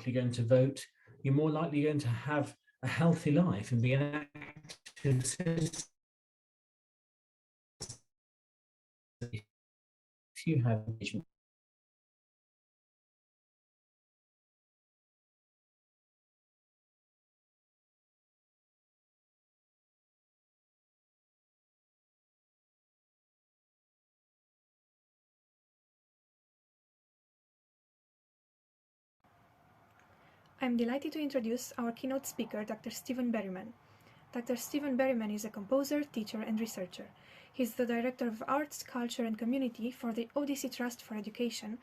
likely going to vote. You're more likely going to have a healthy life and be an active citizen if you have engagement. I'm delighted to introduce our keynote speaker, Dr. Stephen Berryman. Dr. Stephen Berryman is a composer, teacher, and researcher. He's the Director of Arts, Culture, and Community for the Odyssey Trust for Education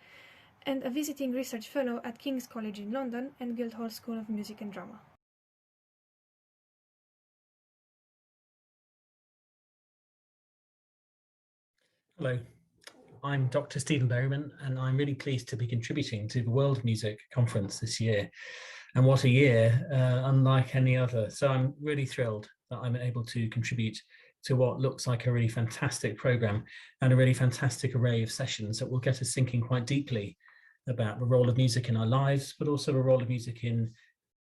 and a visiting research fellow at King's College in London and Guildhall School of Music and Drama. Hello, I'm Dr. Stephen Berryman, and I'm really pleased to be contributing to the World Music Conference this year. And what a year, unlike any other. So I'm really thrilled that I'm able to contribute to what looks like a really fantastic program and a really fantastic array of sessions that will get us thinking quite deeply about the role of music in our lives, but also the role of music in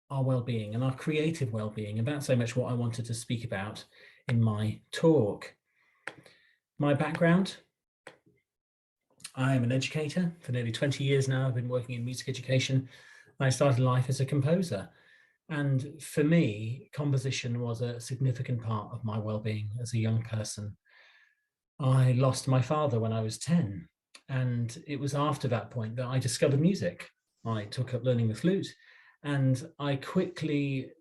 our well-being and our creative well-being. And that's so much what I wanted to speak about in my talk. My background: I am an educator. For nearly 20 years now, I've been working in music education. I started life as a composer. And for me, composition was a significant part of my well-being as a young person. I lost my father when I was 10. And it was after that point that I discovered music. I took up learning the flute, and I quickly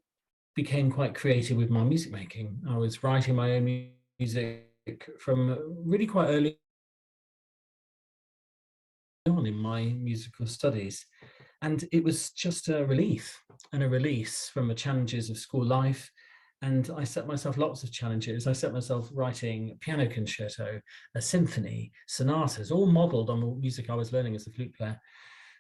became quite creative with my music making. I was writing my own music from really quite early on in my musical studies. And it was just a relief and a release from the challenges of school life. And I set myself lots of challenges. I set myself writing a piano concerto, a symphony, sonatas, all modeled on the music I was learning as a flute player.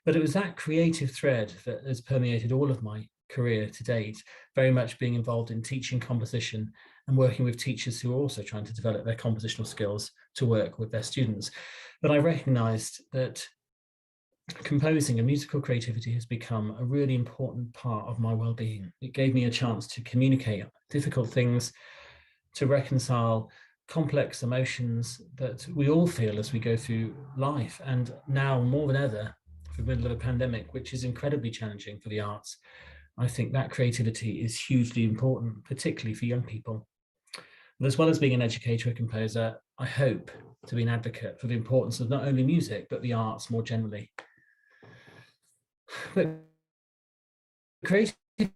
But it was that creative thread that has permeated all of my career to date, very much being involved in teaching composition and working with teachers who are also trying to develop their compositional skills to work with their students. But I recognized that composing and musical creativity has become a really important part of my well-being. It gave me a chance to communicate difficult things, to reconcile complex emotions that we all feel as we go through life. And now more than ever, for the middle of a pandemic, which is incredibly challenging for the arts, I think that creativity is hugely important, particularly for young people. And as well as being an educator, a composer, I hope to be an advocate for the importance of not only music, but the arts more generally. But creativity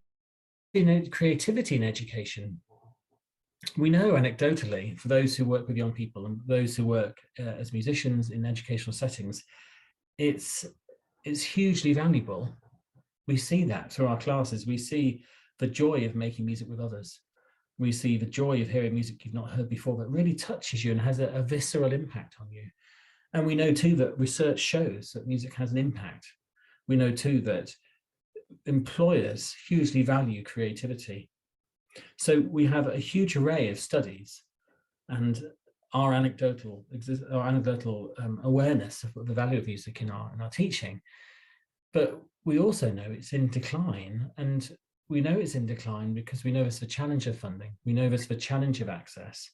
in education, we know anecdotally, for those who work with young people and those who work as musicians in educational settings, it's hugely valuable. We see that through our classes. We see the joy of making music with others. We see the joy of hearing music you've not heard before that really touches you and has a visceral impact on you. And we know too that research shows that music has an impact. We know too that employers hugely value creativity. So we have a huge array of studies, and our anecdotal awareness of the value of music in our teaching. But we also know it's in decline, and we know it's in decline because we know there's the challenge of funding, we know there's the challenge of access,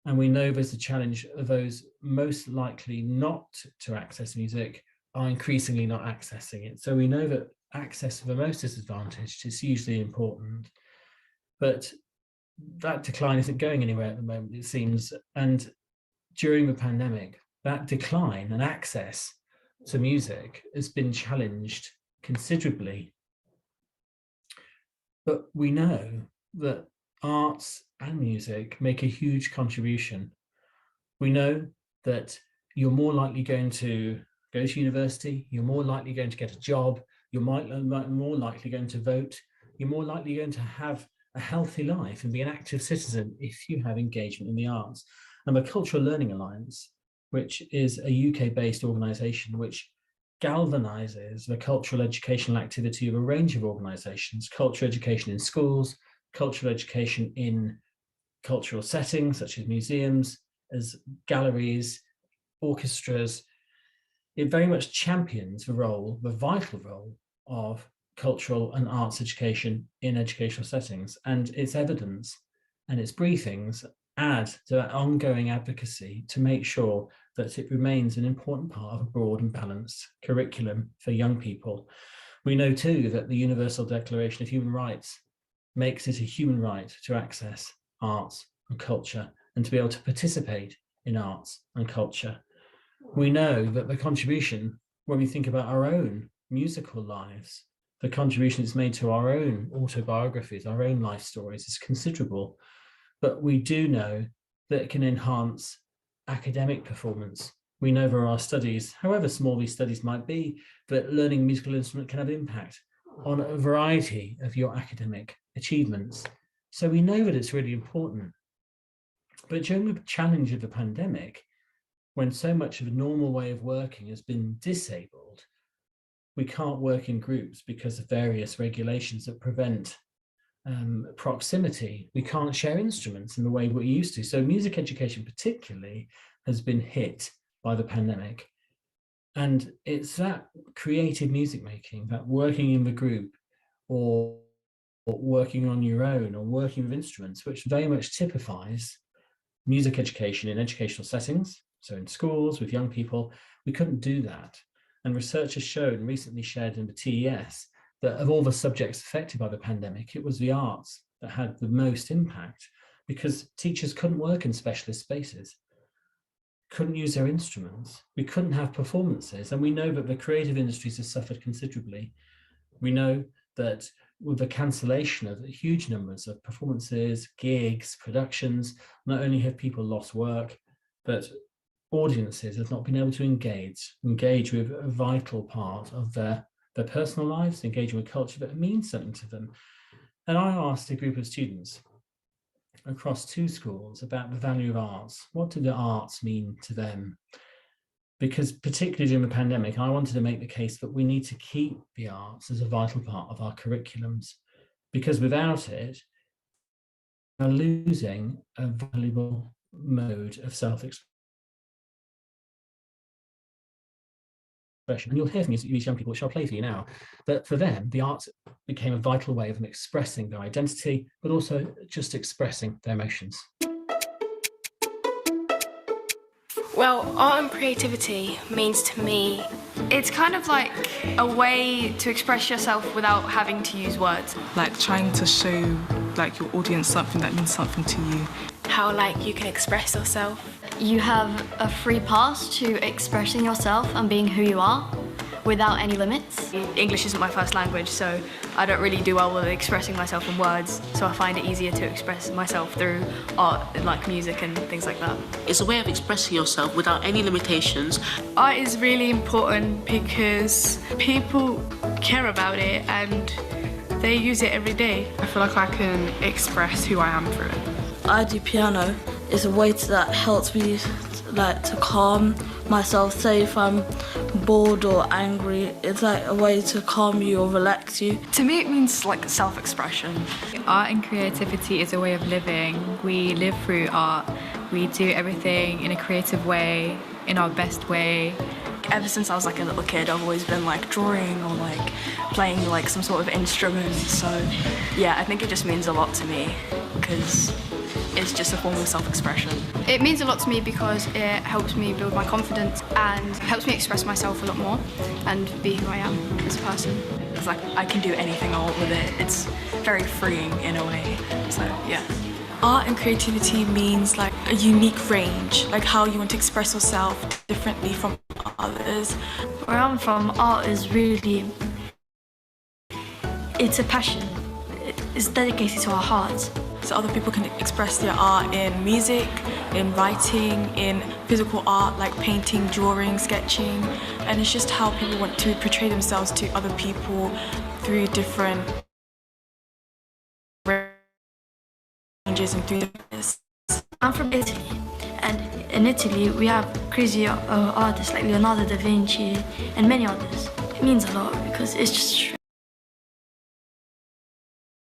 and we know there's the challenge of those most likely not to access music are increasingly not accessing it. So we know that access for the most disadvantaged is hugely important, but that decline isn't going anywhere at the moment, it seems. And during the pandemic, that decline and access to music has been challenged considerably. But we know that arts and music make a huge contribution. We know that you're more likely going to go to university, you're more likely going to get a job, you're more likely going to vote, you're more likely going to have a healthy life and be an active citizen if you have engagement in the arts. And the Cultural Learning Alliance, which is a UK-based organisation which galvanizes the cultural educational activity of a range of organisations, cultural education in schools, cultural education in cultural settings such as museums, as galleries, orchestras. It very much champions the role, the vital role of cultural and arts education in educational settings, and its evidence and its briefings add to that ongoing advocacy to make sure that it remains an important part of a broad and balanced curriculum for young people. We know too that the Universal Declaration of Human Rights makes it a human right to access arts and culture and to be able to participate in arts and culture. We know that the contribution, when we think about our own musical lives, the contribution it's made to our own autobiographies, our own life stories is considerable. But we do know that it can enhance academic performance. We know there are studies, however small these studies might be, that learning a musical instrument can have impact on a variety of your academic achievements. So we know that it's really important. But during the challenge of the pandemic, when so much of a normal way of working has been disabled, we can't work in groups because of various regulations that prevent proximity. We can't share instruments in the way we're used to. So music education particularly has been hit by the pandemic. And it's that creative music making, that working in the group or working on your own or working with instruments, which very much typifies music education in educational settings. So in schools with young people, we couldn't do that. And research has shown, recently shared in the TES, that of all the subjects affected by the pandemic, it was the arts that had the most impact because teachers couldn't work in specialist spaces, couldn't use their instruments, we couldn't have performances. And we know that the creative industries have suffered considerably. We know that with the cancellation of huge numbers of performances, gigs, productions, not only have people lost work, but audiences have not been able to engage with a vital part of their personal lives, engaging with culture that means something to them. And I asked a group of students across 2 schools about the value of arts. What do the arts mean to them? Because particularly during the pandemic, I wanted to make the case that we need to keep the arts as a vital part of our curriculums, because without it, we're losing a valuable mode of self-expression. And you'll hear from these young people, which I'll play for you now, that for them, the arts became a vital way of them expressing their identity, but also just expressing their emotions. Well, art and creativity means to me, it's kind of like a way to express yourself without having to use words. Like trying to show like your audience something that means something to you. How like you can express yourself. You have a free pass to expressing yourself and being who you are without any limits. English isn't my first language, so I don't really do well with expressing myself in words, so I find it easier to express myself through art, like music and things like that. It's a way of expressing yourself without any limitations. Art is really important because people care about it and they use it every day. I feel like I can express who I am through it. I do piano. It's a way that helps me like to calm myself. Say if I'm bored or angry, it's like a way to calm you or relax you. To me it means like self-expression. Art and creativity is a way of living. We live through art. We do everything in a creative way, in our best way. Ever since I was like a little kid, I've always been like drawing or like playing like some sort of instrument. So yeah, I think it just means a lot to me because it's just a form of self-expression. It means a lot to me because it helps me build my confidence and helps me express myself a lot more and be who I am as a person. It's like I can do anything I want with it. It's very freeing in a way, so yeah. Art and creativity means like a unique range, like how you want to express yourself differently from others. Where I'm from, art is really, it's a passion. It's dedicated to our hearts. So other people can express their art in music, in writing, in physical art like painting, drawing, sketching, and it's just how people want to portray themselves to other people through different ranges and through this. I'm from Italy, and in Italy we have crazy artists like Leonardo da Vinci and many others. It means a lot because it's just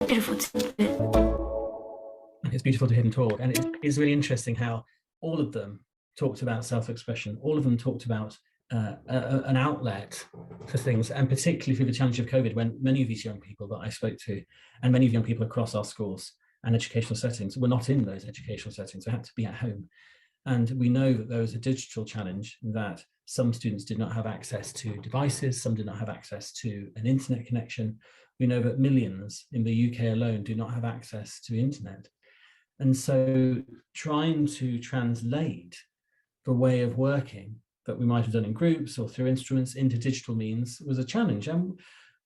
beautiful to see. It's beautiful to hear them talk, and it's really interesting how all of them talked about self-expression. All of them talked about an outlet for things, and particularly through the challenge of COVID, when many of these young people that I spoke to, and many of young people across our schools and educational settings, were not in those educational settings. They had to be at home. And we know that there was a digital challenge, that some students did not have access to devices, some did not have access to an internet connection. We know that millions in the UK alone do not have access to internet. And so trying to translate the way of working that we might have done in groups or through instruments into digital means was a challenge. And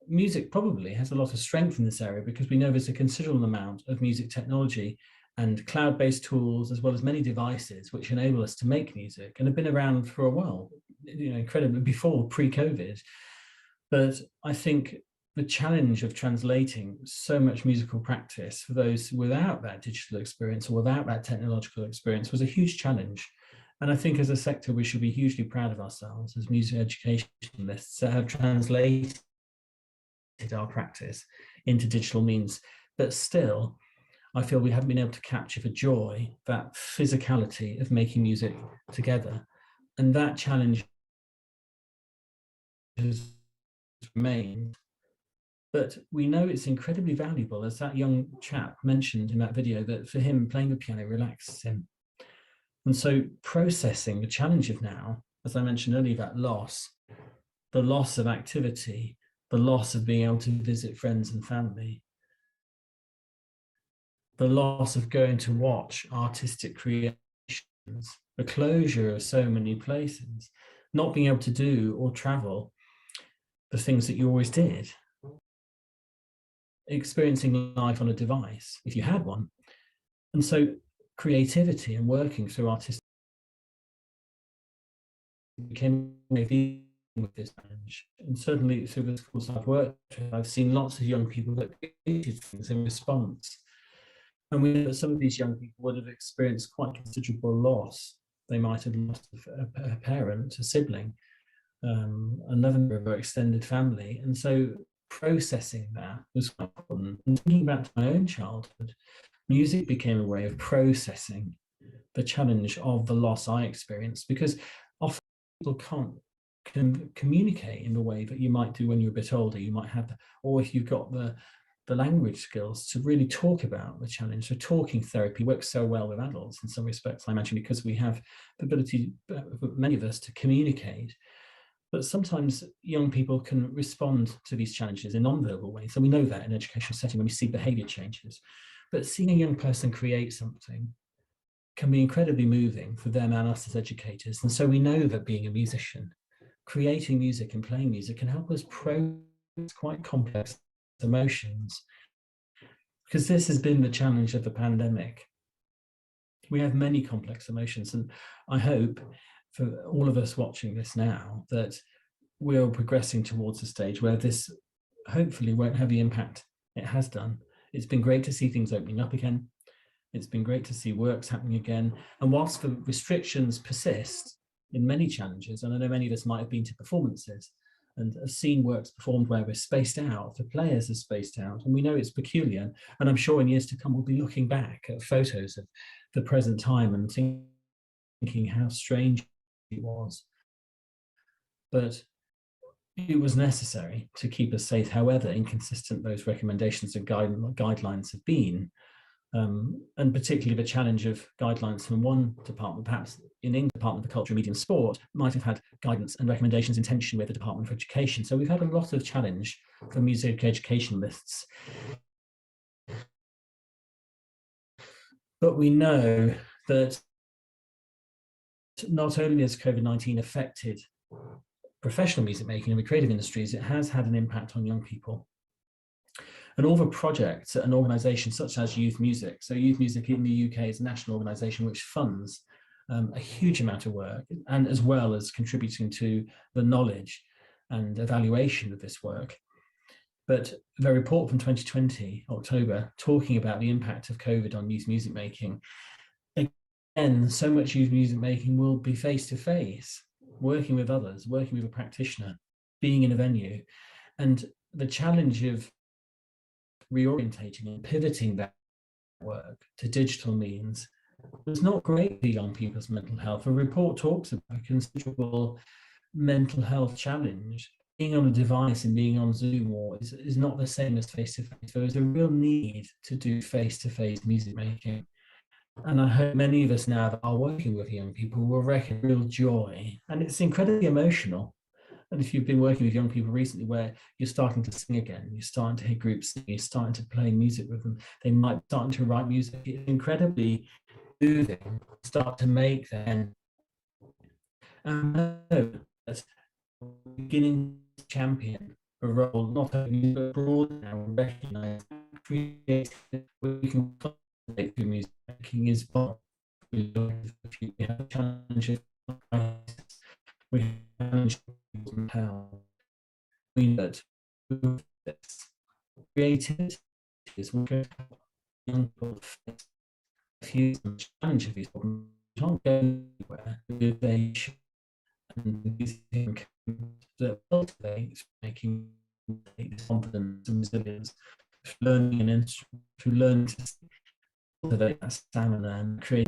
music probably has a lot of strength in this area, because we know there's a considerable amount of music technology and cloud-based tools, as well as many devices which enable us to make music and have been around for a while, incredibly before pre-COVID. But I think the challenge of translating so much musical practice for those without that digital experience or without that technological experience was a huge challenge. And I think as a sector, we should be hugely proud of ourselves as music educationalists that have translated our practice into digital means. But still, I feel we haven't been able to capture the joy, that physicality of making music together. And that challenge has remained. But we know it's incredibly valuable, as that young chap mentioned in that video, that for him, playing the piano relaxes him. And so processing the challenge of now, as I mentioned earlier, that loss, the loss of activity, the loss of being able to visit friends and family, the loss of going to watch artistic creations, the closure of so many places, not being able to do or travel the things that you always did, experiencing life on a device, if you had one. And so creativity and working through artistic became a theme with this challenge. And certainly through the schools I've worked with, I've seen lots of young people that created things in response. And we know that some of these young people would have experienced quite considerable loss. They might have lost a parent, a sibling, another member of their extended family. And so processing that was quite important. And thinking back to my own childhood, music became a way of processing the challenge of the loss I experienced, because often people can't communicate in the way that you might do when you're a bit older. You might have, or if you've got the language skills to really talk about the challenge. So talking therapy works so well with adults in some respects, I imagine, because we have the ability, many of us, to communicate. But sometimes young people can respond to these challenges in non-verbal ways. So we know that in an educational setting when we see behavior changes. But seeing a young person create something can be incredibly moving for them and us as educators. And so we know that being a musician, creating music and playing music can help us process quite complex emotions, because this has been the challenge of the pandemic. We have many complex emotions, and I hope for all of us watching this now that we're progressing towards a stage where this hopefully won't have the impact it has done. It's been great to see things opening up again. It's been great to see works happening again. And whilst the restrictions persist in many challenges, and I know many of us might have been to performances and have seen works performed where we're spaced out, the players are spaced out, and we know it's peculiar. And I'm sure in years to come, we'll be looking back at photos of the present time and thinking how strange it was. But it was necessary to keep us safe, however inconsistent those recommendations and guidelines have been. And particularly the challenge of guidelines from one department, perhaps in England, Department of Culture, Media and Sport, might have had guidance and recommendations in tension with the Department for Education. So we've had a lot of challenge for music educationalists. But we know that not only has COVID-19 affected professional music making and the creative industries, it has had an impact on young people. And all the projects at an organisation such as Youth Music. So Youth Music in the UK is a national organisation which funds a huge amount of work, and as well as contributing to the knowledge and evaluation of this work. But the report from 2020, October, talking about the impact of COVID on youth music making, again, so much youth music making will be face-to-face, working with others, working with a practitioner, being in a venue. And the challenge of reorientating and pivoting that work to digital means was not great for young people's mental health. The report talks about a considerable mental health challenge, being on a device and being on Zoom is not the same as face to face. There is a real need to do face to face music making. And I hope many of us now that are working with young people will reckon real joy. And it's incredibly emotional. And if you've been working with young people recently where you're starting to sing again, you're starting to hear groups sing, you're starting to play music with them, they might be starting to write music, it's incredibly moving, start to make them. And I know that beginning to champion a role not only but broader now and recognise creative we can cultivate through music making is part we have challenges, we have challenges how we know that creativity is what young people face challenge of these problems can't go anywhere with age and using that cultivates making confidence and resilience, learning an instrument, to learn to cultivate that stamina and create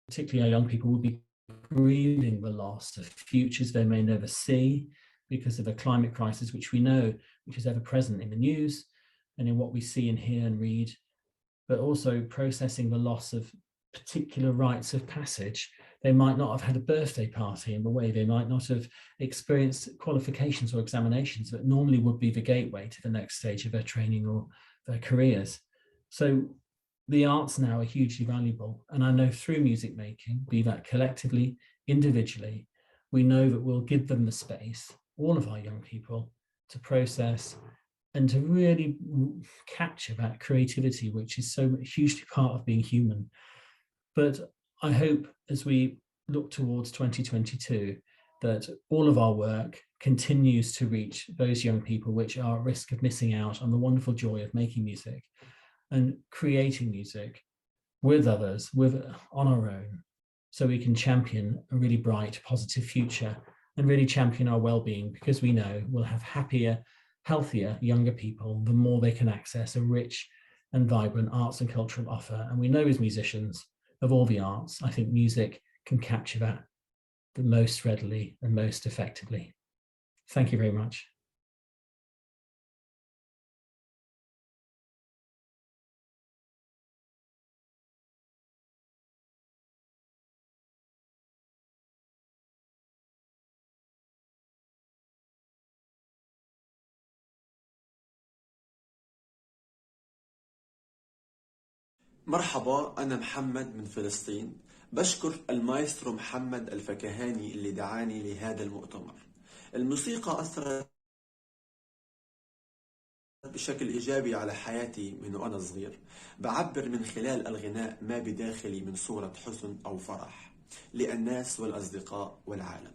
particularly our young people, will be grieving the loss of futures they may never see because of a climate crisis, which we know, which is ever present in the news and in what we see and hear and read, but also processing the loss of particular rites of passage. They might not have had a birthday party in the way, they might not have experienced qualifications or examinations that normally would be the gateway to the next stage of their training or their careers. So the arts now are hugely valuable. And I know through music making, be that collectively, individually, we know that we'll give them the space, all of our young people, to process and to really capture that creativity, which is so hugely part of being human. But I hope as we look towards 2022, that all of our work continues to reach those young people which are at risk of missing out on the wonderful joy of making music and creating music with others, on our own, so we can champion a really bright, positive future and really champion our well-being, because we know we'll have happier, healthier, younger people the more they can access a rich and vibrant arts and cultural offer. And we know as musicians of all the arts, I think music can capture that the most readily and most effectively. Thank you very much. مرحبا، أنا محمد من فلسطين. بشكر المايسترو محمد الفكهاني اللي دعاني لهذا المؤتمر. الموسيقى أثرت بشكل إيجابي على حياتي من وأنا صغير. بعبر من خلال الغناء ما بداخلي من صورة حزن أو فرح للناس والأصدقاء والعالم.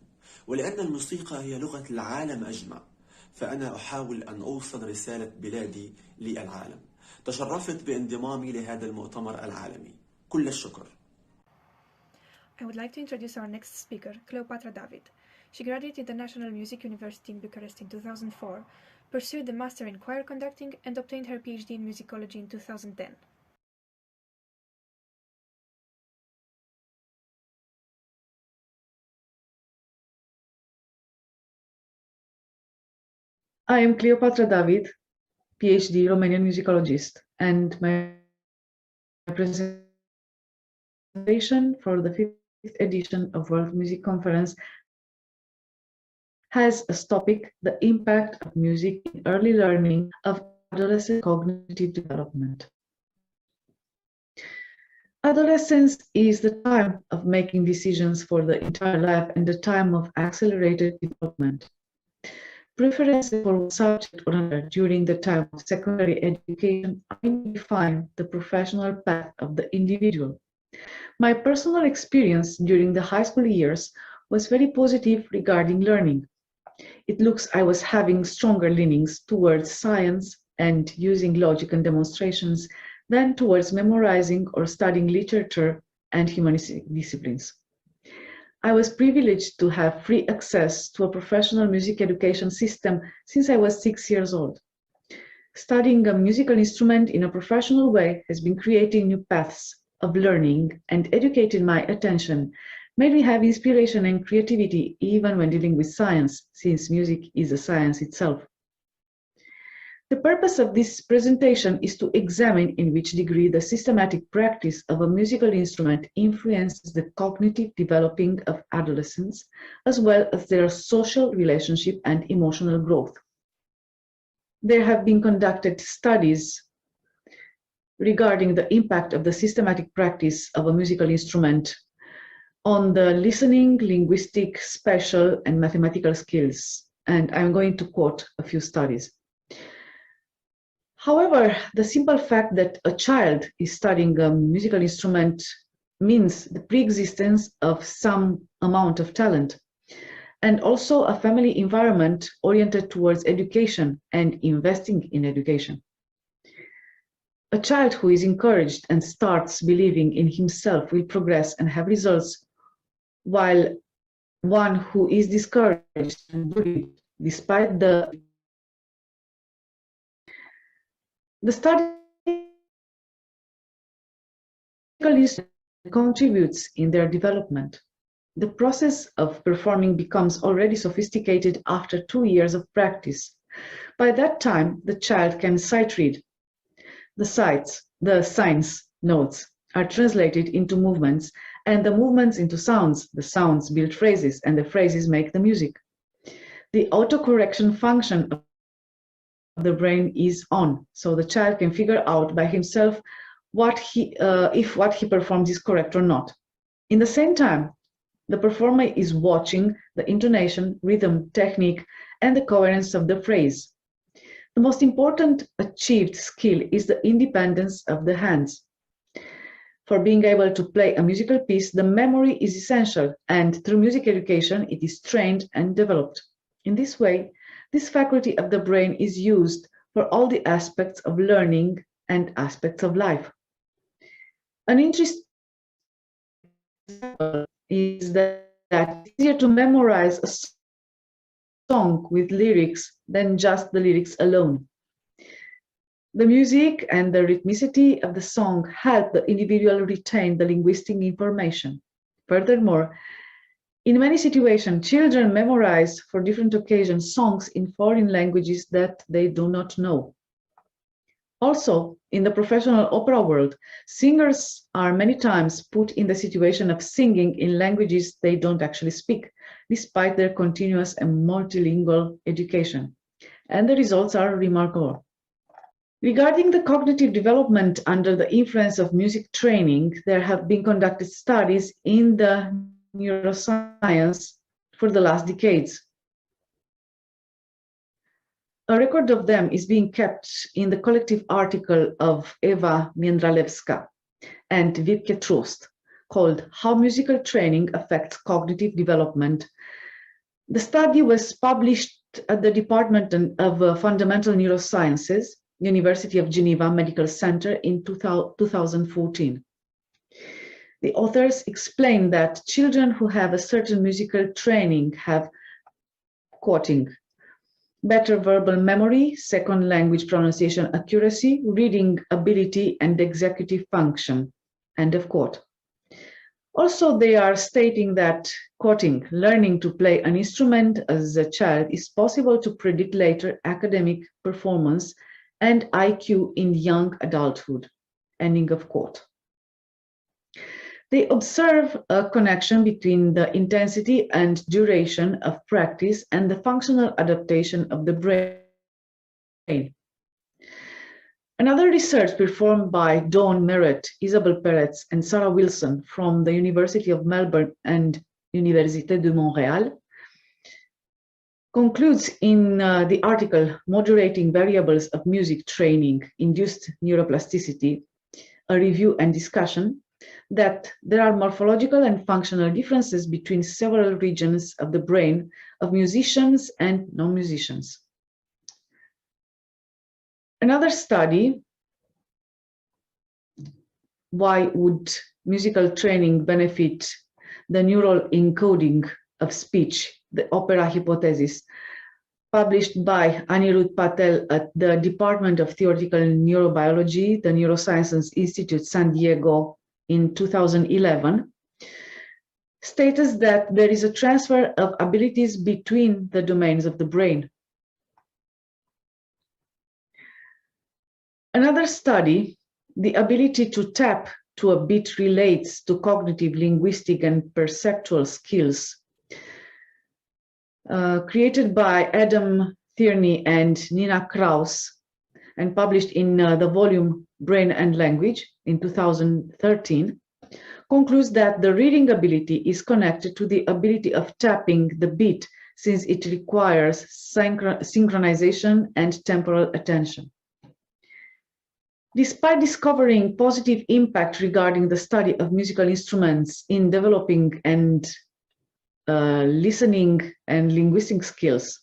ولأن الموسيقى هي لغة العالم أجمع، فأنا أحاول أن أوصل رسالة بلادي للعالم. تشرفت بانضمامي لهذا المؤتمر العالمي. كل الشكر. I would like to introduce our next speaker, Cleopatra David. She graduated the National Music University in Bucharest in 2004, pursued the Master in Choir Conducting, and obtained her PhD in Musicology in 2010. I am Cleopatra David, PhD Romanian musicologist, and my presentation for the 5th edition of World Music Conference has as topic the impact of music in early learning of adolescent cognitive development. Adolescence is the time of making decisions for the entire life and the time of accelerated development. Preferences for one subject or another during the time of secondary education define the professional path of the individual. My personal experience during the high school years was very positive regarding learning. It looks I was having stronger leanings towards science and using logic and demonstrations than towards memorizing or studying literature and humanistic disciplines. I was privileged to have free access to a professional music education system since I was 6 years old. Studying a musical instrument in a professional way has been creating new paths of learning and educating my attention, made me have inspiration and creativity even when dealing with science, since music is a science itself. The purpose of this presentation is to examine in which degree the systematic practice of a musical instrument influences the cognitive developing of adolescents, as well as their social relationship and emotional growth. There have been conducted studies regarding the impact of the systematic practice of a musical instrument on the listening, linguistic, spatial, and mathematical skills, and I'm going to quote a few studies. However, the simple fact that a child is studying a musical instrument means the pre-existence of some amount of talent, and also a family environment oriented towards education and investing in education. A child who is encouraged and starts believing in himself will progress and have results, while one who is discouraged and bullied despite the study contributes in their development. The process of performing becomes already sophisticated after 2 years of practice. By that time, the child can sight read. The signs, notes, are translated into movements, and the movements into sounds. The sounds build phrases, and the phrases make the music. The autocorrection function of the brain is on, so the child can figure out by himself if what he performs is correct or not. In the same time, the performer is watching the intonation, rhythm, technique, and the coherence of the phrase. The most important achieved skill is the independence of the hands. For being able to play a musical piece, the memory is essential, and through music education, it is trained and developed. In this way, this faculty of the brain is used for all the aspects of learning and aspects of life. An interesting example is that it's easier to memorize a song with lyrics than just the lyrics alone. The music and the rhythmicity of the song help the individual retain the linguistic information. Furthermore, in many situations, children memorize for different occasions songs in foreign languages that they do not know. Also, in the professional opera world, singers are many times put in the situation of singing in languages they don't actually speak, despite their continuous and multilingual education. And the results are remarkable. Regarding the cognitive development under the influence of music training, there have been conducted studies in the neuroscience for the last decades. A record of them is being kept in the collective article of Eva Międralewska and Wiebke Trost called How Musical Training Affects Cognitive Development. The study was published at the Department of Fundamental Neurosciences, University of Geneva Medical Center in 2014. The authors explain that children who have a certain musical training have, quoting, better verbal memory, second language pronunciation accuracy, reading ability, and executive function, end of quote. Also, they are stating that, quoting, learning to play an instrument as a child is possible to predict later academic performance and IQ in young adulthood, ending of quote. They observe a connection between the intensity and duration of practice and the functional adaptation of the brain. Another research performed by Dawn Merritt, Isabel Peretz, and Sarah Wilson from the University of Melbourne and Université de Montréal concludes in the article Modulating Variables of Music Training, Induced Neuroplasticity, a review and discussion, that there are morphological and functional differences between several regions of the brain of musicians and non-musicians. Another study, why would musical training benefit the neural encoding of speech, the opera hypothesis, published by Anirudh Patel at the Department of Theoretical Neurobiology, the Neurosciences Institute, San Diego, in 2011, states that there is a transfer of abilities between the domains of the brain. Another study, the ability to tap to a beat relates to cognitive, linguistic, and perceptual skills, created by Adam Tierney and Nina Kraus, and published in the volume Brain and Language in 2013, concludes that the reading ability is connected to the ability of tapping the beat, since it requires synchronization and temporal attention. Despite discovering positive impact regarding the study of musical instruments in developing and listening and linguistic skills,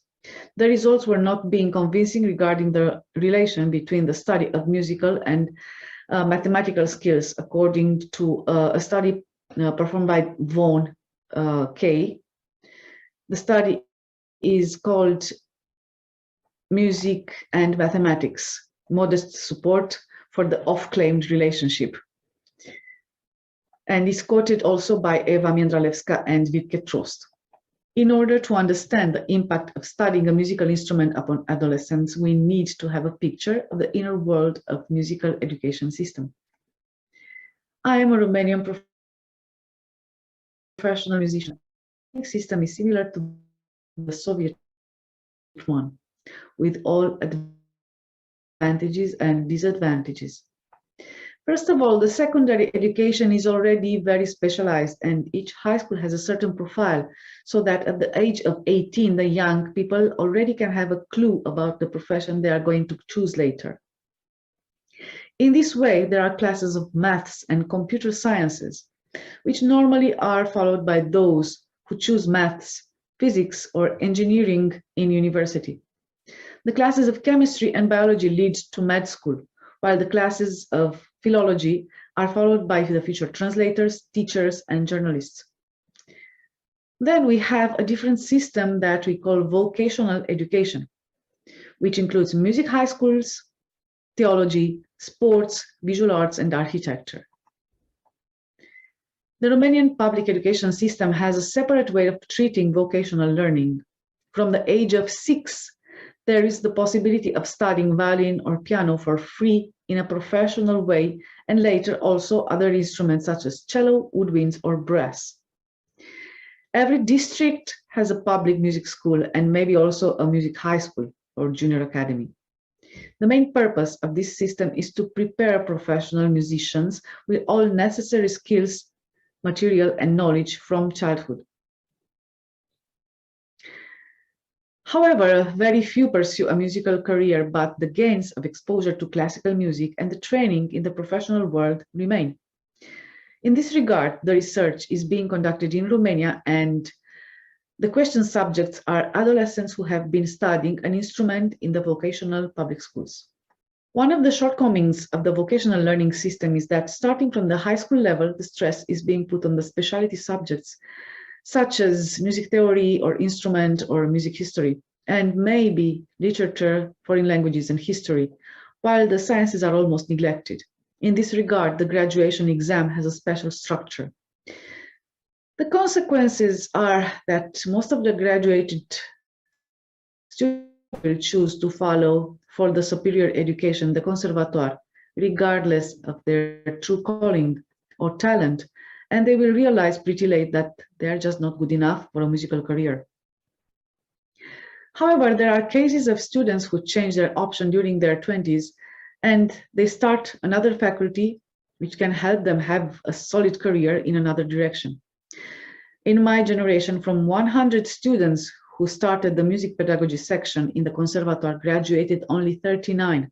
the results were not being convincing regarding the relation between the study of musical and mathematical skills, according to a study performed by Vaughan Kay. The study is called Music and Mathematics, Modest Support for the Off-Claimed Relationship. and is quoted also by Eva Międralewska and Wiebke Trost. In order to understand the impact of studying a musical instrument upon adolescents, we need to have a picture of the inner world of musical education system. I am a Romanian professional musician. The system is similar to the Soviet one, with all advantages and disadvantages. First of all, the secondary education is already very specialized, and each high school has a certain profile, so that at the age of 18, the young people already can have a clue about the profession they are going to choose later. In this way, there are classes of maths and computer sciences, which normally are followed by those who choose maths, physics, or engineering in university. The classes of chemistry and biology lead to med school, while the classes of philology are followed by the future translators, teachers, and journalists. Then we have a different system that we call vocational education, which includes music high schools, theology, sports, visual arts, and architecture. The Romanian public education system has a separate way of treating vocational learning. From the age of 6, there is the possibility of studying violin or piano for free in a professional way, and later also other instruments such as cello, woodwinds, or brass. Every district has a public music school and maybe also a music high school or junior academy. The main purpose of this system is to prepare professional musicians with all necessary skills, material, and knowledge from childhood. However, very few pursue a musical career, but the gains of exposure to classical music and the training in the professional world remain. In this regard, the research is being conducted in Romania, and the question subjects are adolescents who have been studying an instrument in the vocational public schools. One of the shortcomings of the vocational learning system is that starting from the high school level, the stress is being put on the specialty subjects such as music theory or instrument or music history, and maybe literature, foreign languages, and history, while the sciences are almost neglected. In this regard, the graduation exam has a special structure. The consequences are that most of the graduated students will choose to follow for the superior education, the conservatoire, regardless of their true calling or talent, and they will realize pretty late that they are just not good enough for a musical career. However, there are cases of students who change their option during their 20s and they start another faculty which can help them have a solid career in another direction. In my generation, from 100 students who started the music pedagogy section in the conservatoire, graduated only 39.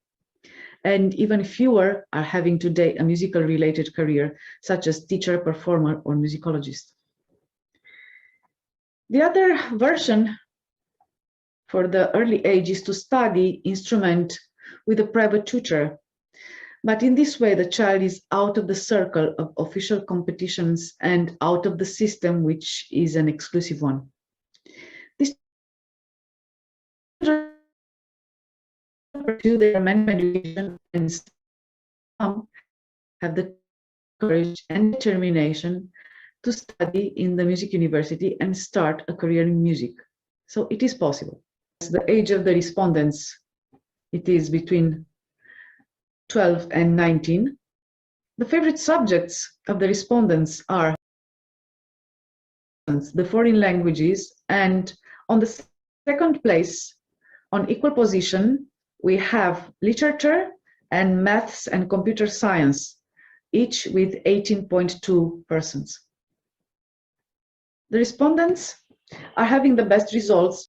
And even fewer are having today a musical related career, such as teacher, performer, or musicologist. The other version for the early age is to study instrument with a private tutor. But in this way, the child is out of the circle of official competitions and out of the system, which is an exclusive one. These children pursue their main education and some have the courage and determination to study in the music university and start a career in music. So it is possible. The age of the respondents, it is between 12 and 19. The favorite subjects of the respondents are the foreign languages, and on the second place, on equal position, we have literature and maths and computer science, each with 18.2%. The respondents are having the best results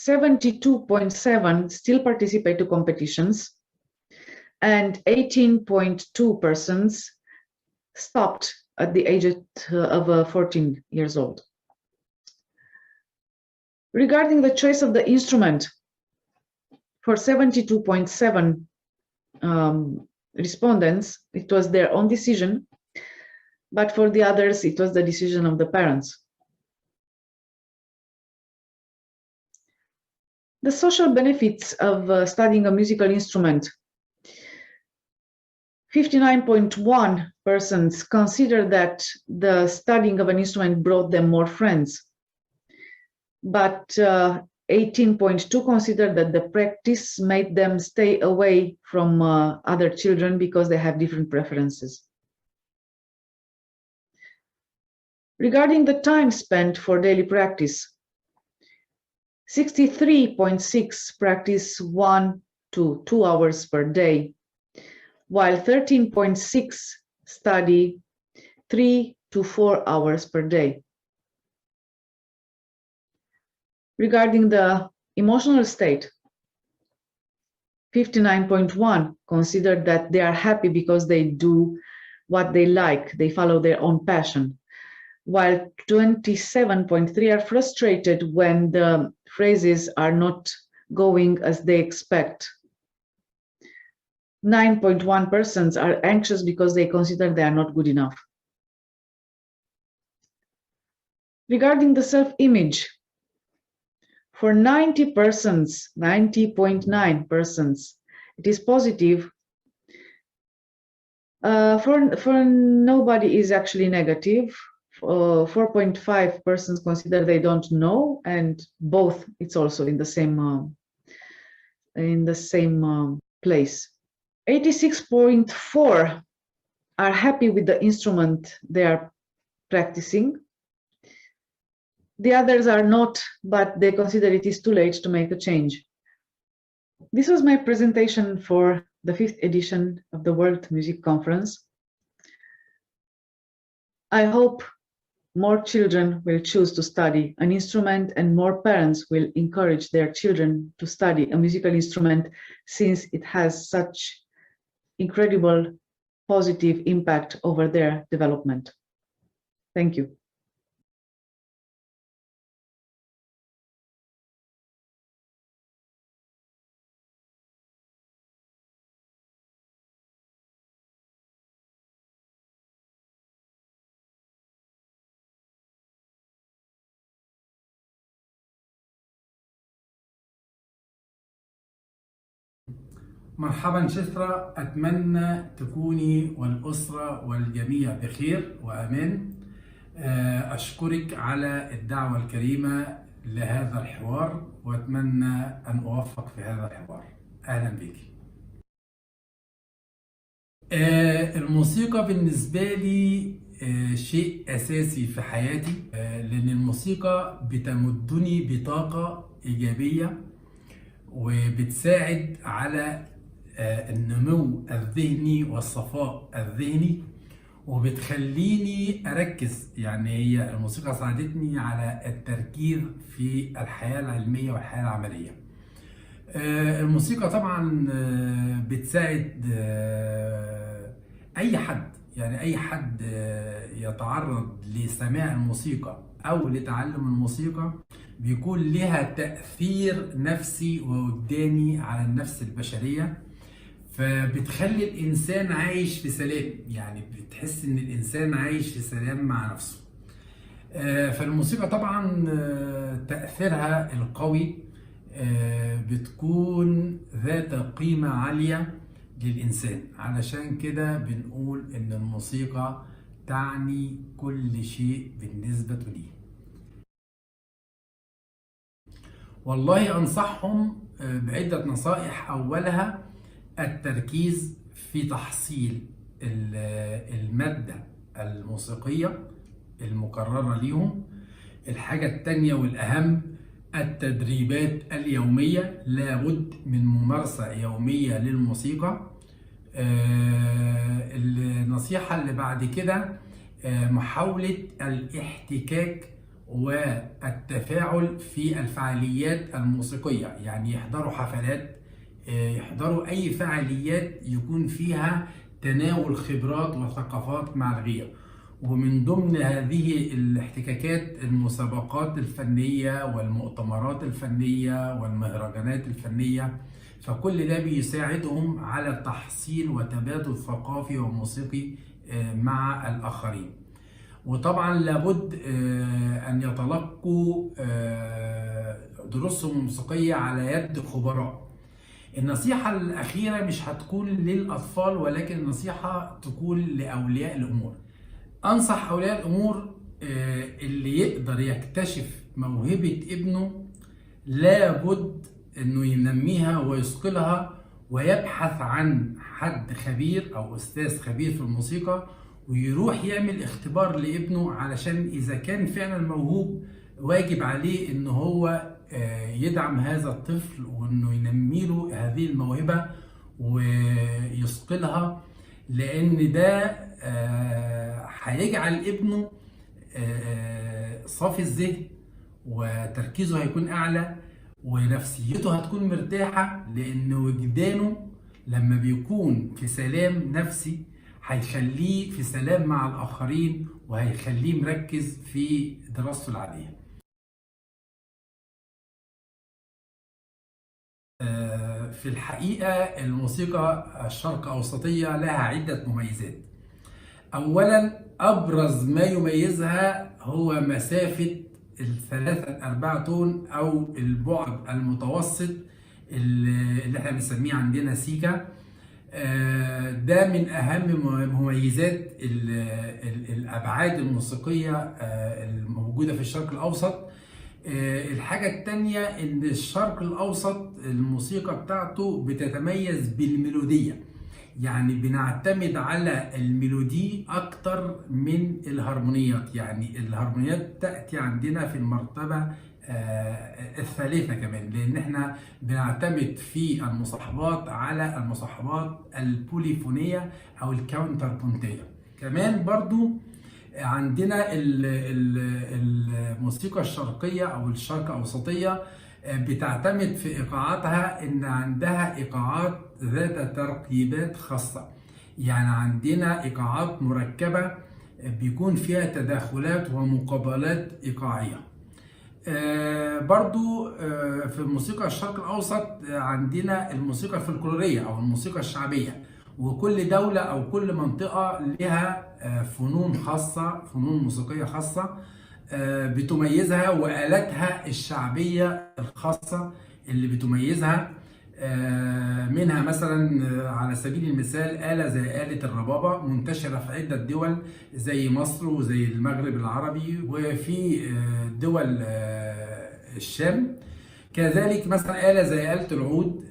72.7 still participate to competitions, and 18.2% stopped at the age of 14 years old. Regarding the choice of the instrument, for 72.7 respondents, it was their own decision, but for the others, it was the decision of the parents. The social benefits of studying a musical instrument. 59.1% consider that the studying of an instrument brought them more friends, but 18.2% consider that the practice made them stay away from other children because they have different preferences. Regarding the time spent for daily practice, 63.6% practice 1 to 2 hours per day, while 13.6% study 3 to 4 hours per day. Regarding the emotional state, 59.1% consider that they are happy because they do what they like, they follow their own passion, while 27.3% are frustrated when the phrases are not going as they expect. 9.1% are anxious because they consider they are not good enough. Regarding the self-image, for 90.9%, it is positive. For nobody is actually negative. 4.5% consider they don't know, and both, it's also in the same place. 86.4% are happy with the instrument they are practicing. The others are not, but they consider it is too late to make a change. This was my presentation for the 5th edition of the World Music Conference. I hope more children will choose to study an instrument and more parents will encourage their children to study a musical instrument, since it has such incredible positive impact over their development. Thank you. مرحبا شثرة، أتمنى تكوني والأسرة والجميع بخير وأمان. أشكرك على الدعوة الكريمة لهذا الحوار، وأتمنى أن أوفق في هذا الحوار. أهلا بك. الموسيقى بالنسبة لي شيء أساسي في حياتي، لأن الموسيقى بتمدني بطاقة إيجابية وبتساعد على النمو الذهني والصفاء الذهني، وبتخليني أركز. يعني هي الموسيقى ساعدتني على التركيز في الحياة العلمية والحياة العملية. الموسيقى طبعا بتساعد أي حد، يعني أي حد يتعرض لسماع الموسيقى أو لتعلم الموسيقى بيكون لها تأثير نفسي ووجداني على النفس البشرية، فبتخلي الإنسان عايش في سلام. يعني بتحس إن الإنسان عايش في سلام مع نفسه. فالموسيقى طبعا تأثيرها القوي بتكون ذات قيمة عالية للإنسان. علشان كده بنقول إن الموسيقى تعني كل شيء بالنسبة لي. والله أنصحهم بعدة نصائح. أولها التركيز في تحصيل المادة الموسيقية المكررة ليهم. الحاجة التانية والأهم التدريبات اليومية، لابد من ممارسة يومية للموسيقى. النصيحة اللي بعد كده محاولة الاحتكاك والتفاعل في الفعاليات الموسيقية، يعني يحضروا حفلات، يحضروا أي فعاليات يكون فيها تناول خبرات وثقافات مع الغير. ومن ضمن هذه الاحتكاكات المسابقات الفنية والمؤتمرات الفنية والمهرجانات الفنية، فكل ده بيساعدهم على تحصيل وتبادل ثقافي وموسيقي مع الآخرين. وطبعا لابد أن يتلقوا دروسهم الموسيقية على يد خبراء. النصيحة الأخيرة مش هتكون للأطفال، ولكن النصيحة تكون لأولياء الأمور. أنصح أولياء الأمور اللي يقدر يكتشف موهبة ابنه لابد إنه ينميها ويثقلها، ويبحث عن حد خبير أو أستاذ خبير في الموسيقى، ويروح يعمل اختبار لابنه، علشان إذا كان فعلا موهوب واجب عليه إنه هو يدعم هذا الطفل، وإنه ينمي له هذه الموهبة ويثقلها، لأن ده هيجعل ابنه صافي الذهن، وتركيزه هيكون أعلى، ونفسيته هتكون مرتاحة، لأن وجدانه لما بيكون في سلام نفسي هيخليه في سلام مع الآخرين، وهيخليه مركز في دراسته العادية. في الحقيقة الموسيقى الشرق أوسطية لها عدة مميزات. أولا أبرز ما يميزها هو مسافة ال3/4 تون أو البعد المتوسط اللي احنا بنسميه عندنا سيكا. ده من أهم مميزات الأبعاد الموسيقية الموجودة في الشرق الأوسط. الحاجة التانية إن الشرق الأوسط الموسيقى بتاعته بتتميز بالميلودية، يعني بنعتمد على الميلودي أكتر من الهارمونيات. يعني الهارمونيات تأتي عندنا في المرتبة الثالثة كمان، لأن احنا بنعتمد في المصاحبات على المصاحبات البوليفونية أو الكاونتر بونتية. كمان برضو عندنا الموسيقى الشرقية أو الشرق أوسطية بتعتمد في إيقاعاتها إن عندها إيقاعات ذات تركيبات خاصة، يعني عندنا إيقاعات مركبة بيكون فيها تداخلات ومقابلات إيقاعية. برضو في الموسيقى الشرق الأوسط عندنا الموسيقى الفلكلورية أو الموسيقى الشعبية، وكل دولة أو كل منطقة لها فنون خاصة، فنون موسيقية خاصة بتميزها، وآلاتها الشعبية الخاصة اللي بتميزها. منها مثلا على سبيل المثال آلة زي آلة الربابة، منتشرة في عدة دول زي مصر وزي المغرب العربي وفي دول الشام. كذلك مثلا آلة زي آلة العود،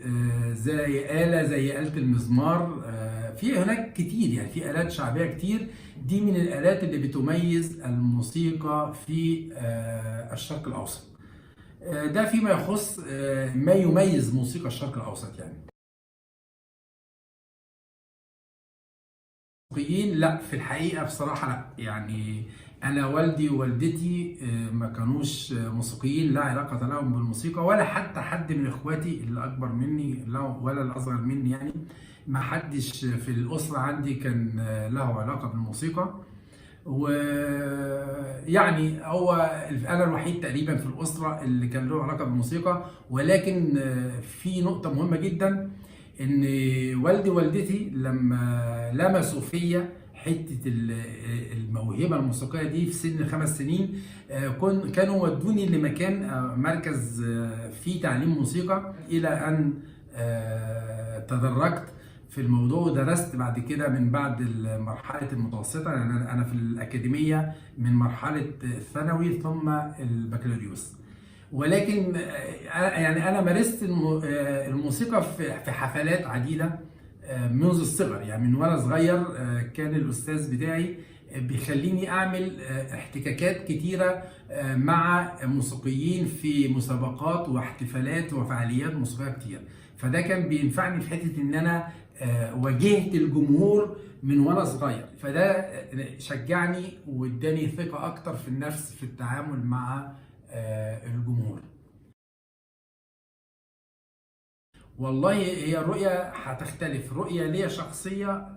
زي آلة زي آلة المزمار. في هناك كتير، يعني في آلات شعبية كتير. دي من الآلات اللي بتميز الموسيقى في الشرق الأوسط. ده فيما يخص ما يميز موسيقى الشرق الأوسط. يعني لا، في الحقيقة بصراحة لا. يعني أنا والدي ووالدتي ما كانوش موسيقيين، لا علاقة لهم بالموسيقى، ولا حتى حد من إخواتي اللي أكبر مني ولا الأصغر مني. يعني ما حدش في الأسرة عندي كان له علاقة بالموسيقى. ويعني هو أنا الوحيد تقريبا في الأسرة اللي كان له علاقة بالموسيقى. ولكن في نقطة مهمة جدا، إن والدي ووالدتي لما لمسوا فيا حتة الموهبة الموسيقية دي في سن 5 سنين، كانوا ودوني لمكان مركز فيه تعليم موسيقى، إلى أن تدرجت في الموضوع ودرست بعد كده من بعد مرحلة المتوسطة. يعني أنا في الأكاديمية من مرحلة الثانوي ثم البكالوريوس. ولكن يعني أنا مارست الموسيقى في حفلات عديدة منذ الصغر. يعني من وأنا صغير كان الأستاذ بتاعي بيخليني أعمل احتكاكات كتيرة مع موسيقيين في مسابقات واحتفالات وفعاليات موسيقية كتير. فده كان بينفعني في حته ان انا واجهت الجمهور من وانا صغير، فده شجعني واداني ثقه اكتر في النفس في التعامل مع الجمهور. والله هي الرؤية هتختلف، رؤية ليا شخصية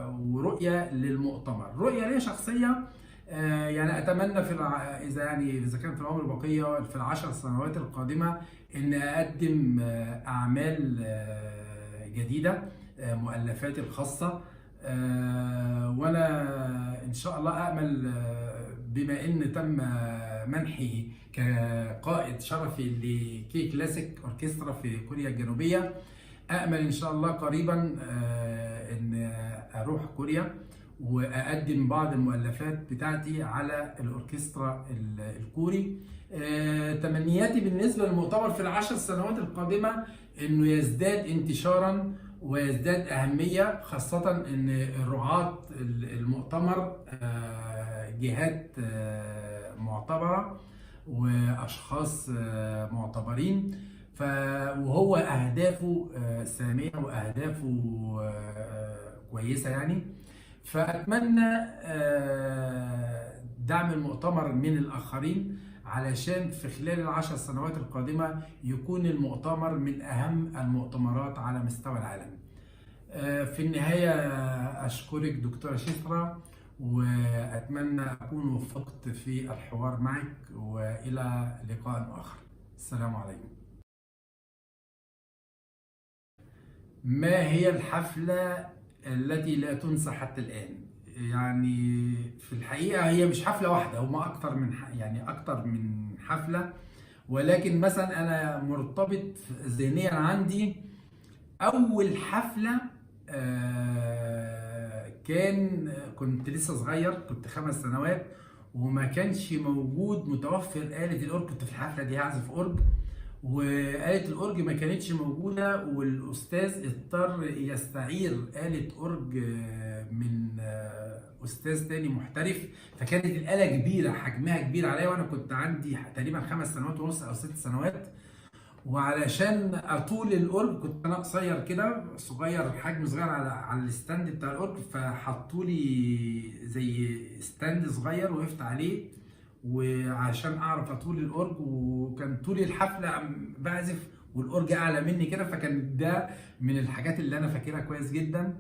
ورؤية للمؤتمر. رؤية ليا شخصية يعني أتمنى إذا كان في العمر البقية في ال10 سنوات القادمة إن أقدم أعمال جديدة، مؤلفاتي الخاصة، وأنا إن شاء الله أأمل بما إن تم منحي كقائد شرفي لكي كلاسيك أوركسترا في كوريا الجنوبية، أأمل إن شاء الله قريبا إن أروح كوريا وأقدم بعض المؤلفات بتاعتي على الأوركسترا الكوري. تمنياتي بالنسبة للمؤتمر في ال10 سنوات القادمة إنه يزداد انتشارا ويزداد أهمية، خاصة إن رعاة المؤتمر جهات معتبرة وأشخاص معتبرين، وهو أهدافه سامية وأهدافه كويسة يعني. فأتمنى دعم المؤتمر من الآخرين علشان في خلال ال10 سنوات القادمة يكون المؤتمر من أهم المؤتمرات على مستوى العالم. في النهاية أشكرك دكتورة شفرة، وأتمنى أكون وفقت في الحوار معك، وإلى لقاء آخر. السلام عليكم. ما هي الحفلة التي لا تنسى حتى الآن؟ يعني في الحقيقة هي مش حفلة واحدة، هما أكتر من حفلة، ولكن مثلا أنا مرتبط ذهنيا عندي أول حفلة كنت لسه صغير، كنت 5 سنوات، وما كانش موجود متوفر آلة الأورج. كنت في الحفلة دي هعزف أورج، وآلة الأورج ما كانتش موجودة، والأستاذ اضطر يستعير آلة أورج من أستاذ تاني محترف، فكانت الآلة كبيرة، حجمها كبير عليا، وأنا كنت عندي تقريبا 5 سنوات ونص أو 6 سنوات. وعلشان اطول الاورج كنت انا قصير كده، حجم صغير على الستاند بتاع الاورج، فحطوا لي زي ستاند صغير وقفت عليه وعشان اعرف اطول الاورج، وكان طول الحفله بعزف والاورج اعلى مني كده، فكان ده من الحاجات اللي انا فاكرها كويس جدا.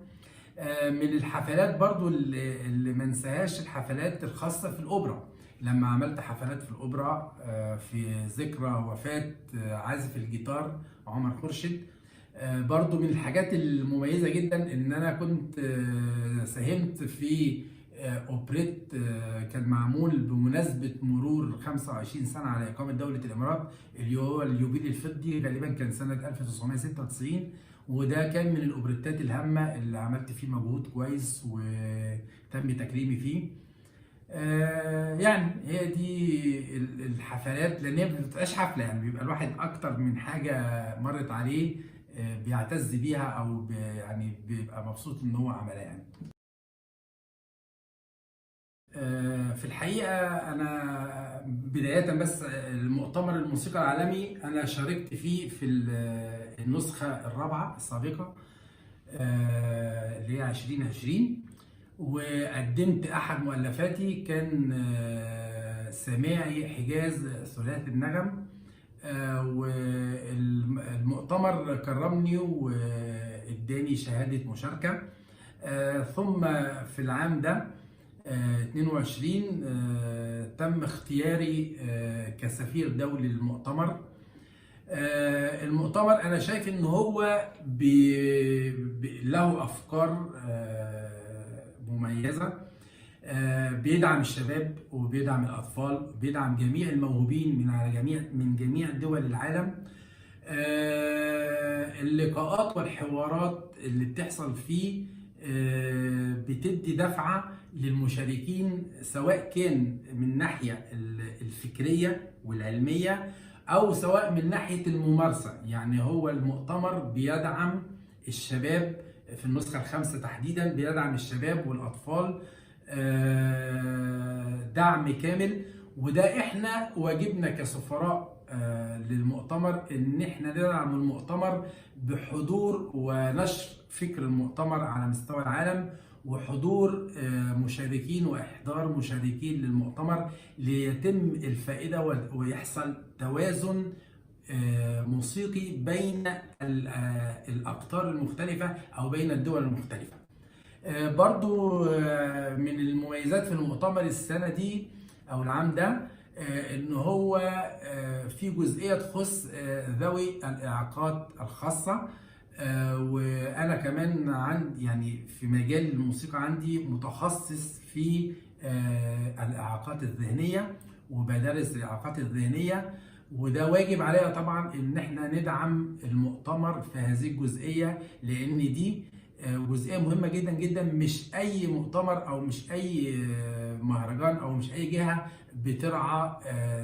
من الحفلات برضو اللي ما انساهاش الحفلات الخاصه في الاوبرا، لما عملت حفلات في الأوبرا في ذكرى وفاة عازف الجيتار عمر خورشيد. برضو من الحاجات المميزة جدا إن أنا كنت ساهمت في أوبريت كان معمول بمناسبة مرور 25 سنة على إقامة دولة الإمارات، اللي هو اليوبيل الفضي، غالبا كان سنة 1996، وده كان من الأوبريتات الهامة اللي عملت فيه مجهود كويس وتم تكريمي فيه. يعني هي دي الحفلات، لان هي ما بتبقاش حفله، يعني بيبقى الواحد اكتر من حاجه مرت عليه بيعتز بيها، او يعني بيبقى مبسوط ان هو عملها يعني. في الحقيقه انا بدايه بس المؤتمر الموسيقى العالمي انا شاركت فيه في النسخه الرابعه السابقه اللي هي 2020، وقدمت احد مؤلفاتي كان سماعي حجاز ثلاثي النغم، والمؤتمر كرمني واداني شهاده مشاركه. ثم في العام ده 22 تم اختياري كسفير دولي للمؤتمر. المؤتمر انا شايف ان هو له افكار مميزة، بيدعم الشباب وبيدعم الأطفال، بيدعم جميع الموهوبين من جميع دول العالم. اللقاءات والحوارات اللي بتحصل فيه بتدي دفعة للمشاركين، سواء كان من ناحية الفكرية والعلمية أو سواء من ناحية الممارسة. يعني هو المؤتمر بيدعم الشباب في النسخة ال5 تحديدا، بيدعم الشباب والأطفال دعم كامل، وده احنا واجبنا كسفراء للمؤتمر ان احنا ندعم المؤتمر بحضور ونشر فكر المؤتمر على مستوى العالم، وحضور مشاركين واحضار مشاركين للمؤتمر ليتم الفائده ويحصل توازن موسيقي بين الاقطار المختلفه او بين الدول المختلفه. برضو من المميزات في المؤتمر السنه دي او العام ده ان هو في جزئيه تخص ذوي الاعاقات الخاصه، وانا كمان عندي يعني في مجال الموسيقى عندي متخصص في الاعاقات الذهنيه وبدرس الاعاقات الذهنيه، وده واجب عليا طبعا ان احنا ندعم المؤتمر في هذه الجزئيه، لان دي جزئيه مهمه جدا جدا. مش اي مؤتمر او مش اي مهرجان او مش اي جهه بترعى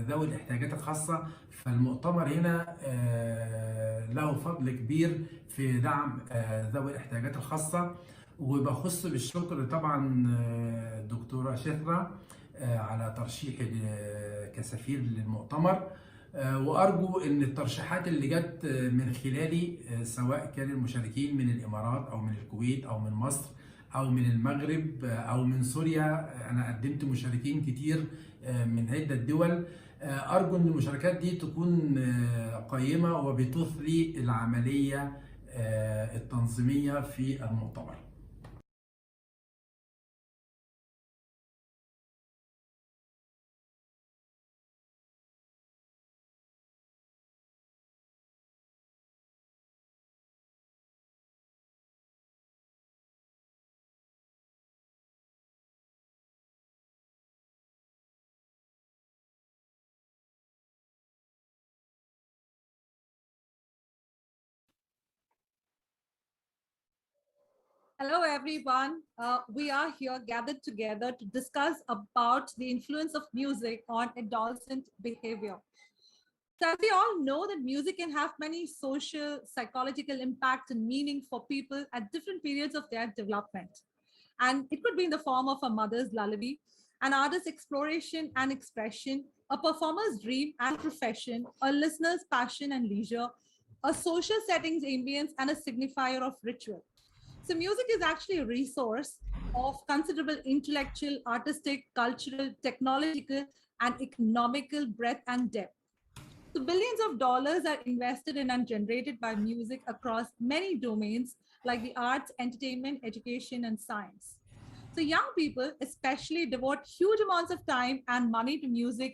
ذوي الاحتياجات الخاصه، فالمؤتمر هنا له فضل كبير في دعم ذوي الاحتياجات الخاصه. وبخص بالشكر طبعا الدكتوره شثرة على ترشيحي كسفير للمؤتمر، وارجو ان الترشيحات اللي جت من خلالي سواء كان المشاركين من الامارات او من الكويت او من مصر او من المغرب او من سوريا، انا قدمت مشاركين كتير من عده دول، ارجو ان المشاركات دي تكون قيمه وبتثري العمليه التنظيميه في المؤتمر. Hello, everyone. We are here gathered together to discuss about the influence of music on adolescent behavior. So as we all know that music can have many social, psychological impact and meaning for people at different periods of their development. And it could be in the form of a mother's lullaby, an artist's exploration and expression, a performer's dream and profession, a listener's passion and leisure, a social setting's ambience, and a signifier of ritual. So music is actually a resource of considerable intellectual, artistic, cultural, technological, and economical breadth and depth. So billions of dollars are invested in and generated by music across many domains like the arts, entertainment, education, and science. So young people especially devote huge amounts of time and money to music.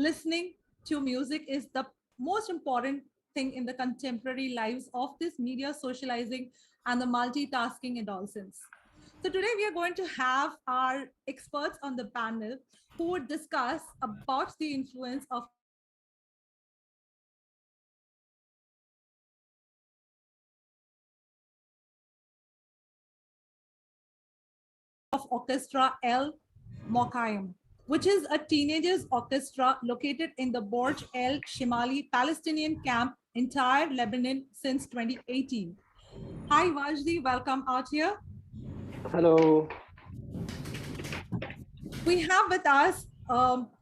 Listening to music is the most important thing in the contemporary lives of this media socializing and the multitasking adolescents. So today we are going to have our experts on the panel who would discuss about the influence of Orchestra El Mokayem, which is a teenagers orchestra located in the Borj El Shimali Palestinian camp in Tyre, Lebanon since 2018. Hi Wajdi, welcome out here. Hello. We have with us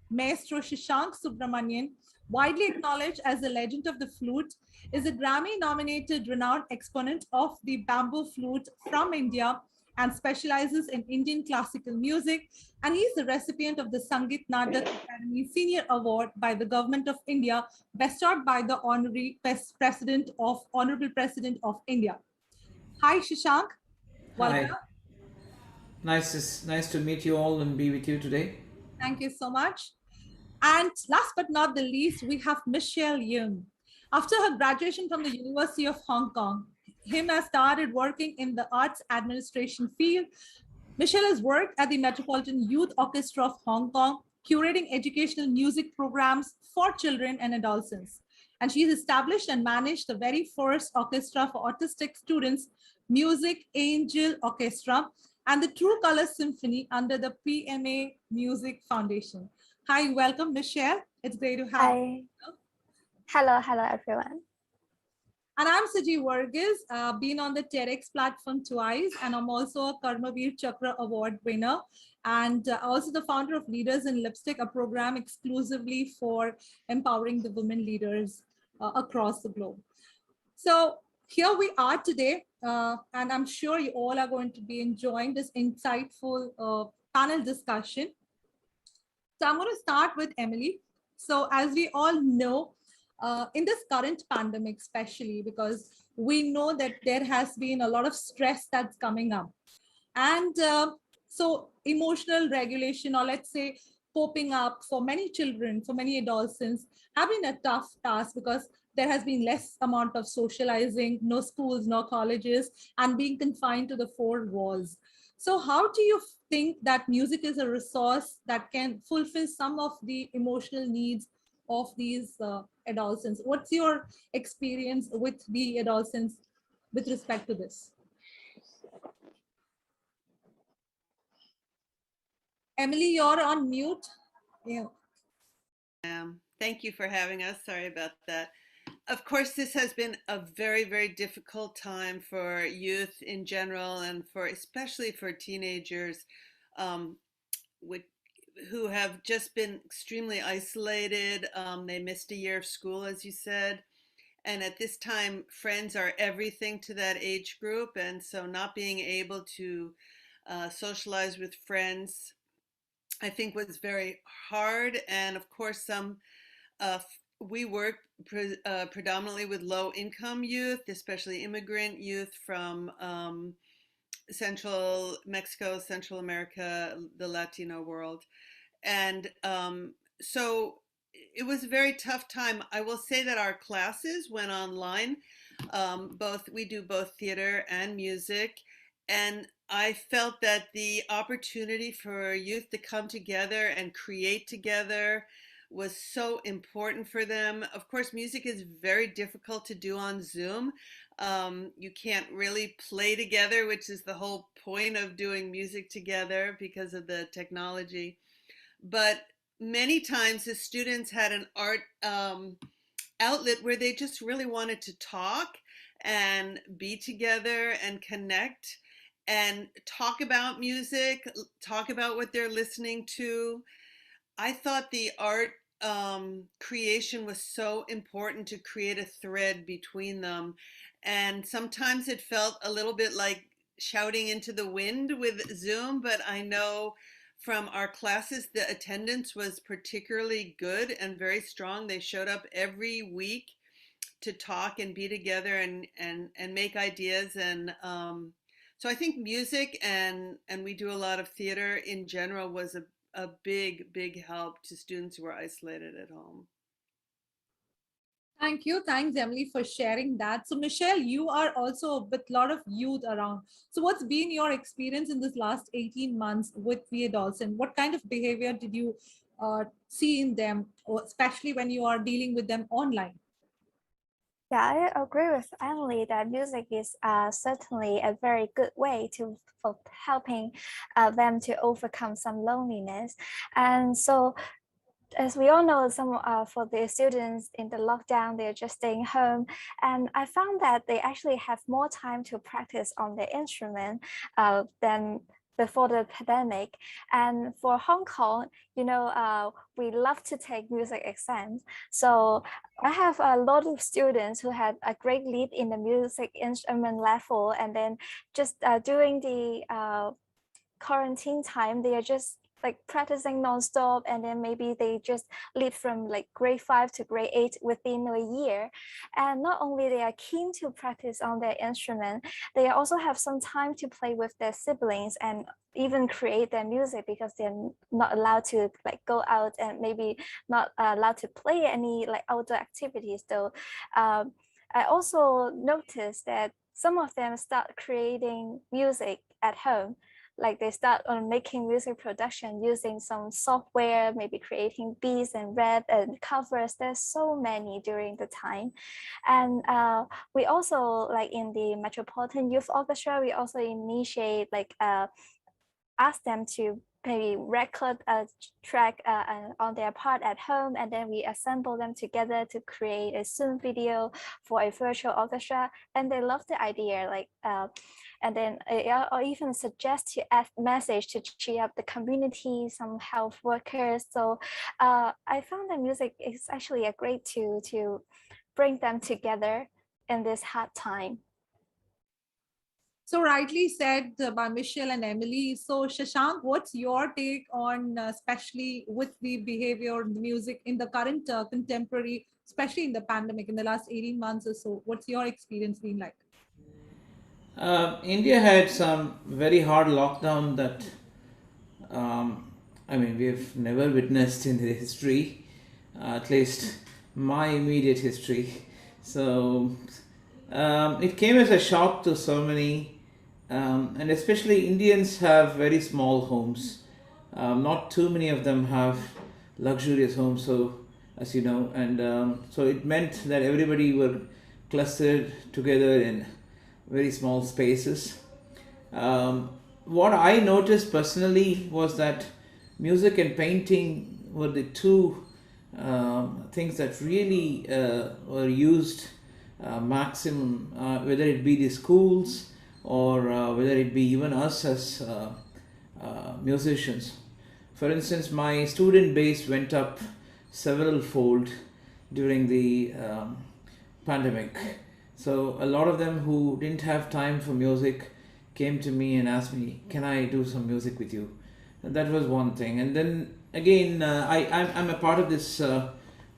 Maestro Shashank Subramanian, widely acknowledged as the legend of the flute, is a Grammy-nominated renowned exponent of the bamboo flute from India and specializes in Indian classical music. And he's the recipient of the Sangeet Natak Academy Senior Award by the Government of India, bestowed by the Honorable President of India. Hi, Shashank. Welcome. Hi. Nice to meet you all and be with you today. Thank you so much. And last but not the least, we have Michelle Yeung. After her graduation from the University of Hong Kong, Him has started working in the arts administration field. Michelle has worked at the Metropolitan Youth Orchestra of Hong Kong, curating educational music programs for children and adolescents. And she's established and managed the very first orchestra for autistic students, Music Angel Orchestra, and the True Color Symphony under the PMA Music Foundation. Hi, welcome, Michelle. It's great to have you. Hello everyone. And I'm Saji Varghese, been on the TEDx platform twice, and I'm also a Karmavir Chakra Award winner, and also the founder of Leaders in Lipstick, a program exclusively for empowering the women leaders across the globe. So here we are today, and I'm sure you all are going to be enjoying this insightful panel discussion. So I'm going to start with Emily. So as we all know, in this current pandemic, especially because we know that there has been a lot of stress that's coming up. And so emotional regulation, or let's say coping up for many children, for many adolescents, have been a tough task because there has been less amount of socializing, no schools, no colleges, and being confined to the four walls. So how do you think that music is a resource that can fulfill some of the emotional needs of these adolescents? What's your experience with the adolescents with respect to this? Emily, you're on mute. Yeah. Thank you for having us. Sorry about that. Of course, this has been a very, very difficult time for youth in general, and for especially for teenagers who have just been extremely isolated. They missed a year of school, as you said. And at this time, friends are everything to that age group. And so not being able to socialize with friends, I think, was very hard. And of course, we work predominantly with low-income youth, especially immigrant youth from Central Mexico, Central America, the Latino world. And so it was a very tough time. I will say that our classes went online. We do both theater and music. And I felt that the opportunity for youth to come together and create together was so important for them. Of course, music is very difficult to do on Zoom. You can't really play together, which is the whole point of doing music together because of the technology. But many times the students had an art outlet where they just really wanted to talk and be together and connect and talk about music, talk about what they're listening to. I thought the art creation was so important to create a thread between them. And sometimes it felt a little bit like shouting into the wind with Zoom, but I know from our classes, the attendance was particularly good and very strong. They showed up every week to talk and be together and make ideas. And so I think music and we do a lot of theater in general was a big, big help to students who were isolated at home. Thank you. Thanks, Emily, for sharing that. So, Michelle, you are also with a lot of youth around. So what's been your experience in this last 18 months with the adolescents? What kind of behavior did you see in them, or especially when you are dealing with them online? Yeah, I agree with Emily that music is certainly a very good way for helping them to overcome some loneliness. And so, as we all know, for the students in the lockdown, they're just staying home. And I found that they actually have more time to practice on the instrument than before the pandemic. And for Hong Kong, we love to take music exams. So I have a lot of students who had a great lead in the music instrument level. And then just during the quarantine time, they are just like practicing nonstop, and then maybe they just lead from like grade 5 to grade 8 within a year. And not only they are keen to practice on their instrument, they also have some time to play with their siblings and even create their music, because they're not allowed to like go out and maybe not allowed to play any like outdoor activities. So I also noticed that some of them start creating music at home. Like they start on making music production using some software, maybe creating beats and rap and covers. There's so many during the time. And we also, like in the Metropolitan Youth Orchestra, we also initiate like ask them to maybe record a track on their part at home, and then we assemble them together to create a Zoom video for a virtual orchestra. And they love the idea, like and then or even suggest to add message to cheer up the community, some health workers. So I found that music is actually a great tool to bring them together in this hard time. So rightly said by Michelle and Emily. So Shashank, what's your take on, especially with the behavior, the music in the current contemporary, especially in the pandemic, in the last 18 months or so? What's your experience been like? India had some very hard lockdown that, I mean, we've never witnessed in the history, at least my immediate history. So it came as a shock to so many. And especially Indians have very small homes. Not too many of them have luxurious homes, so as you know, and so it meant that everybody were clustered together in very small spaces. What I noticed personally was that music and painting were the two things that really were used maximum, whether it be the schools or whether it be even us as musicians. For instance, my student base went up several fold during the pandemic. So a lot of them who didn't have time for music came to me and asked me, can I do some music with you? And that was one thing. And then again, I'm a part of this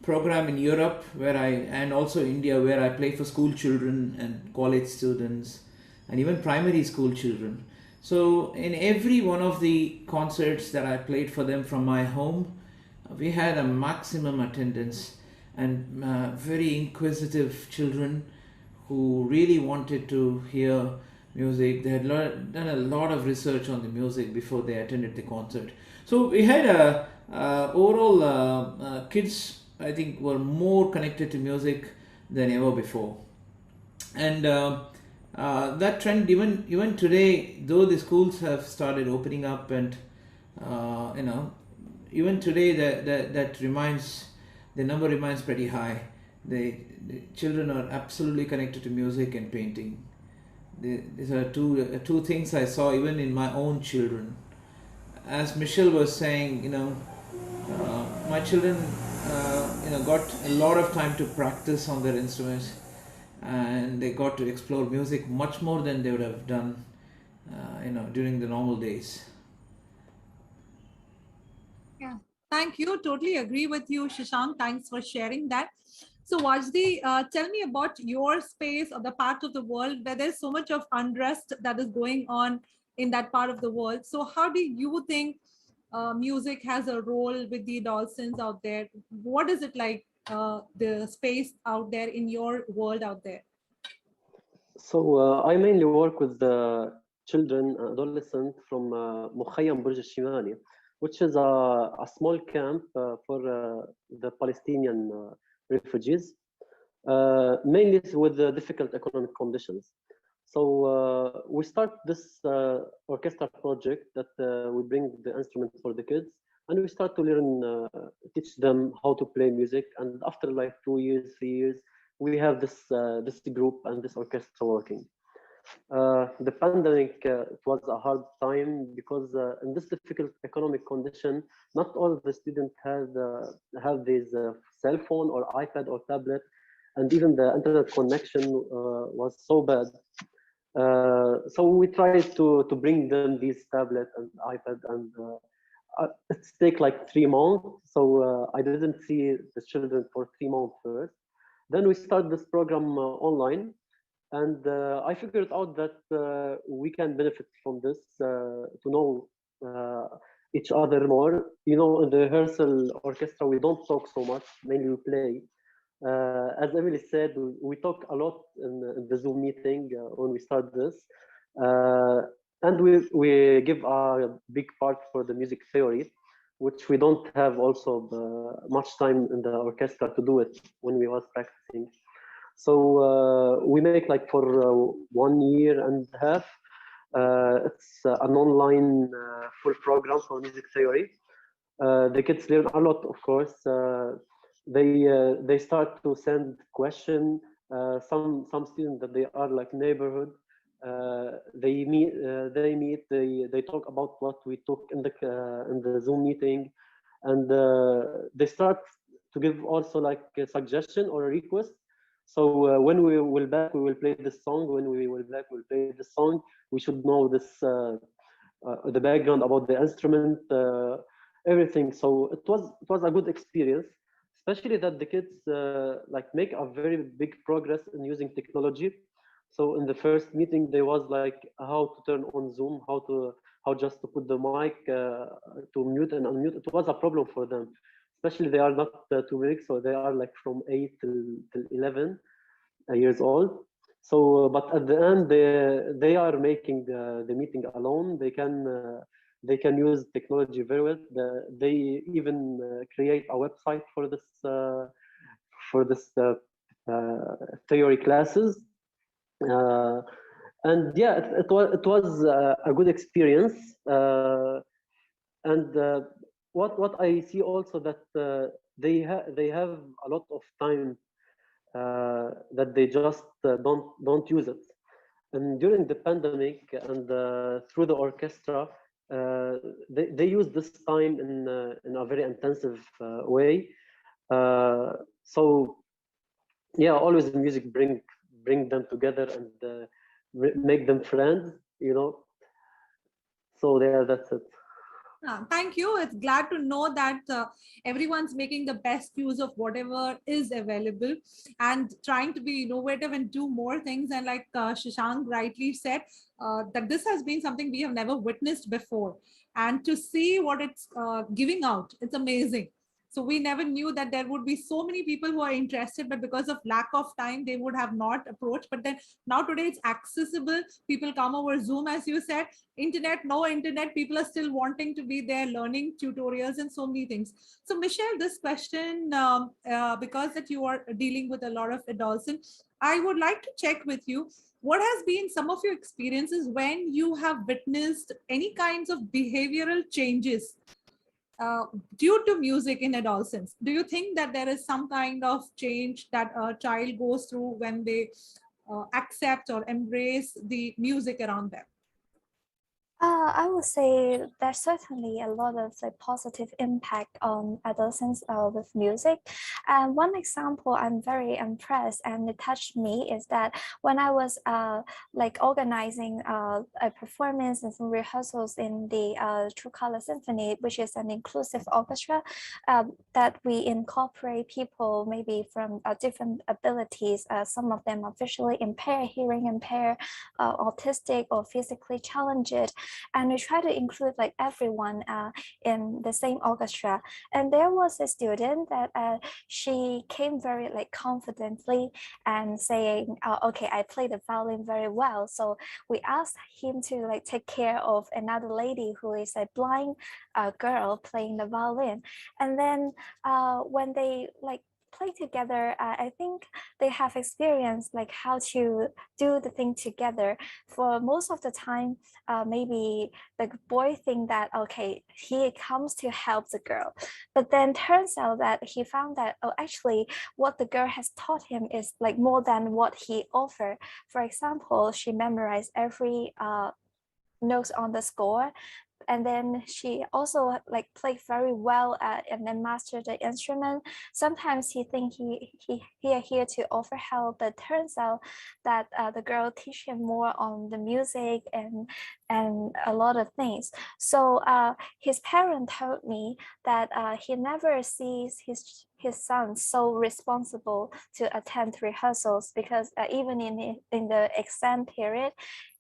program in Europe and also India, where I play for school children and college students and even primary school children. So in every one of the concerts that I played for them from my home, we had a maximum attendance and very inquisitive children who really wanted to hear music. They had done a lot of research on the music before they attended the concert. So we had overall kids, I think, were more connected to music than ever before. And that trend, even today, though the schools have started opening up, and even today the number remains pretty high. The children are absolutely connected to music and painting. These are two things I saw even in my own children. As Michelle was saying, my children got a lot of time to practice on their instruments, and they got to explore music much more than they would have done during the normal days. Yeah, thank you. Totally agree with you, Shashank. Thanks for sharing that. So Wajdi, tell me about your space or the part of the world where there's so much of unrest that is going on in that part of the world. So how do you think music has a role with the adolescents out there? What is it like, the space out there in your world out there? So I mainly work with the children, adolescents from Mukhayyam Burj al-Shimali, which is a small camp for the Palestinian refugees, mainly with the difficult economic conditions. So we start this orchestra project that we bring the instruments for the kids, and we start to learn, teach them how to play music. And after like 2 years, 3 years, we have this group and this orchestra working. The pandemic, it was a hard time because in this difficult economic condition, not all the students have these cell phone or iPad or tablet, and even the internet connection was so bad. So we tried to bring them these tablet and iPad, and it's take like 3 months. So I didn't see the children for 3 months first. Then we started this program online. And I figured out that we can benefit from this to know each other more. In the rehearsal orchestra, we don't talk so much, mainly we play. As Emily said, we talk a lot in the Zoom meeting when we start this. And we give a big part for the music theory, which we don't have also much time in the orchestra to do it when we was practicing. So we make like for 1 year and a half, It's an online full program for music theory. The kids learn a lot, of course. They start to send question. Some students that they are like neighborhood. They meet. They talk about what we talk in the Zoom meeting, and they start to give also like a suggestion or a request. So when we will back, we will play this song. When we will back, we'll play this song. We should know this the background about the instrument, everything. So it was a good experience, especially that the kids like make a very big progress in using technology. So in the first meeting, there was like how to turn on Zoom, how just to put the mic to mute and unmute. It was a problem for them, especially they are not too big, so they are like from 8 till 11 years old. So, but at the end, they are making the meeting alone. They can use technology very well. They even create a website for this theory classes. And yeah, it was a good experience. And what I see also that they have a lot of time that they just don't use it. And during the pandemic and through the orchestra, they use this time in a very intensive way. So yeah, always music bring them together and make them friends, you know. So yeah, that's it. Thank you. It's glad to know that everyone's making the best use of whatever is available and trying to be innovative and do more things. And like Shashank rightly said, that this has been something we have never witnessed before. And to see what it's giving out, it's amazing. So we never knew that there would be so many people who are interested, but because of lack of time, they would have not approached. But then now today it's accessible. People come over Zoom, as you said. Internet, no internet, people are still wanting to be there, learning tutorials and so many things. So Michelle, this question, because that you are dealing with a lot of adolescents, I would like to check with you, what has been some of your experiences when you have witnessed any kinds of behavioral changes due to music in adolescence? Do you think that there is some kind of change that a child goes through when they accept or embrace the music around them? I would say there's certainly a lot of positive impact on adolescents with music. And one example I'm very impressed and it touched me is that when I was organizing a performance and some rehearsals in the True Color Symphony, which is an inclusive orchestra that we incorporate people maybe from different abilities. Some of them are visually impaired, hearing impaired, autistic, or physically challenged. And we try to include like everyone in the same orchestra. And there was a student that she came very confidently and saying, okay, I play the violin very well. So we asked him to take care of another lady who is a blind girl playing the violin. And then when they play together, I think they have experienced how to do the thing together. For most of the time, maybe the boy think that, okay, he comes to help the girl. But then turns out that he found that, oh, actually what the girl has taught him is more than what he offered. For example, she memorized every notes on the score. And then she also played very well and then mastered the instrument. Sometimes he think he here to offer help, but turns out that the girl teach him more on the music and a lot of things. So his parent told me that he never sees his son so responsible to attend rehearsals, because even in the exam period,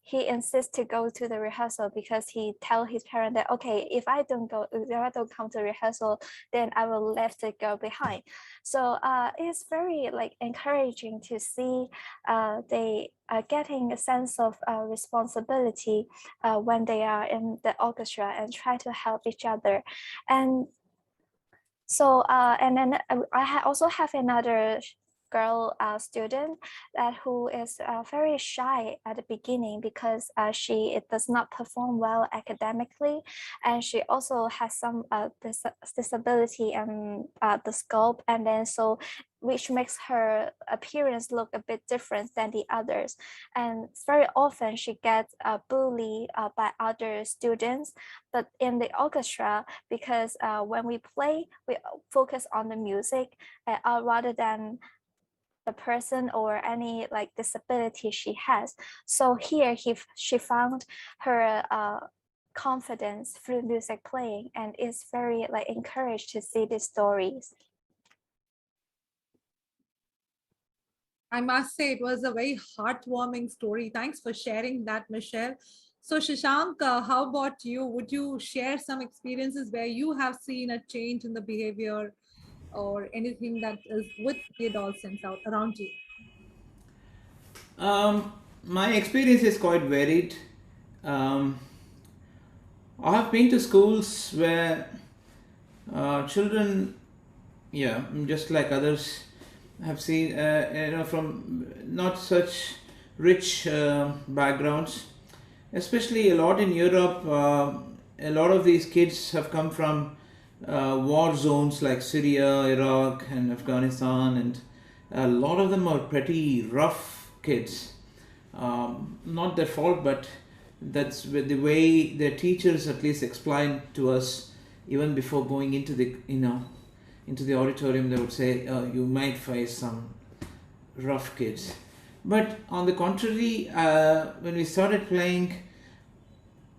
he insists to go to the rehearsal because he tell his parent that, okay, if I don't come to rehearsal, then I will leave the girl behind. So it's very encouraging to see they are getting a sense of responsibility when they are in the orchestra and try to help each other. And so and then I also have another girl student that who is very shy at the beginning because she does not perform well academically, and she also has some disability in the scope, and then so which makes her appearance look a bit different than the others. And very often she gets bullied by other students. But in the orchestra, because when we play, we focus on the music rather than the person or any like disability she has. So here she found her confidence through music playing, and is very like encouraged to see these stories. I must say it was a very heartwarming story. Thanks for sharing that, Michelle. So Shashank, how about you? Would you share some experiences where you have seen a change in the behavior or anything that is with the adolescents out around you? My experience is quite varied. I have been to schools where children, just like others, have seen, from not such rich backgrounds, especially a lot in Europe. A lot of these kids have come from war zones like Syria, Iraq, and Afghanistan, and a lot of them are pretty rough kids. Not their fault, but that's the way their teachers at least explained to us even before going into the into the auditorium. They would say you might face some rough kids, but on the contrary, when we started playing,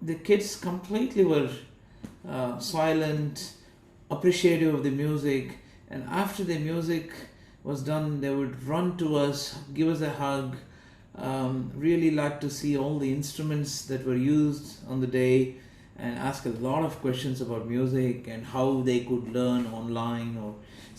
the kids completely were silent, appreciative of the music, and after the music was done, they would run to us, give us a hug, really like to see all the instruments that were used on the day, and ask a lot of questions about music and how they could learn online.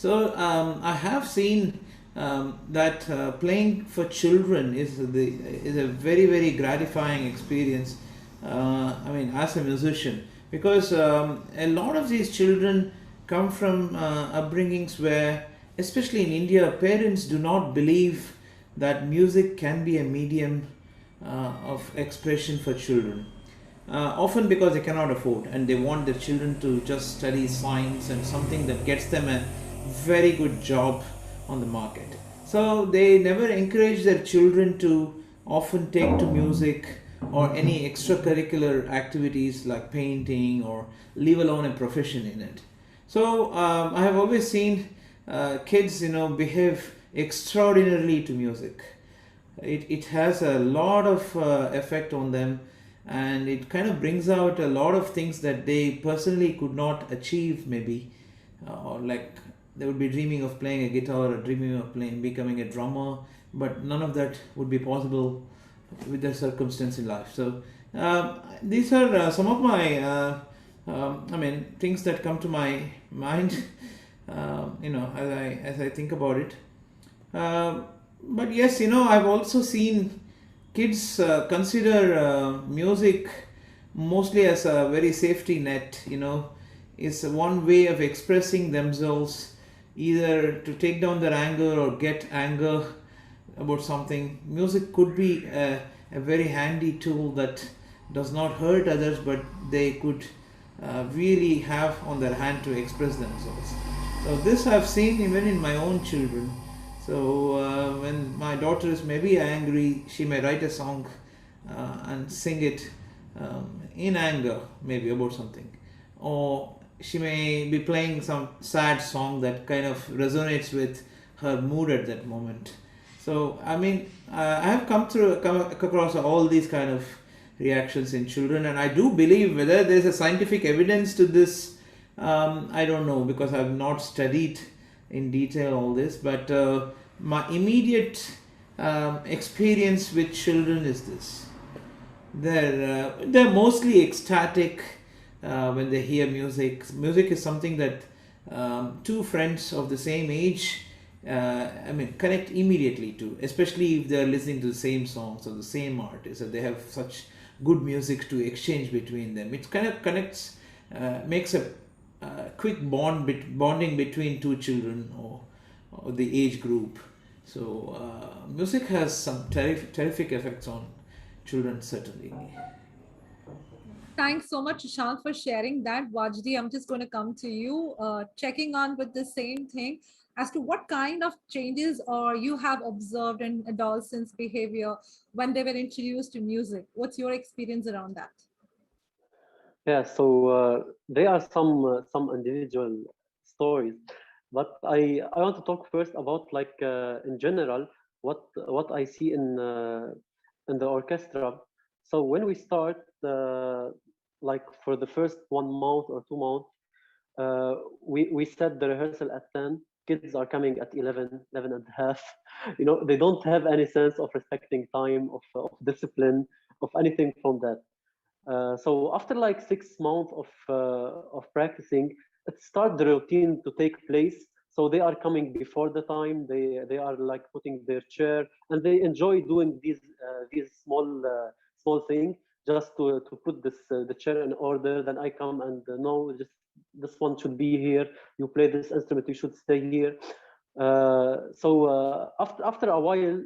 I have seen that playing for children is a very, very gratifying experience. As a musician, because a lot of these children come from upbringings where, especially in India, parents do not believe that music can be a medium of expression for children. Often because they cannot afford, and they want their children to just study science and something that gets them a very good job on the market. So they never encourage their children to often take to music or any extracurricular activities like painting, or leave alone a profession in it. So I have always seen kids, behave extraordinarily to music. It has a lot of effect on them, and it kind of brings out a lot of things that they personally could not achieve, maybe, or like they would be dreaming of playing a guitar or dreaming of becoming a drummer, but none of that would be possible with their circumstance in life. So these are some of my things that come to my mind as I think about it. But yes, I've also seen kids consider music mostly as a very safety net. It's one way of expressing themselves, either to take down their anger or get anger about something. Music could be a very handy tool that does not hurt others, but they could really have on their hand to express themselves. So this I've seen even in my own children. So when my daughter is maybe angry, she may write a song and sing it in anger, maybe about something, or she may be playing some sad song that kind of resonates with her mood at that moment. So I have come across all these kind of reactions in children, and I do believe whether there's a scientific evidence to this, I don't know, because I've not studied in detail all this, but my immediate experience with children is this: they're mostly ecstatic when they hear music. Music is something that two friends of the same age connect immediately to, especially if they're listening to the same songs or the same artists, and they have such good music to exchange between them. It kind of connects, makes a quick bonding between two children or the age group. So music has some terrific effects on children, certainly. Thanks so much, Shashank, for sharing that. Wajdi, I'm just going to come to you, checking on with the same thing as to what kind of changes or you have observed in adolescents' behavior when they were introduced to music. What's your experience around that? Yeah, so there are some individual stories, but I want to talk first about like in general what I see in the orchestra. So when we start like for the first 1 month or 2 months, we set the rehearsal at 10. Kids are coming at 11, 11 and a half. You know, they don't have any sense of respecting time, of discipline, of anything from that. So after like 6 months of practicing, it starts the routine to take place. So they are coming before the time. They are like putting their chair, and they enjoy doing these small things just to put the chair in order. Then I come and no, just this one should be here. You play this instrument, you should stay here. So after a while,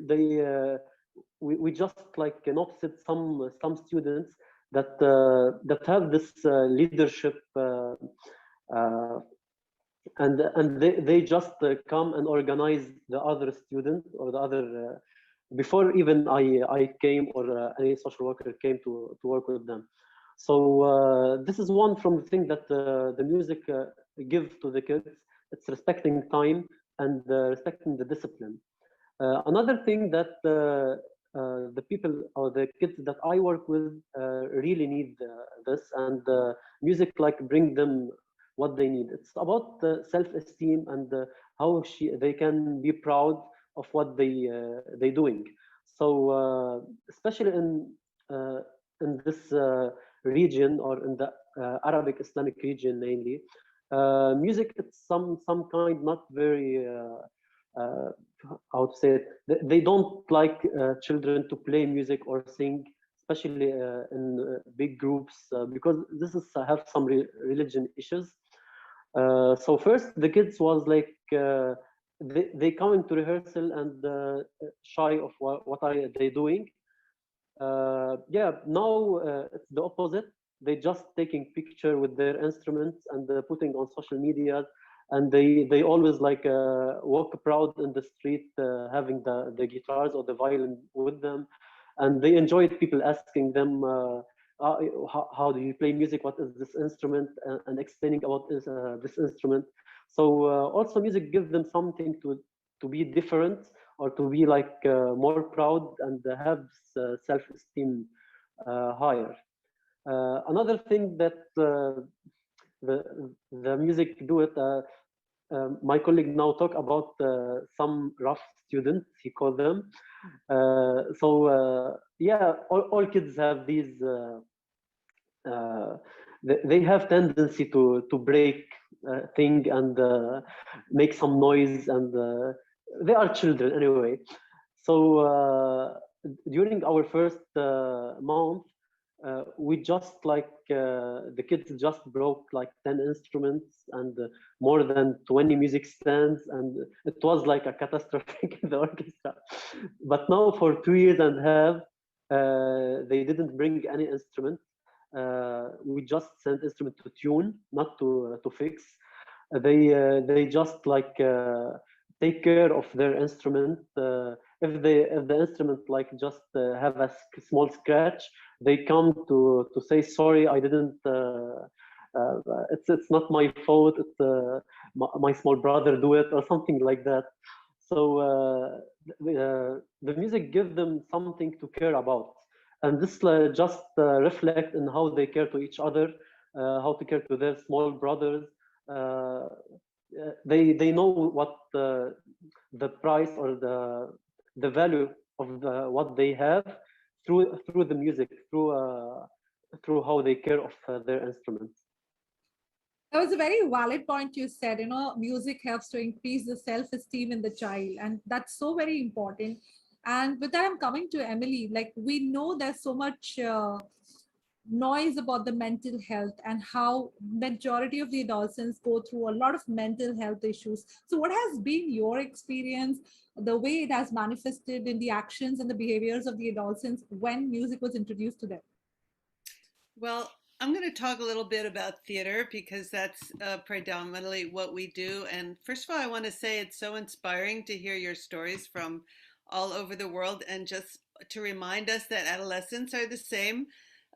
we just like noticed some students that have this leadership and they just come and organize the other student or the other before even I came or any social worker came to work with them. So this is one from the thing that the music gives to the kids. It's respecting time and respecting the discipline. Another thing that the people or the kids that I work with really need this, and music like bring them what they need. It's about self-esteem and how they can be proud of what they doing. So especially in this region or in the Arabic Islamic region mainly, music it's some kind not very how to say it, they don't like children to play music or sing, especially in big groups, because this is have some religion issues. So first the kids was like they come into rehearsal and shy of what are they doing. Yeah, now it's the opposite. They just taking picture with their instruments and putting on social media, and they always like walk proud in the street having the guitars or the violin with them, and they enjoyed people asking them how do you play music, what is this instrument, and explaining about this instrument. So also music gives them something to be different or to be like more proud and have self-esteem higher. Another thing that the music do it. My colleague now talk about some rough students, he called them. So yeah, all kids have these. They have tendency to break thing and make some noise, and they are children anyway. So during our first month, we just like the kids just broke like 10 instruments and more than 20 music stands, and it was like a catastrophe in the orchestra. But now for 2 years and a half, they didn't bring any instrument. We just sent instrument to tune, not to fix. They just like take care of their instrument. If the instrument like just have a small scratch, they come to say sorry, I didn't. It's not my fault. It's my small brother do it or something like that. So the music gives them something to care about, and this just reflect in how they care to each other, how to care to their small brothers. They know what the price or the value of what they have through the music, through how they care of their instruments. That was a very valid point you said. You know, music helps to increase the self-esteem in the child, and that's so very important. And with that, I'm coming to Emily. Like, we know there's so much noise about the mental health and how majority of the adolescents go through a lot of mental health issues. So what has been your experience, the way it has manifested in the actions and the behaviors of the adolescents when music was introduced to them? Well, I'm going to talk a little bit about theater because that's predominantly what we do. And first of all, I want to say it's so inspiring to hear your stories from all over the world, and just to remind us that adolescents are the same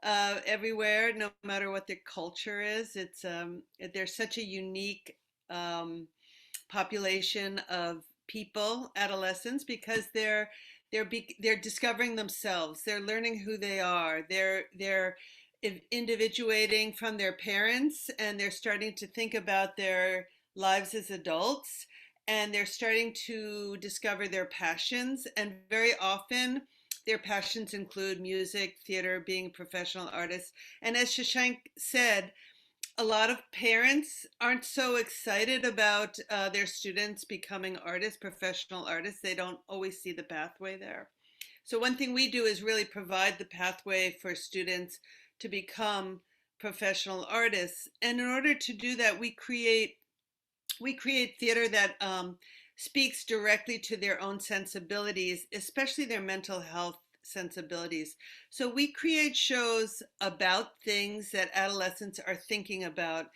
everywhere, no matter what their culture is. It's they're such a unique population of people, adolescents, because they're discovering themselves. They're learning who they are. They're individuating from their parents, and they're starting to think about their lives as adults, and they're starting to discover their passions. And very often their passions include music, theater, being professional artists. And as Shashank said, a lot of parents aren't so excited about their students becoming artists, professional artists. They don't always see the pathway there. So one thing we do is really provide the pathway for students to become professional artists. And in order to do that, we create theater that speaks directly to their own sensibilities, especially their mental health sensibilities. So we create shows about things that adolescents are thinking about.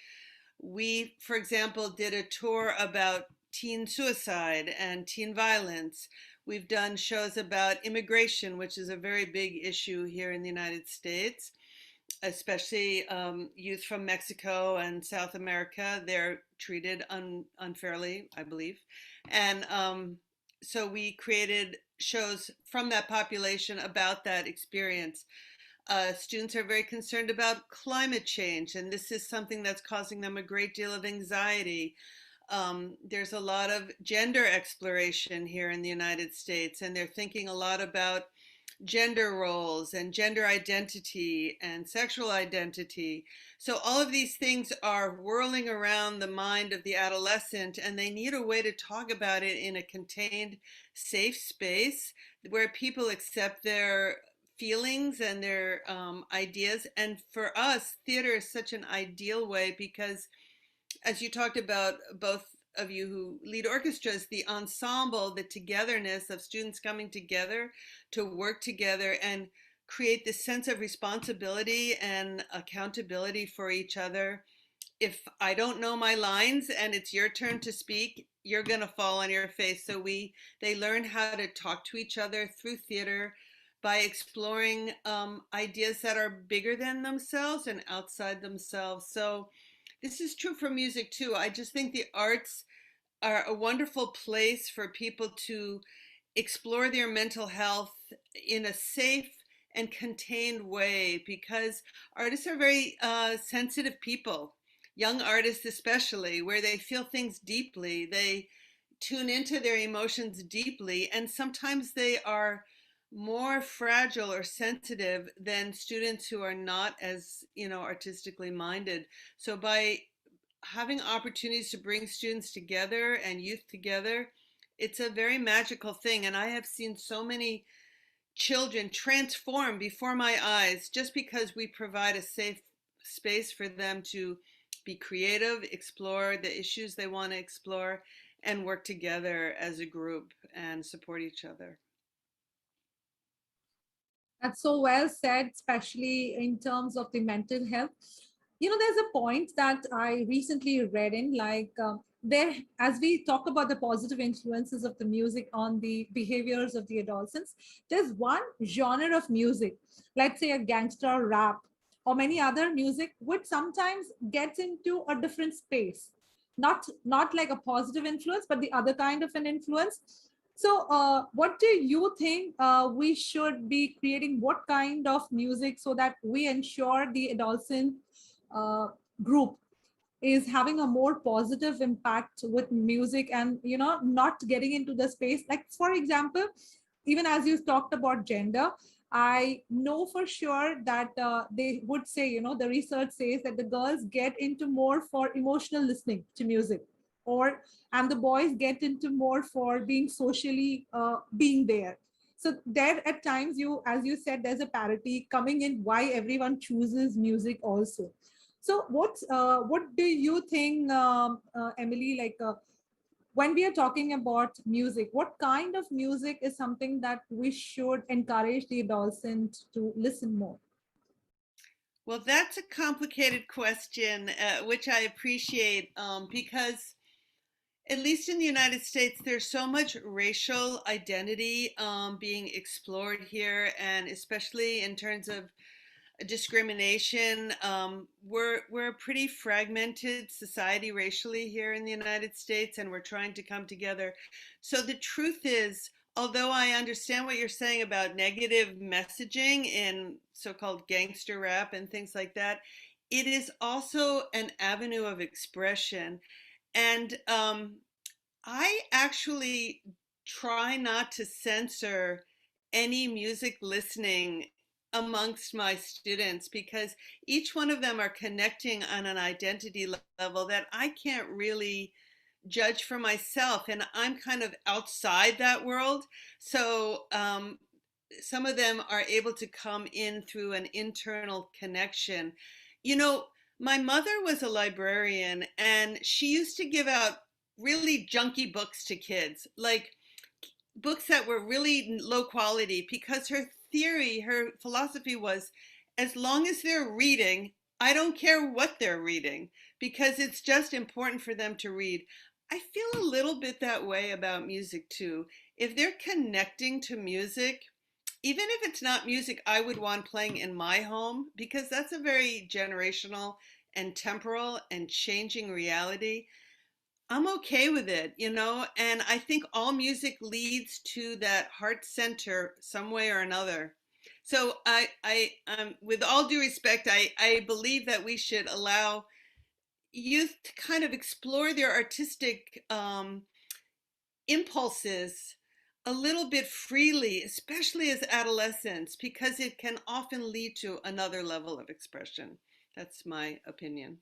We, for example, did a tour about teen suicide and teen violence. We've done shows about immigration, which is a very big issue here in the United States, especially youth from Mexico and South America. They're treated unfairly, I believe. And so we created shows from that population about that experience. Students are very concerned about climate change, and this is something that's causing them a great deal of anxiety. There's a lot of gender exploration here in the United States, and they're thinking a lot about gender roles and gender identity and sexual identity. So all of these things are whirling around the mind of the adolescent, and they need a way to talk about it in a contained, safe space where people accept their feelings and their ideas. And for us, theater is such an ideal way because, as you talked about, both of you who lead orchestras, the ensemble, the togetherness of students coming together to work together and create this sense of responsibility and accountability for each other. If I don't know my lines and it's your turn to speak, you're going to fall on your face. So they learn how to talk to each other through theater by exploring ideas that are bigger than themselves and outside themselves. So this is true for music too. I just think the arts are a wonderful place for people to explore their mental health in a safe and contained way, because artists are very sensitive people, young artists especially, where they feel things deeply. They tune into their emotions deeply, and sometimes they are more fragile or sensitive than students who are not as, artistically minded. So by having opportunities to bring students together and youth together, it's a very magical thing. And I have seen so many children transform before my eyes just because we provide a safe space for them to be creative, explore the issues they want to explore, and work together as a group and support each other. That's so well said, especially in terms of the mental health. There's a point that I recently read in, as we talk about the positive influences of the music on the behaviors of the adolescents, there's one genre of music, let's say a gangster rap or many other music, which sometimes gets into a different space, not like a positive influence, but the other kind of an influence. So what do you think we should be creating? What kind of music so that we ensure the adolescent group is having a more positive impact with music and, not getting into the space? Like, for example, even as you talked about gender, I know for sure that they would say, the research says that the girls get into more for emotional listening to music, and the boys get into more for being socially being there. So there at times you, as you said, there's a parity coming in why everyone chooses music also. So what do you think, Emily, like when we are talking about music, what kind of music is something that we should encourage the adolescent to listen more? Well, that's a complicated question, which I appreciate because at least in the United States, there's so much racial identity being explored here, and especially in terms of discrimination. We're a pretty fragmented society racially here in the United States, and we're trying to come together. So the truth is, although I understand what you're saying about negative messaging in so-called gangster rap and things like that, it is also an avenue of expression. And I actually try not to censor any music listening amongst my students because each one of them are connecting on an identity level that I can't really judge for myself, and I'm kind of outside that world. So some of them are able to come in through an internal connection. You know, my mother was a librarian, and she used to give out really junky books to kids, like books that were really low quality, because her theory, her philosophy was, as long as they're reading, I don't care what they're reading, because it's just important for them to read. I feel a little bit that way about music too. If they're connecting to music, even if it's not music I would want playing in my home, because that's a very generational and temporal and changing reality, I'm okay with it, you know, and I think all music leads to that heart center some way or another. So with all due respect, I believe that we should allow youth to kind of explore their artistic impulses a little bit freely, especially as adolescents, because it can often lead to another level of expression. That's my opinion.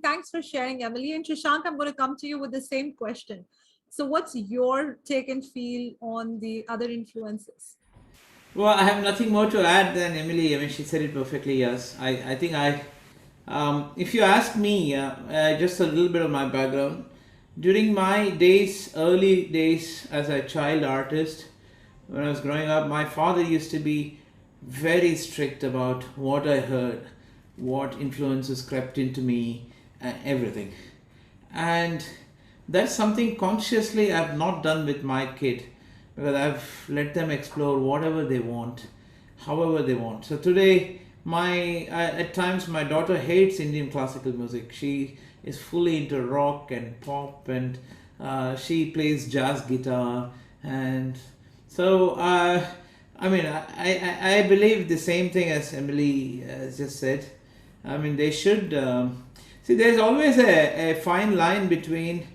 Thanks for sharing, Emily. And Shashank, I'm going to come to you with the same question. So what's your take and feel on the other influences? Well, I have nothing more to add than Emily. I mean, she said it perfectly. Yes, I think if you ask me, just a little bit of my background. During my days, early days as a child artist, when I was growing up, my father used to be very strict about what I heard, what influences crept into me, everything. And that's something consciously I've not done with my kid, because I've let them explore whatever they want, however they want. So today, at times my daughter hates Indian classical music. She is fully into rock and pop, and she plays jazz guitar. And so, I mean, I believe the same thing as Emily just said. I mean, they should see. There's always a fine line between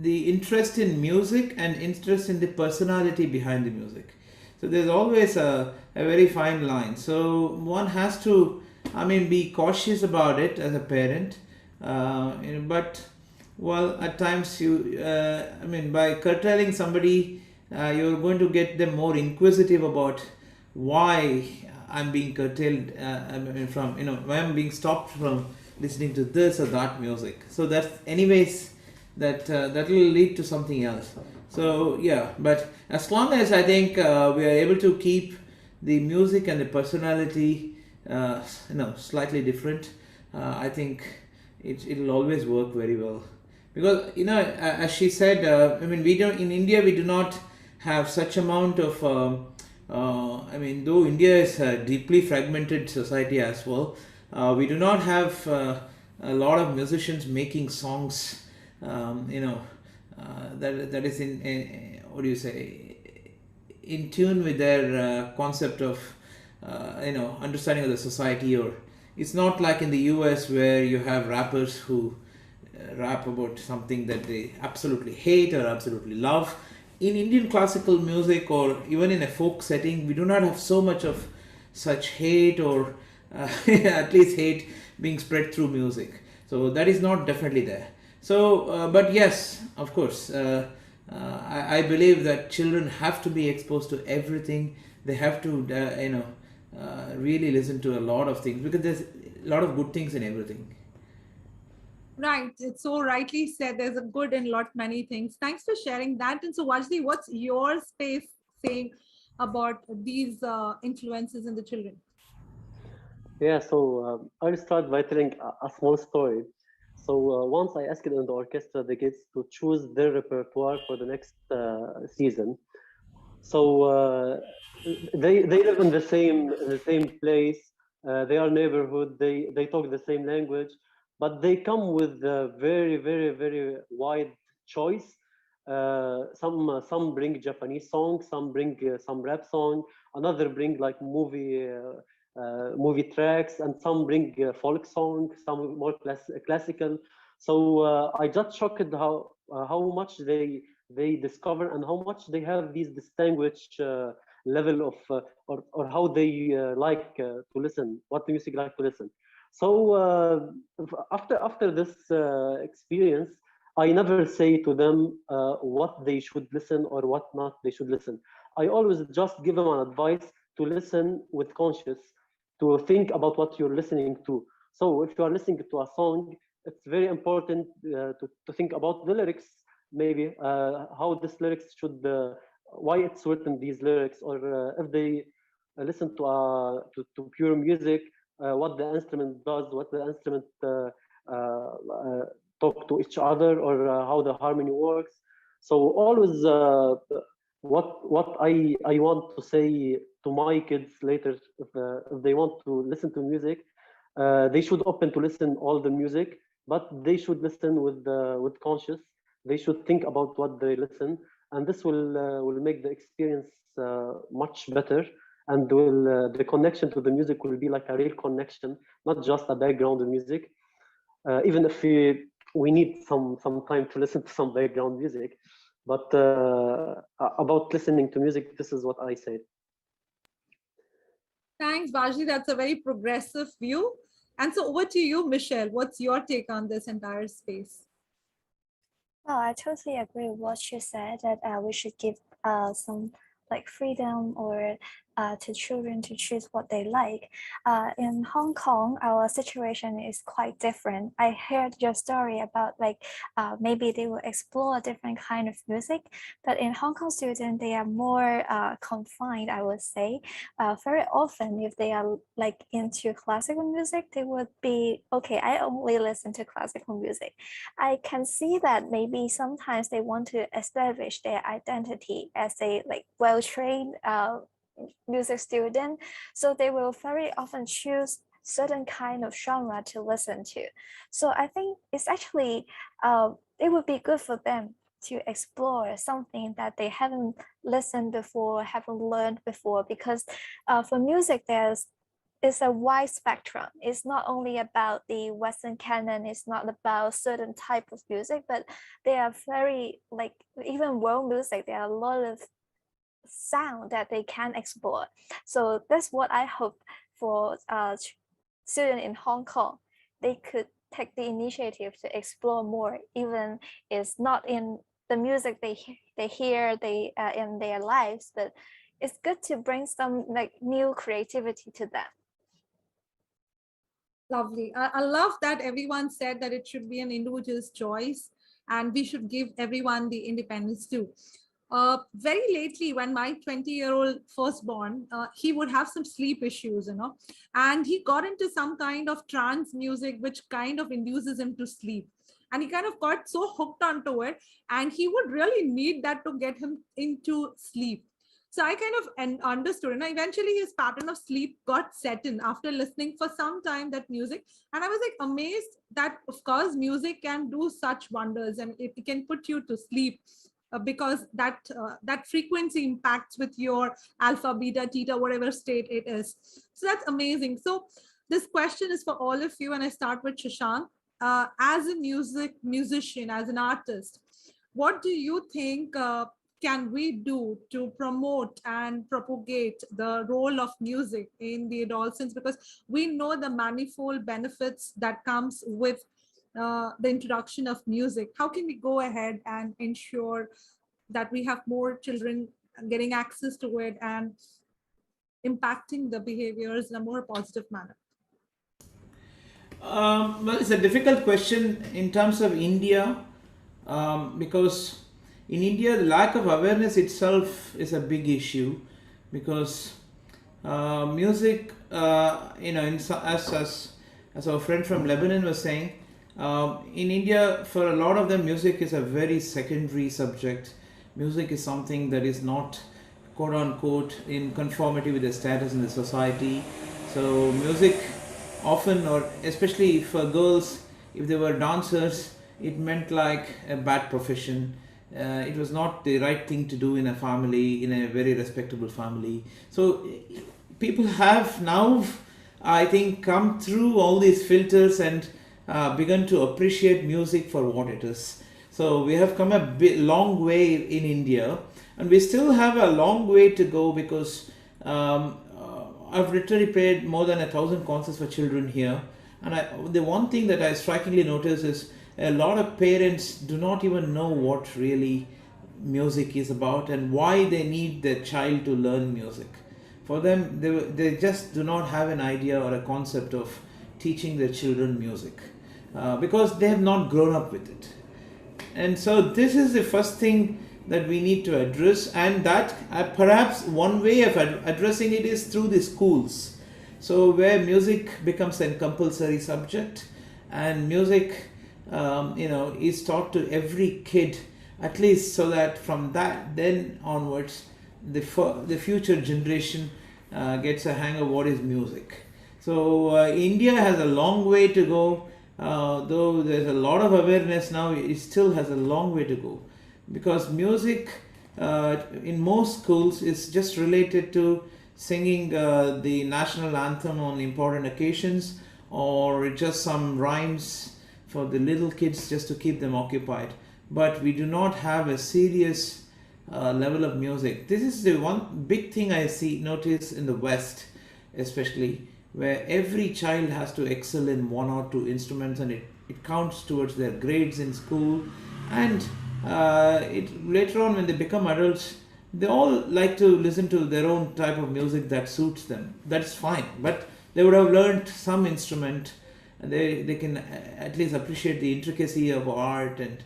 the interest in music and interest in the personality behind the music. So there's always a very fine line. So one has to, I mean, be cautious about it as a parent. But well, at times I mean, by curtailing somebody, you're going to get them more inquisitive about why I'm being curtailed. I mean, from why I'm being stopped from listening to this or that music. So that's anyways that will lead to something else. So yeah, but as long as I think we are able to keep the music and the personality slightly different, I think it'll always work very well. Because as she said, I mean, in India we do not have such amount of I mean, though India is a deeply fragmented society as well, we do not have a lot of musicians making songs that is in what do you say, in tune with their concept of understanding of the society. Or it's not like in the US where you have rappers who rap about something that they absolutely hate or absolutely love. In Indian classical music, or even in a folk setting, we do not have so much of such hate, or at least hate being spread through music. So that is not definitely there. So but yes, of course, I believe that children have to be exposed to everything. They have to, really listen to a lot of things, because there's a lot of good things in everything. Right. It's so rightly said. There's a good in many things. Thanks for sharing that. And so, Vajdi, what's your space saying about these influences in the children? Yeah, so I'll start by telling a small story. So once I asked in the orchestra the kids to choose their repertoire for the next season. So they live in the same place. They are neighborhood. They talk the same language, but they come with a very wide choice. Some bring Japanese songs, some bring some rap song, another bring like movie tracks, and some bring folk song, some more classical. So I just shocked how much they discover and how much they have these distinguished level of or how they like to listen, what the music like to listen. So after this experience, I never say to them what they should listen or what not they should listen. I always just give them an advice to listen with conscious, to think about what you're listening to. So if you are listening to a song, it's very important to think about the lyrics, maybe how this lyrics should, why it's written these lyrics, or if they listen to pure music, what the instrument does, what the instrument talk to each other, or how the harmony works. So always what I want to say to my kids later, if they want to listen to music, they should open to listen all the music, but they should listen with conscious. They should think about what they listen, and this will make the experience much better, and the connection to the music will be like a real connection, not just a background music. Even if we need some time to listen to some background music, but about listening to music, this is what I say. Thanks, Vajdi. That's a very progressive view. And so over to you, Michelle. What's your take on this entire space? Well, I totally agree with what you said, that we should give some like freedom or to children to choose what they like. In Hong Kong, our situation is quite different. I heard your story about like maybe they will explore a different kind of music, but in Hong Kong students, they are more confined, I would say. Very often, if they are like into classical music, they would be, okay, I only listen to classical music. I can see that maybe sometimes they want to establish their identity as a like well-trained music student, so they will very often choose certain kind of genre to listen to. So I think it's actually it would be good for them to explore something that they haven't listened before, haven't learned before, because for music it's a wide spectrum. It's not only about the Western canon, it's not about certain type of music, but they are very like even world music, there are a lot of sound that they can explore. So that's what I hope for students in Hong Kong. They could take the initiative to explore more, even it's not in the music they hear in their lives, but it's good to bring some like new creativity to them. Lovely. I love that everyone said that it should be an individual's choice and we should give everyone the independence too. Very lately, when my 20-year-old firstborn, he would have some sleep issues, and he got into some kind of trance music, which kind of induces him to sleep. And he kind of got so hooked onto it, and he would really need that to get him into sleep. So I kind of understood, and eventually his pattern of sleep got set in after listening for some time that music. And I was like amazed that, of course, music can do such wonders, and it can put you to sleep. Because that frequency impacts with your alpha, beta, theta, whatever state it is. So that's amazing. So this question is for all of you, and I start with Shashank. As a musician, as an artist, what do you think can we do to promote and propagate the role of music in the adolescents? Because we know the manifold benefits that comes with the introduction of music. How can we go ahead and ensure that we have more children getting access to it and impacting the behaviors in a more positive manner? Well, it's a difficult question in terms of India, because in India the lack of awareness itself is a big issue, because music, as our friend from Lebanon was saying, in India, for a lot of them, music is a very secondary subject. Music is something that is not, quote unquote, in conformity with the status in the society. So music often, or especially for girls, if they were dancers, it meant like a bad profession. It was not the right thing to do in a family, in a very respectable family. So people have now, I think, come through all these filters and begun to appreciate music for what it is. So we have come a long way in India, and we still have a long way to go, because I've literally played more than 1,000 concerts for children here, and the one thing that I strikingly notice is a lot of parents do not even know what really music is about and why they need their child to learn music. For them, they just do not have an idea or a concept of teaching their children music, because they have not grown up with it. And so this is the first thing that we need to address, and that perhaps one way of addressing it is through the schools. So where music becomes a compulsory subject, and music is taught to every kid, at least, so that from that then onwards the future generation gets a hang of what is music. So India has a long way to go, though there's a lot of awareness now. It still has a long way to go, because music in most schools is just related to singing the national anthem on important occasions, or just some rhymes for the little kids just to keep them occupied. But we do not have a serious level of music. This is the one big thing I notice in the West, especially, where every child has to excel in one or two instruments, and it counts towards their grades in school. And later on, when they become adults, they all like to listen to their own type of music that suits them. That's fine, but they would have learned some instrument, and they can at least appreciate the intricacy of art, and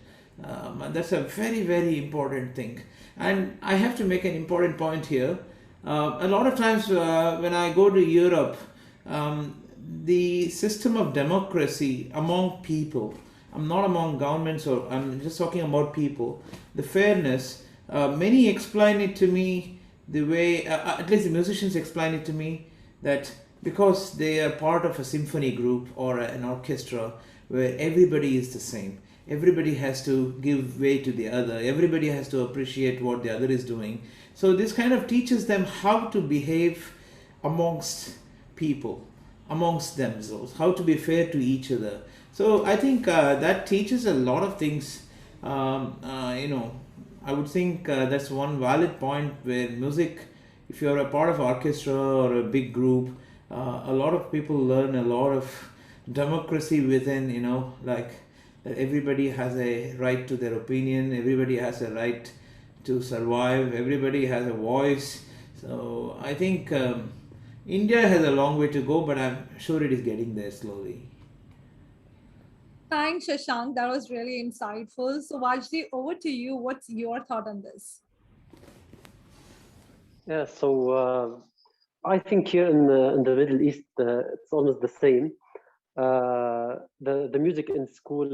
that's a very, very important thing. And I have to make an important point here. A lot of times when I go to Europe, the system of democracy among people, I'm not among governments, or I'm just talking about people, the fairness, many explain it to me the way, at least the musicians explain it to me, that because they are part of a symphony group or an orchestra where everybody is the same, everybody has to give way to the other, everybody has to appreciate what the other is doing. So this kind of teaches them how to behave amongst people, amongst themselves, how to be fair to each other. So I think that teaches a lot of things. I would think that's one valid point, where music, if you're a part of an orchestra or a big group, a lot of people learn a lot of democracy within, like that everybody has a right to their opinion, everybody has a right to survive, everybody has a voice. So I think India has a long way to go, but I'm sure it is getting there slowly. Thanks, Shashank. That was really insightful. So Vajdi, over to you. What's your thought on this? Yeah, so I think here in the Middle East, it's almost the same. The music in school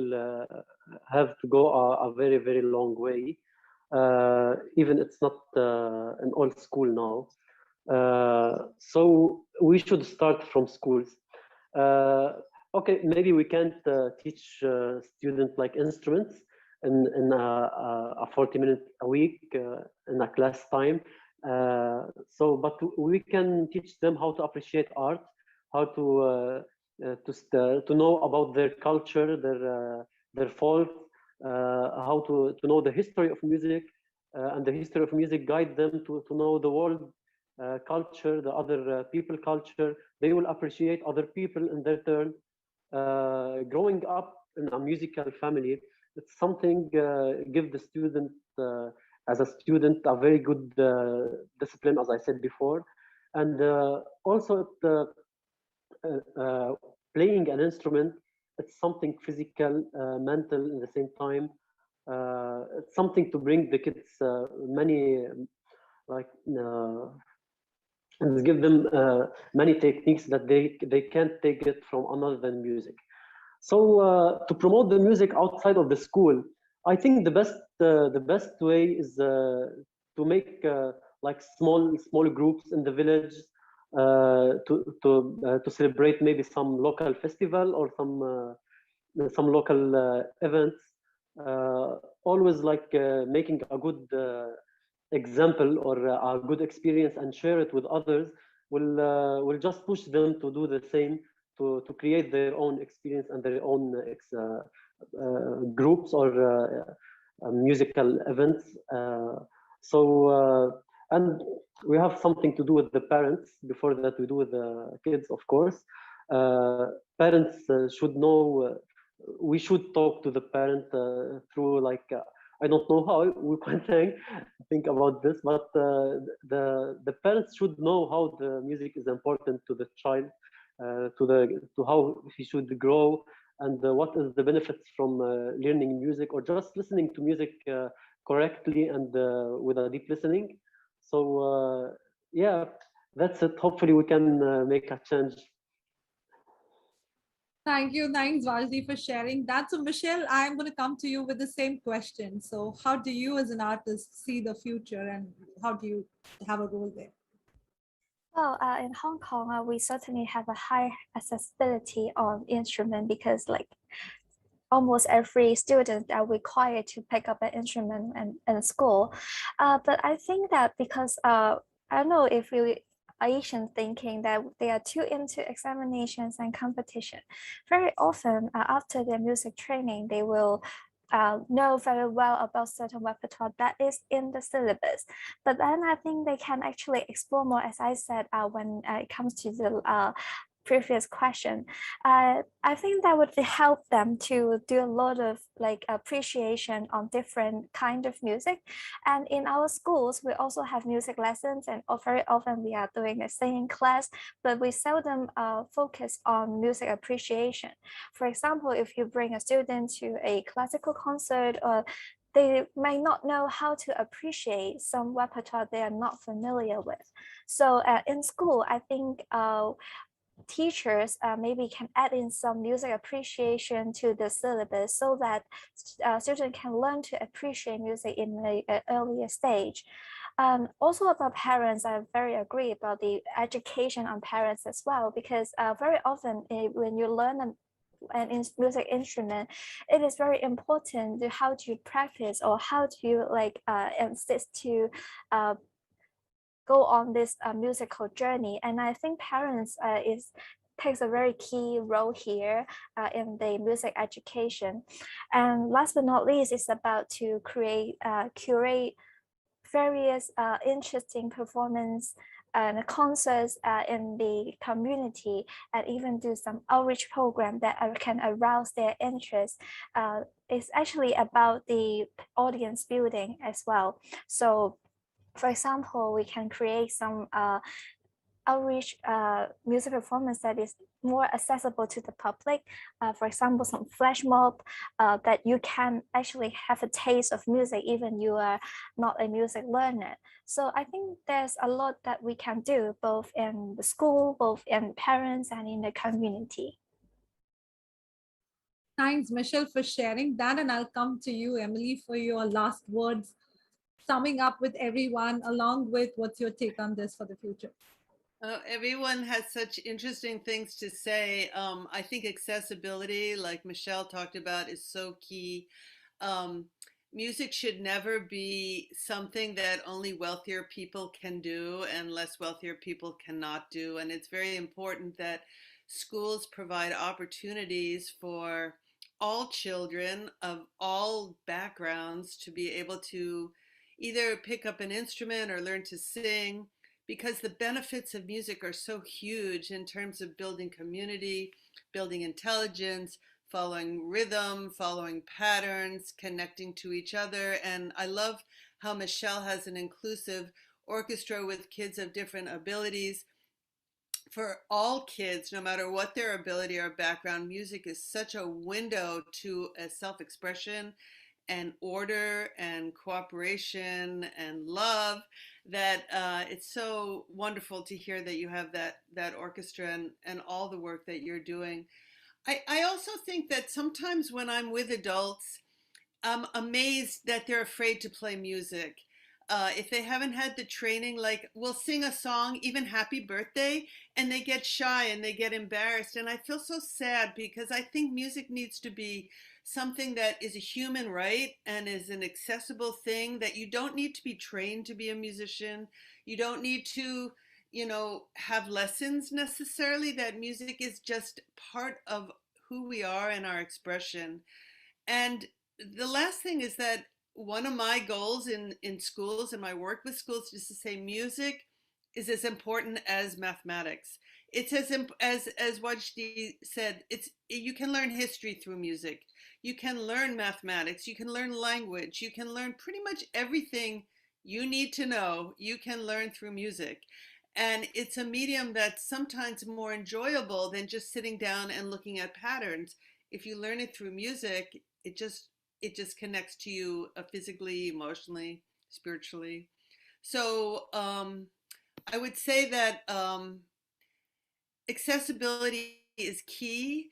have to go a very, very long way. Even it's not an old school now. So we should start from schools. Okay, maybe we can't teach students like instruments in a 40-minute a week in a class time. But we can teach them how to appreciate art, how to know about their culture, their folk, how to know the history of music, and the history of music guide them to know the world culture, the other people culture. They will appreciate other people in their turn. Growing up in a musical family, it's something give the student as a student a very good discipline, as I said before. And also playing an instrument, it's something physical, mental in the same time. It's something to bring the kids many and give them many techniques that they can't take it from another than music. So to promote the music outside of the school, I think the best way is to make like small groups in the village to celebrate maybe some local festival or some local events. Always like making a good example or a good experience and share it with others will just push them to do the same, to create their own experience and their own groups or musical events. And we have something to do with the parents before that we do with the kids, of course. Parents should know, we should talk to the parent through like, I don't know how we can think about this, but the parents should know how the music is important to the child, to how he should grow, and what is the benefits from learning music or just listening to music correctly and with a deep listening. So yeah, that's it. Hopefully we can make a change. Thank you. Thanks, Waldi, for sharing that. So Michelle, I'm going to come to you with the same question. So how do you as an artist see the future, and how do you have a role there? Well, in Hong Kong, we certainly have a high accessibility of instrument because like almost every student are required to pick up an instrument in school. But I think that because I don't know if we Asian thinking that they are too into examinations and competition. Very often after their music training, they will know very well about certain repertoire that is in the syllabus. But then I think they can actually explore more, as I said, when it comes to the previous question. I think that would help them to do a lot of like appreciation on different kind of music. And in our schools, we also have music lessons, and very often we are doing a singing class, but we seldom focus on music appreciation. For example, if you bring a student to a classical concert, or they may not know how to appreciate some repertoire they are not familiar with. So in school, I think teachers maybe can add in some music appreciation to the syllabus so that students can learn to appreciate music in an earlier stage. Also about parents, I very agree about the education on parents as well, because very often when you learn an music instrument, it is very important to how to practice or how to like insist to go on this musical journey. And I think parents takes a very key role here in the music education. And last but not least, it's about to curate various interesting performance and concerts in the community, and even do some outreach program that can arouse their interest. It's actually about the audience building as well. So for example, we can create some outreach music performance that is more accessible to the public. For example, some flash mob that you can actually have a taste of music even you are not a music learner. So I think there's a lot that we can do both in the school, both in parents and in the community. Thanks, Michelle, for sharing that. And I'll come to you, Emily, for your last words, summing up with everyone, along with what's your take on this for the future. Everyone has such interesting things to say. I think accessibility, like Michelle talked about, is so key. Music should never be something that only wealthier people can do and less wealthier people cannot do. And it's very important that schools provide opportunities for all children of all backgrounds to be able to either pick up an instrument or learn to sing, because the benefits of music are so huge in terms of building community, building intelligence, following rhythm, following patterns, connecting to each other. And I love how Michelle has an inclusive orchestra with kids of different abilities. For all kids, no matter what their ability or background, music is such a window to a self-expression and order and cooperation and love that it's so wonderful to hear that you have that orchestra and all the work that you're doing. I also think that sometimes when I'm with adults, I'm amazed that they're afraid to play music. If they haven't had the training, like we'll sing a song, even Happy Birthday, and they get shy and they get embarrassed. And I feel so sad because I think music needs to be something that is a human right and is an accessible thing, that you don't need to be trained to be a musician. You don't need to, have lessons necessarily, that music is just part of who we are and our expression. And the last thing is that one of my goals in schools and my work with schools is to say music is as important as mathematics. It's as Wajdi said, you can learn history through music. You can learn mathematics. You can learn language. You can learn pretty much everything you need to know. You can learn through music. And it's a medium that's sometimes more enjoyable than just sitting down and looking at patterns. If you learn it through music, it just connects to you physically, emotionally, spiritually. So I would say that accessibility is key.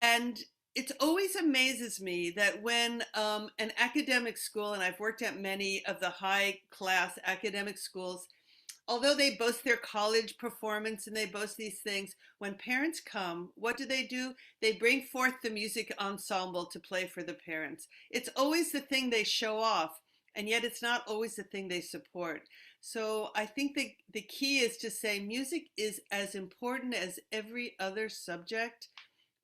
And it always amazes me that when an academic school, and I've worked at many of the high class academic schools, although they boast their college performance and they boast these things, when parents come, what do? They bring forth the music ensemble to play for the parents. It's always the thing they show off, and yet it's not always the thing they support. So I think the key is to say music is as important as every other subject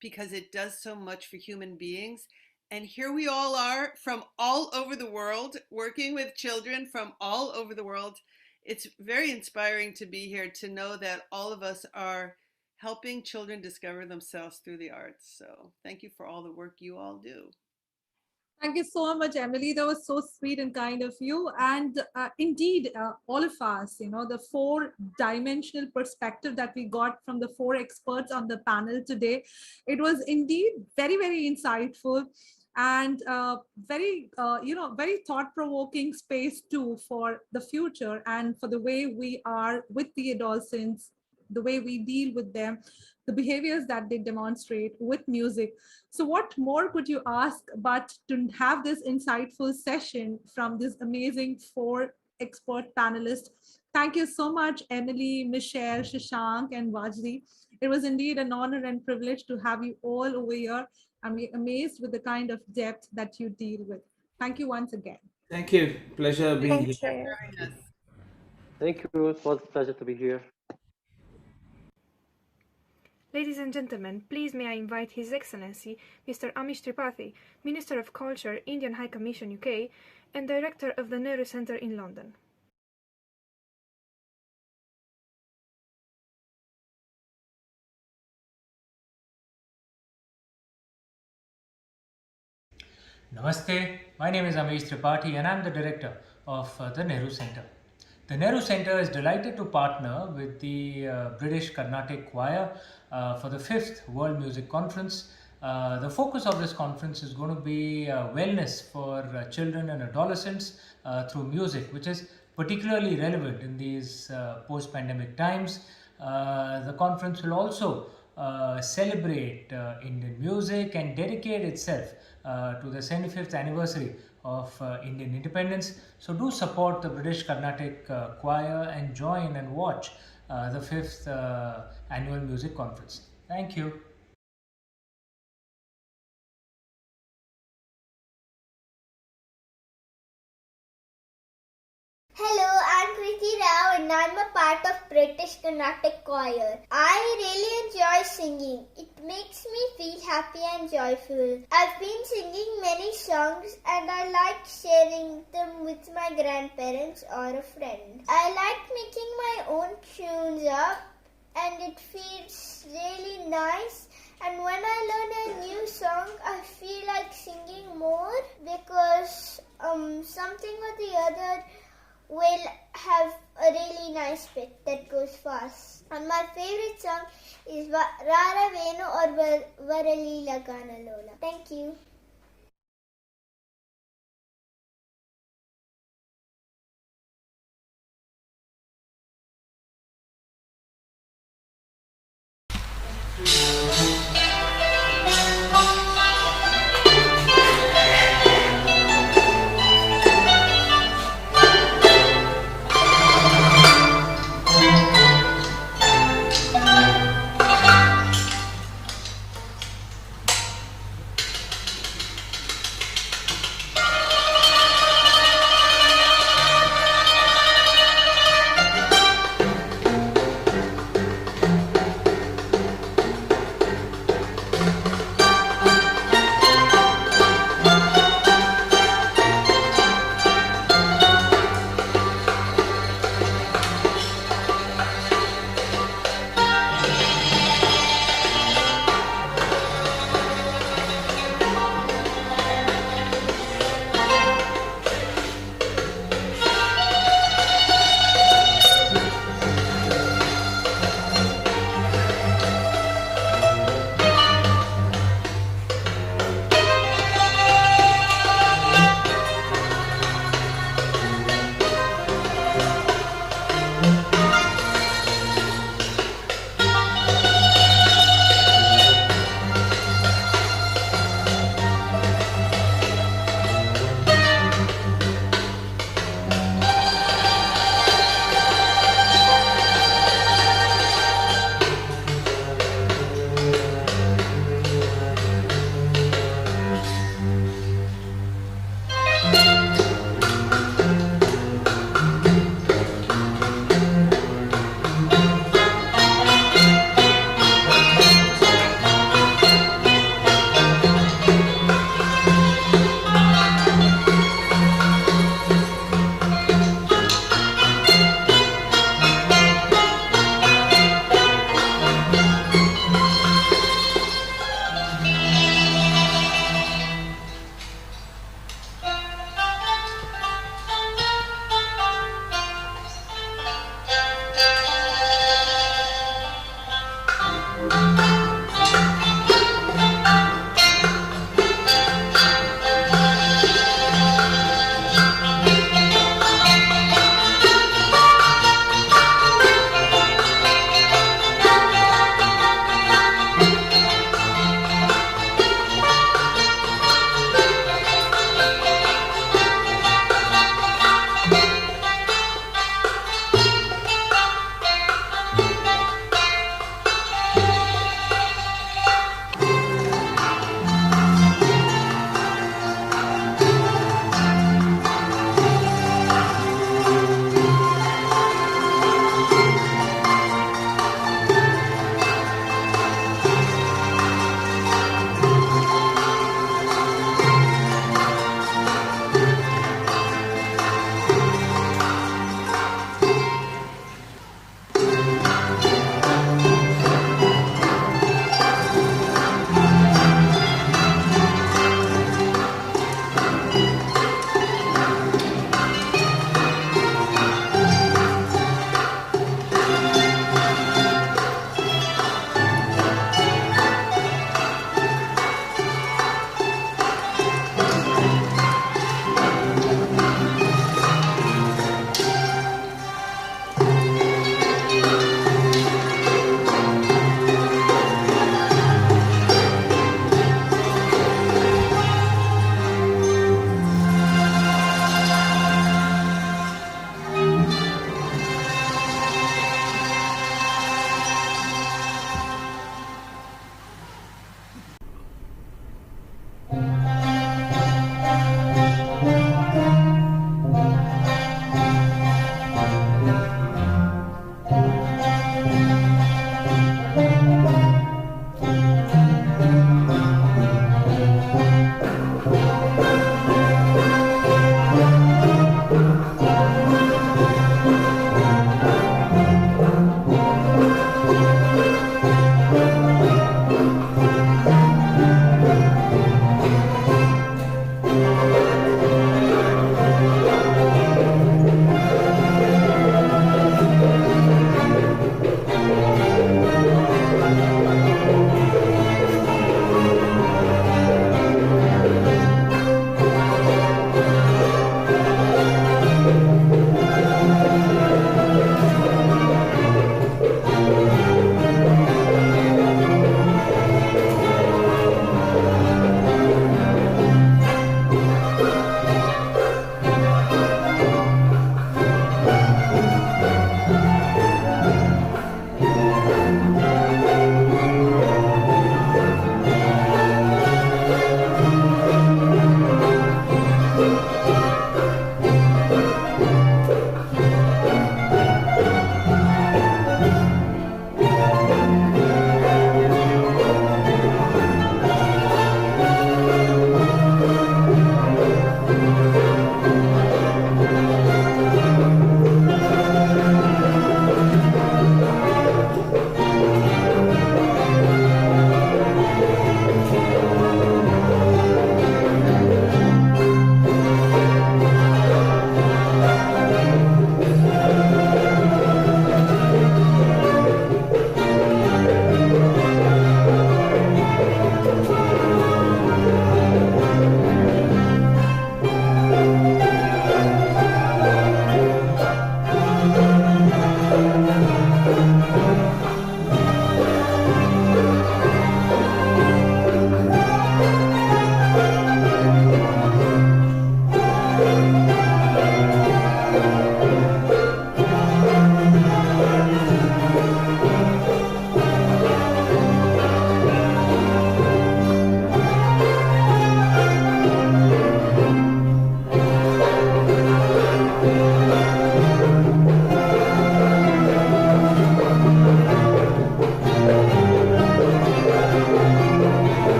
because it does so much for human beings. And here we all are from all over the world, working with children from all over the world. It's very inspiring to be here, to know that all of us are helping children discover themselves through the arts. So thank you for all the work you all do. Thank you so much, Emily. That was so sweet and kind of you. And indeed, all of us, the four-dimensional perspective that we got from the four experts on the panel today, it was indeed very, very insightful and very thought-provoking space too for the future and for the way we are with the adolescents, the way we deal with them, the behaviors that they demonstrate with music. So what more could you ask but to have this insightful session from this amazing four expert panelists. Thank you so much, Emily, Michelle, Shashank, and Wajdi. It was indeed an honor and privilege to have you all over here. I'm amazed with the kind of depth that you deal with. Thank you once again. Thank you. Pleasure being here. Thank you. It was a pleasure to be here. Ladies and gentlemen, please may I invite His Excellency Mr. Amish Tripathi, Minister of Culture, Indian High Commission UK, and Director of the Nehru Centre in London. Namaste, my name is Amish Tripathi and I am the Director of the Nehru Centre. The Nehru Centre is delighted to partner with the British Carnatic Choir for the 5th World Music Conference. The focus of this conference is going to be wellness for children and adolescents through music, which is particularly relevant in these post-pandemic times. The conference will also celebrate Indian music and dedicate itself to the 75th anniversary of Indian independence. So do support the British Carnatic Choir and join and watch the 5th Annual Music Conference. Thank you. Hello, I'm Kriti Rao and I'm a part of British Carnatic Choir. I really enjoy singing. It makes me feel happy and joyful. I've been singing many songs and I like sharing them with my grandparents or a friend. I like making my own tunes up and it feels really nice. And when I learn a new song, I feel like singing more because something or the other will have a really nice bit that goes fast. And my favorite song is Rara Venu or Varali Lagana Lola. Thank you.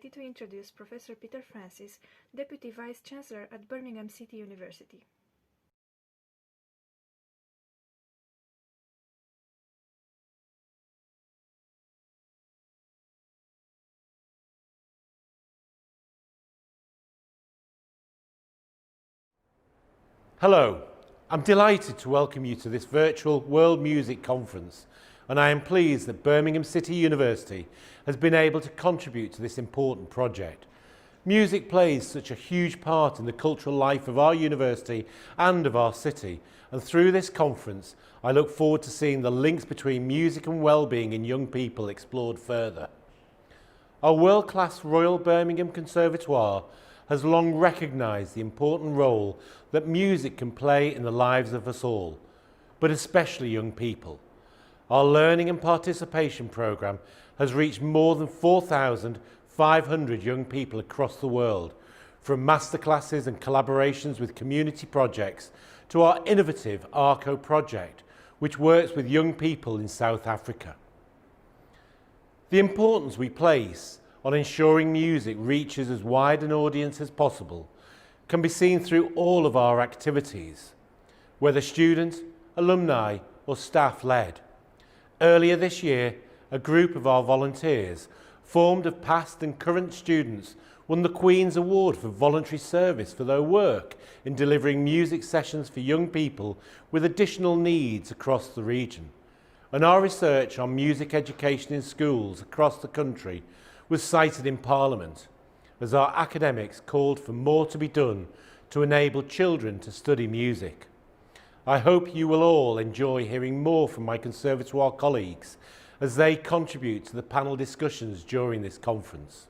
delighted to introduce Professor Peter Francis, Deputy Vice Chancellor at Birmingham City University. Hello, I'm delighted to welcome you to this virtual World Music Conference, and I am pleased that Birmingham City University has been able to contribute to this important project. Music plays such a huge part in the cultural life of our university and of our city, and through this conference I look forward to seeing the links between music and well-being in young people explored further. Our world-class Royal Birmingham Conservatoire has long recognised the important role that music can play in the lives of us all, but especially young people. Our learning and participation programme has reached more than 4,500 young people across the world, from masterclasses and collaborations with community projects to our innovative ARCO project, which works with young people in South Africa. The importance we place on ensuring music reaches as wide an audience as possible can be seen through all of our activities, whether student, alumni or staff-led. Earlier this year, a group of our volunteers, formed of past and current students, won the Queen's Award for Voluntary Service for their work in delivering music sessions for young people with additional needs across the region. And our research on music education in schools across the country was cited in Parliament, as our academics called for more to be done to enable children to study music. I hope you will all enjoy hearing more from my Conservatoire colleagues as they contribute to the panel discussions during this conference.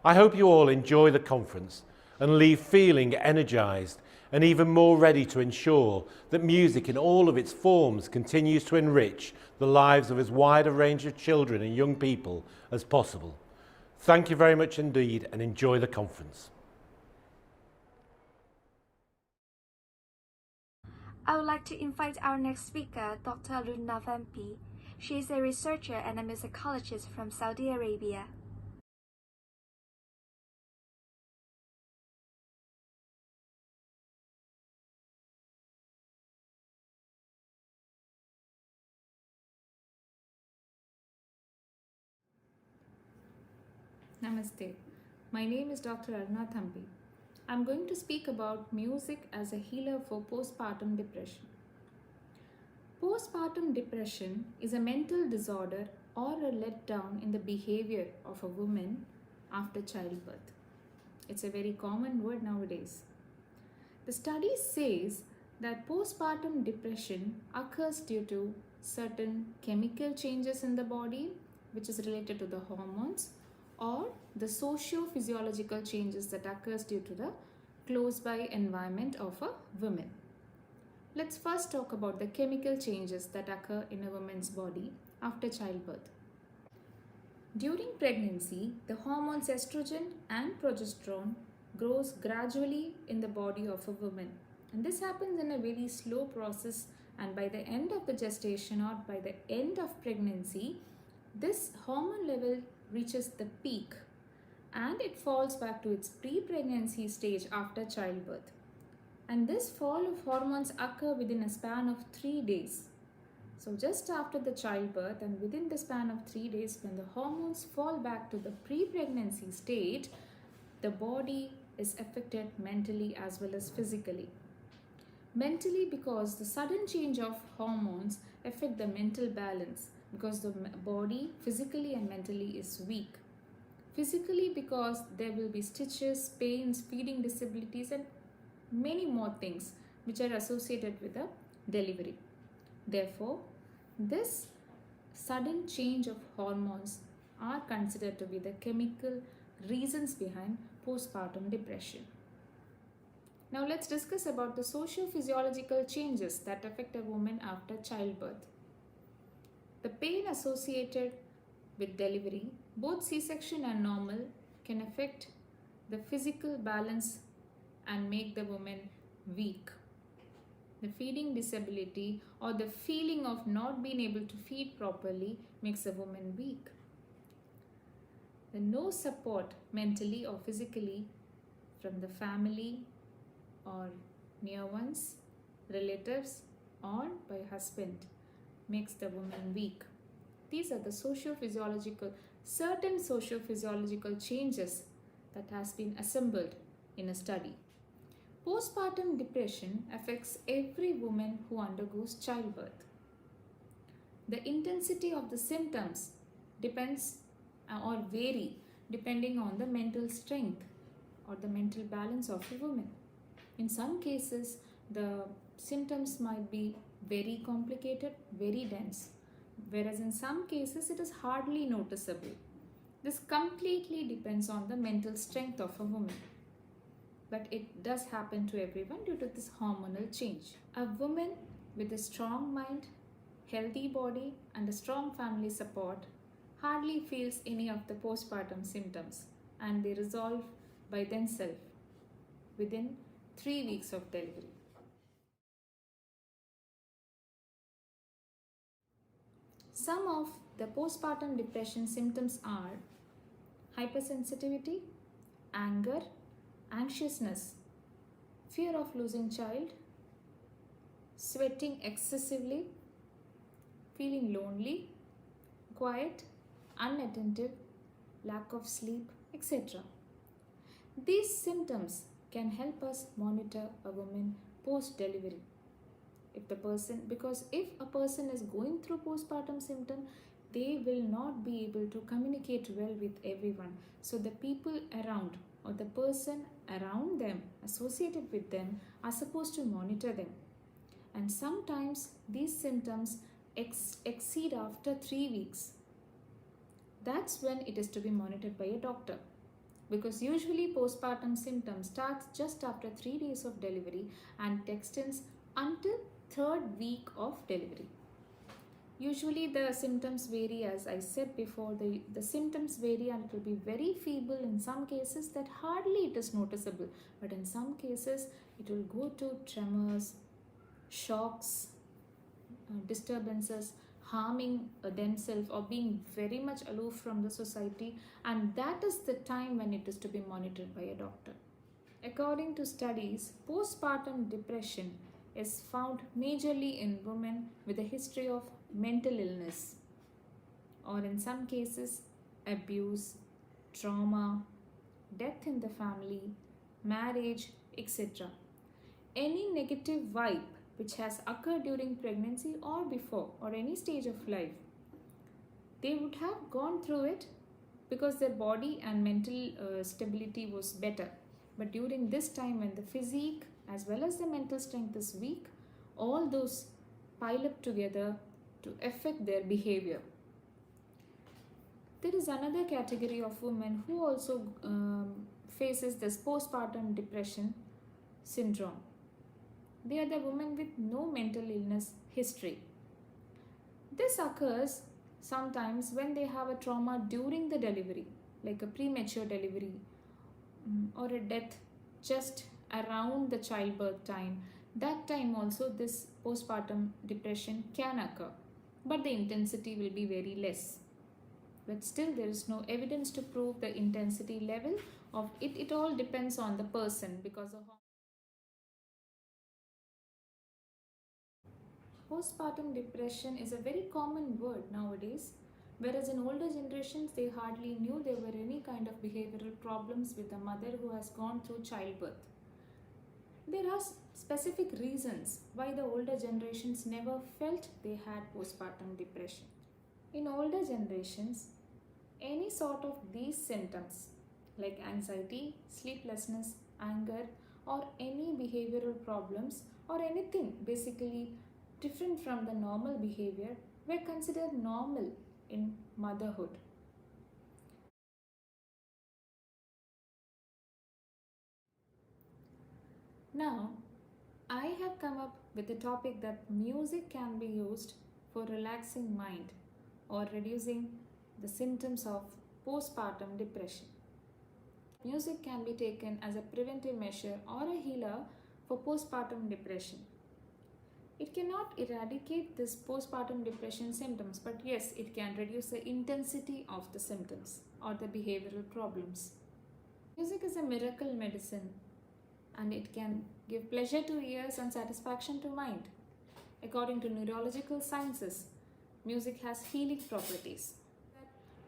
I hope you all enjoy the conference and leave feeling energised and even more ready to ensure that music in all of its forms continues to enrich the lives of as wide a range of children and young people as possible. Thank you very much indeed and enjoy the conference. I would like to invite our next speaker, Dr. Runa Vampi. She is a researcher and a musicologist from Saudi Arabia. Namaste. My name is Dr. Aruna Thampi. I'm going to speak about music as a healer for postpartum depression. Postpartum depression is a mental disorder or a letdown in the behavior of a woman after childbirth. It's a very common word nowadays. The study says that postpartum depression occurs due to certain chemical changes in the body, which is related to the hormones, or the socio-physiological changes that occurs due to the close-by environment of a woman. Let's first talk about the chemical changes that occur in a woman's body after childbirth. During pregnancy, the hormones estrogen and progesterone grows gradually in the body of a woman. And this happens in a very slow process, and by the end of the gestation or by the end of pregnancy, this hormone level reaches the peak and it falls back to its pre-pregnancy stage after childbirth. And this fall of hormones occur within a span of 3 days. So just after the childbirth and within the span of 3 days, when the hormones fall back to the pre-pregnancy state, the body is affected mentally as well as physically. Mentally, because the sudden change of hormones affect the mental balance, because the body physically and mentally is weak. Physically, because there will be stitches, pains, feeding disabilities and many more things which are associated with the delivery. Therefore, this sudden change of hormones are considered to be the chemical reasons behind postpartum depression. Now let's discuss about the socio-physiological changes that affect a woman after childbirth. The pain associated with delivery, both C-section and normal, can affect the physical balance and make the woman weak. The feeding disability or the feeling of not being able to feed properly makes a woman weak. The no support mentally or physically from the family or near ones, relatives, or by husband makes the woman weak. These are the certain socio-physiological changes that has been assembled in a study. Postpartum depression affects every woman who undergoes childbirth. The intensity of the symptoms depends or vary depending on the mental strength or the mental balance of a woman. In some cases, the symptoms might be very complicated, very dense, whereas in some cases it is hardly noticeable. This completely depends on the mental strength of a woman. But it does happen to everyone due to this hormonal change. A woman with a strong mind, healthy body, and a strong family support hardly feels any of the postpartum symptoms, and they resolve by themselves within 3 weeks of delivery. Some of the postpartum depression symptoms are hypersensitivity, anger, anxiousness, fear of losing child, sweating excessively, feeling lonely, quiet, unattentive, lack of sleep, etc. These symptoms can help us monitor a woman post-delivery. Because if a person is going through postpartum symptom, they will not be able to communicate well with everyone. So the people around or the person around them, associated with them, are supposed to monitor them. And sometimes these symptoms exceed after 3 weeks. That's when it is to be monitored by a doctor. Because usually postpartum symptoms starts just after 3 days of delivery and extends until 3rd week of delivery. Usually the symptoms vary, as I said before, the symptoms vary and it will be very feeble in some cases that hardly it is noticeable. But in some cases it will go to tremors, shocks, disturbances, harming themselves or being very much aloof from the society, and that is the time when it is to be monitored by a doctor. According to studies, postpartum depression is found majorly in women with a history of mental illness, or in some cases abuse, trauma, death in the family, marriage, etc. Any negative vibe which has occurred during pregnancy or before or any stage of life, they would have gone through it because their body and mental stability was better. But during this time when the physique as well as the mental strength is weak, all those pile up together to affect their behavior. There is another category of women who also faces this postpartum depression syndrome. They are the women with no mental illness history. This occurs sometimes when they have a trauma during the delivery, like a premature delivery or a death just around the childbirth time. That time also this postpartum depression can occur, but the intensity will be very less. But still there is no evidence to prove the intensity level of it. It all depends on the person because of postpartum depression is a very common word nowadays, whereas in older generations they hardly knew there were any kind of behavioral problems with a mother who has gone through childbirth. There are specific reasons why the older generations never felt they had postpartum depression. In older generations, any sort of these symptoms like anxiety, sleeplessness, anger, or any behavioral problems or anything basically different from the normal behavior were considered normal in motherhood. Now, I have come up with a topic that music can be used for relaxing mind or reducing the symptoms of postpartum depression. Music can be taken as a preventive measure or a healer for postpartum depression. It cannot eradicate this postpartum depression symptoms, but yes, it can reduce the intensity of the symptoms or the behavioral problems. Music is a miracle medicine, and it can give pleasure to ears and satisfaction to mind. According to neurological sciences, music has healing properties.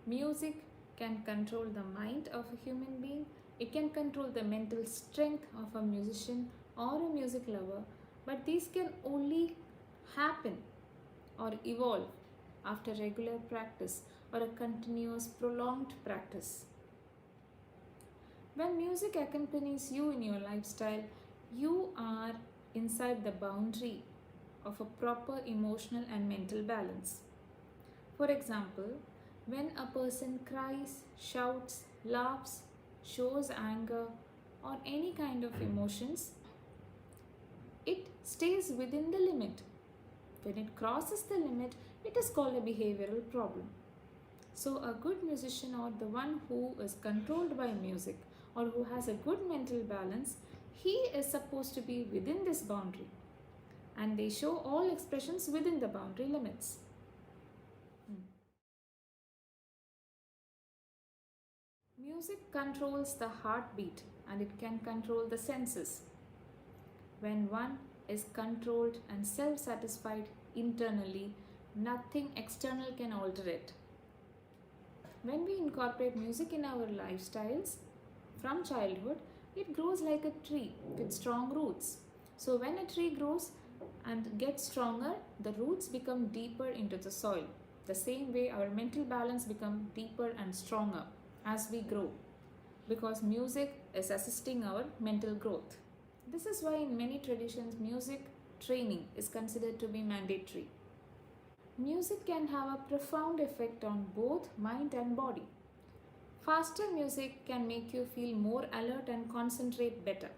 Music can control the mind of a human being. It can control the mental strength of a musician or a music lover, but these can only happen or evolve after regular practice or a continuous prolonged practice. When music accompanies you in your lifestyle, you are inside the boundary of a proper emotional and mental balance. For example, when a person cries, shouts, laughs, shows anger, or any kind of emotions, it stays within the limit. When it crosses the limit, it is called a behavioral problem. So a good musician, or the one who is controlled by music or who has a good mental balance, he is supposed to be within this boundary, and they show all expressions within the boundary limits. Music controls the heartbeat, and it can control the senses. When one is controlled and self-satisfied internally, nothing external can alter it. When we incorporate music in our lifestyles from childhood, it grows like a tree with strong roots. So when a tree grows and gets stronger, the roots become deeper into the soil. The same way our mental balance becomes deeper and stronger as we grow, because music is assisting our mental growth. This is why in many traditions, music training is considered to be mandatory. Music can have a profound effect on both mind and body. Faster music can make you feel more alert and concentrate better,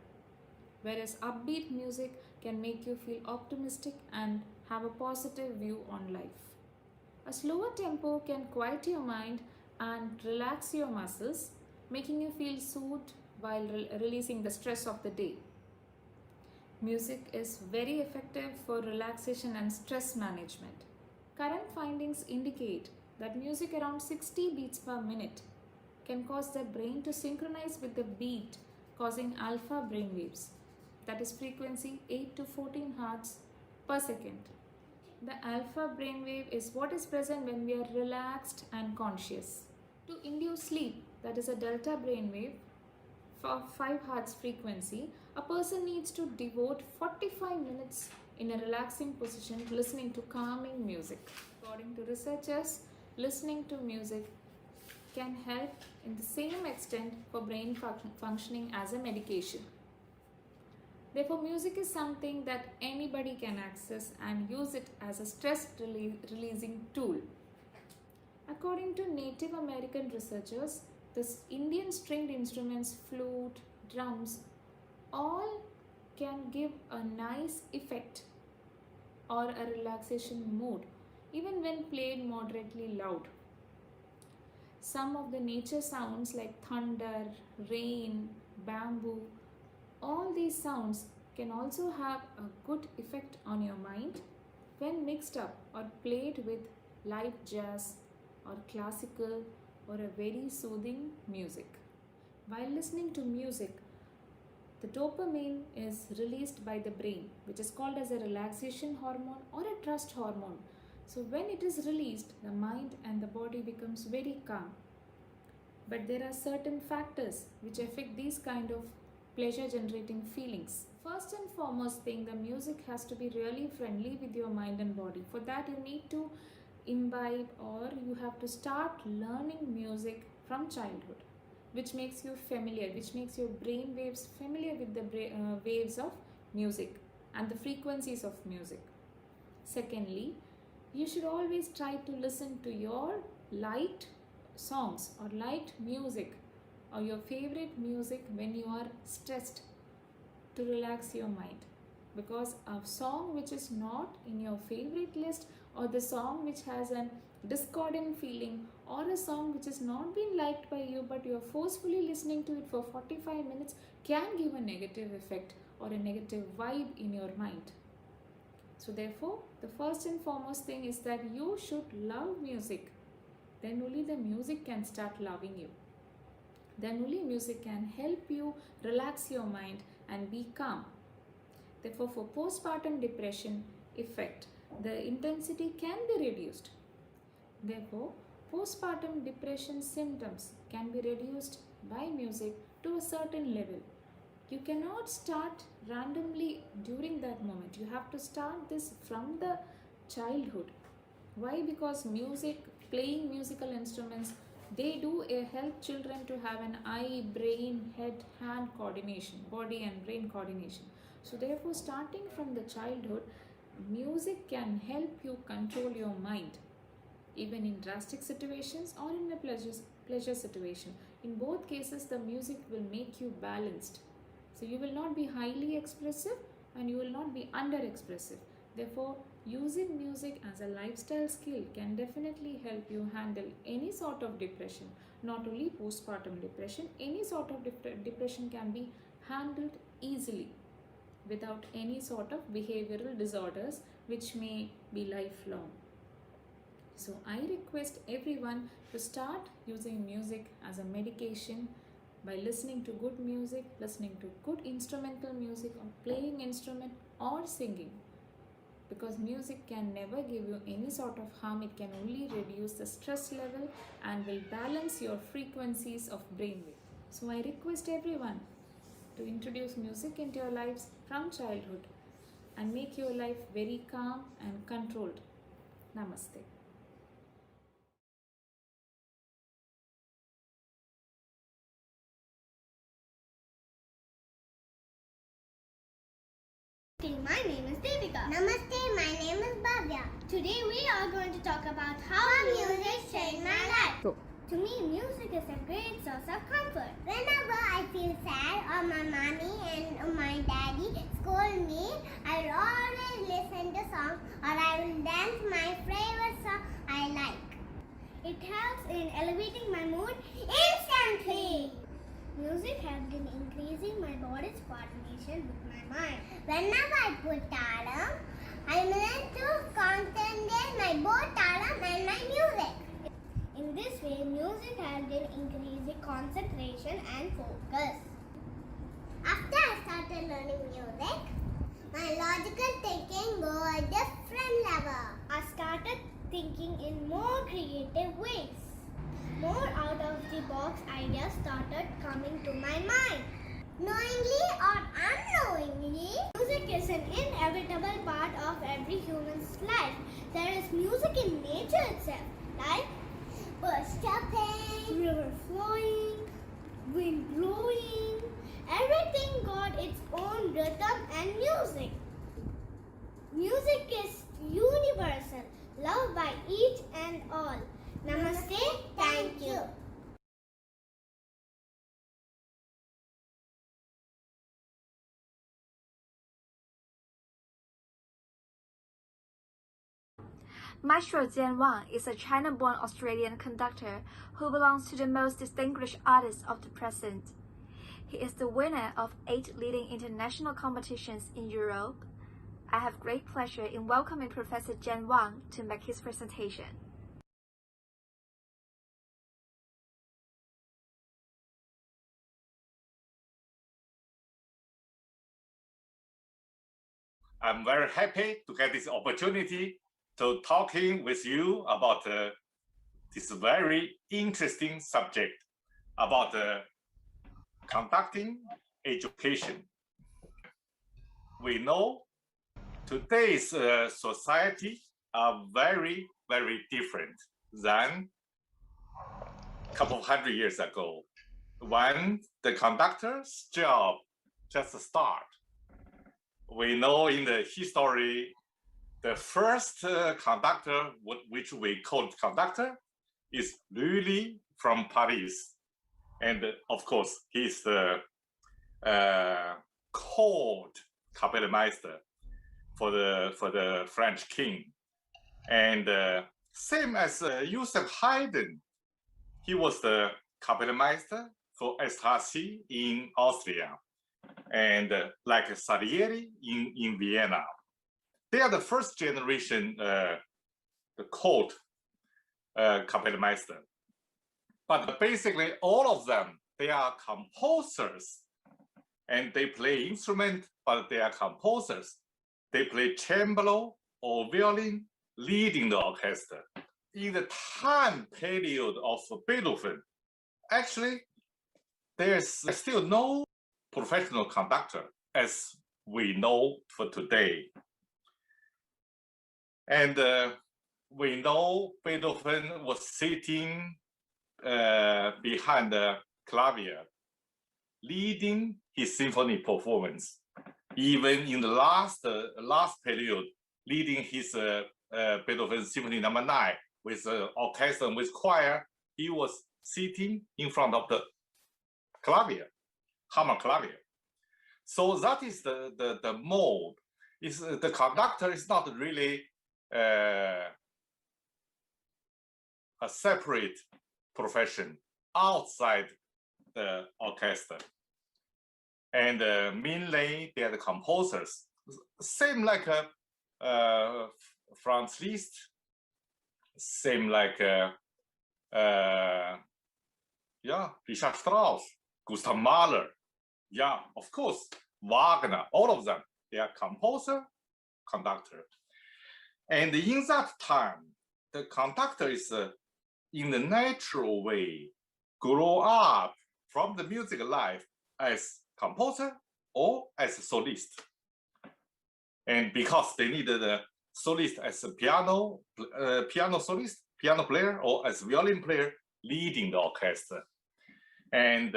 whereas upbeat music can make you feel optimistic and have a positive view on life. A slower tempo can quiet your mind and relax your muscles, making you feel soothed while releasing the stress of the day. Music is very effective for relaxation and stress management. Current findings indicate that music around 60 beats per minute can cause the brain to synchronize with the beat, causing alpha brainwaves, that is frequency 8 to 14 hertz per second. The alpha brainwave is what is present when we are relaxed and conscious. To induce sleep, that is a delta brainwave for 5 hertz frequency, a person needs to devote 45 minutes in a relaxing position listening to calming music. According to researchers, listening to music can help in the same extent for brain functioning as a medication. Therefore, music is something that anybody can access and use it as a stress releasing tool. According to Native American researchers, the Indian stringed instruments, flute, drums, all can give a nice effect or a relaxation mood, even when played moderately loud. Some of the nature sounds like thunder, rain, bamboo, all these sounds can also have a good effect on your mind when mixed up or played with light jazz or classical or a very soothing music. While listening to music, the dopamine is released by the brain, which is called as a relaxation hormone or a trust hormone. So when it is released, the mind and the body becomes very calm. But there are certain factors which affect these kind of pleasure generating feelings. First and foremost thing, the music has to be really friendly with your mind and body. For that you need to imbibe, or you have to start learning music from childhood, which makes you familiar, which makes your brain waves familiar with the waves of music and the frequencies of music. Secondly, you should always try to listen to your light songs or light music or your favorite music when you are stressed, to relax your mind. Because a song which is not in your favorite list, or the song which has a discordant feeling, or a song which has not been liked by you but you are forcefully listening to it for 45 minutes, can give a negative effect or a negative vibe in your mind. So therefore, the first and foremost thing is that you should love music. Then only the music can start loving you. Then only music can help you relax your mind and be calm. Therefore, for postpartum depression effect, the intensity can be reduced. Therefore, postpartum depression symptoms can be reduced by music to a certain level. You cannot start randomly during that moment. You have to start this from the childhood. Why? Because music, playing musical instruments, they do help children to have an eye, brain, head, hand coordination, body and brain coordination. So therefore, starting from the childhood, music can help you control your mind, even in drastic situations or in a pleasure situation. In both cases, the music will make you balanced. So you will not be highly expressive and you will not be under expressive. Therefore, using music as a lifestyle skill can definitely help you handle any sort of depression. Not only postpartum depression, any sort of depression can be handled easily without any sort of behavioral disorders which may be lifelong. So I request everyone to start using music as a medication by listening to good music, listening to good instrumental music, or playing instrument or singing. Because music can never give you any sort of harm, it can only reduce the stress level and will balance your frequencies of brainwave. So I request everyone to introduce music into your lives from childhood and make your life very calm and controlled. Namaste. My name is Devika. Namaste, my name is Bhavya. Today we are going to talk about how music changed my life. To me, music is a great source of comfort. Whenever I feel sad or my mommy and my daddy scold me, I will always listen to songs or I will dance my favorite song I like. It helps in elevating my mood instantly. Music has been increasing my body's coordination with my mind. Whenever I put talam, I learn to concentrate my both talam and my music. In this way, music has been increasing concentration and focus. After I started learning music, my logical thinking go a different level. I started thinking in more creative ways. More out of the box ideas started coming to my mind. Knowingly or unknowingly, music is an inevitable part of every human's life. There is music in nature itself, like birds chirping, river flowing, wind blowing. Everything got its own rhythm and music. Music is universal, loved by each and all. Namaste, thank you. Maestro Jian Wang is a China-born Australian conductor who belongs to the most distinguished artists of the present. He is the winner of 8 leading international competitions in Europe. I have great pleasure in welcoming Professor Jian Wang to make his presentation. I'm very happy to get this opportunity to talking with you about this very interesting subject about conducting education. We know today's society are very, very different than a couple of hundred years ago, when the conductor's job just started. We know in the history, the first conductor, which we call conductor, is Lully from Paris. And of course, he's the court Kapellmeister for the French king. And same as Joseph Haydn, he was the Kapellmeister for Esterházy in Austria. And like Salieri in Vienna. they are the first generation the court Kapellmeister. But basically, all of them, they are composers, and they play instrument, but they are composers. They play cembalo or violin, leading the orchestra. In the time period of Beethoven, actually, there's still no professional conductor as we know for today. And we know Beethoven was sitting behind the clavier, leading his symphony performance. Even in the last period, leading his Beethoven Symphony No. 9 with orchestra and with choir, he was sitting in front of the clavier, hammer clavier. So that is the mode. Is the conductor is not really a separate profession outside the orchestra. And mainly they are the composers. Same like Franz Liszt, same like Richard Strauss, Gustav Mahler, of course, Wagner, all of them, they are composer, conductor. And in that time, the conductor is in the natural way grow up from the music life as composer or as a solist. And because they needed a solist as a piano solist, piano player, or as violin player leading the orchestra. And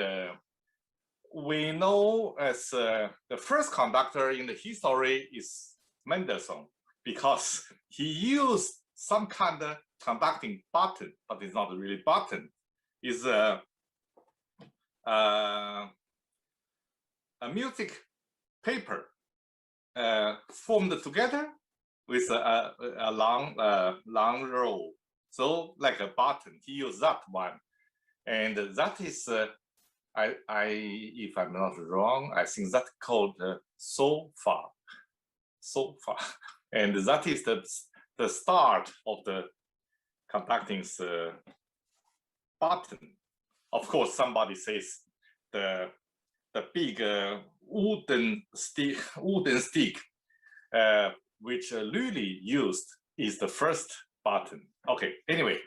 we know as the first conductor in the history is Mendelssohn, because he used some kind of conducting button, but it's not really button. It's a music paper formed together with a long row. So like a button, he used that one. And that is, if I'm not wrong, I think that's called sofa. And that is the start of the conducting's button. Of course, somebody says the big wooden stick, which Lully used, is the first button. Okay, anyway,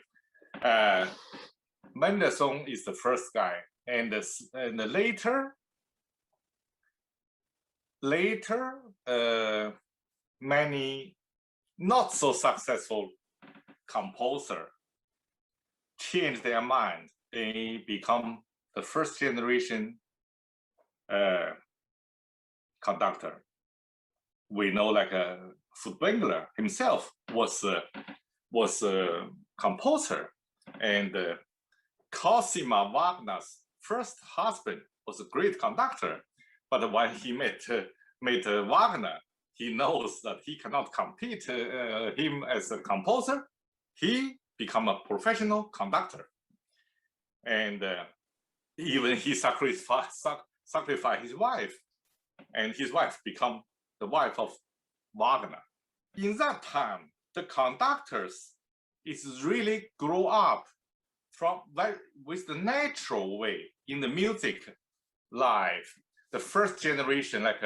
Mendelssohn is the first guy, and later, many not so successful composer change their mind. They become the first generation conductor. We know like Furtwängler himself was a composer, and Cosima Wagner's first husband was a great conductor. But when he met Wagner, he knows that he cannot compete him as a composer. He become a professional conductor, and even he sacrificed his wife, and his wife become the wife of Wagner. In that time, the conductors is really grow up with the natural way in the music life. The first generation, like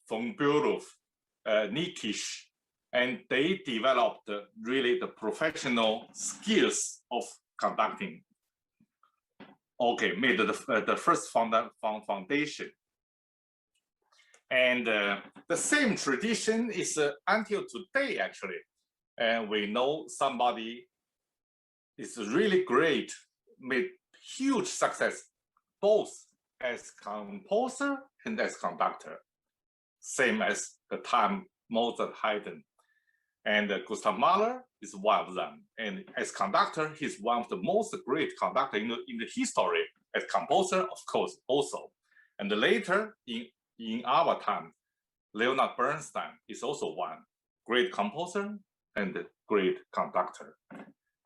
von Bülow, Nikisch, and they developed really the professional skills of conducting. Okay, made the first foundation. And the same tradition is until today, actually. And we know somebody is really great, made huge success, both as composer and as conductor. Same as the time Mozart, Haydn. And Gustav Mahler is one of them. And as conductor, he's one of the most great conductor in the history. As composer, of course, also. And later, in our time, Leonard Bernstein is also one great composer and great conductor.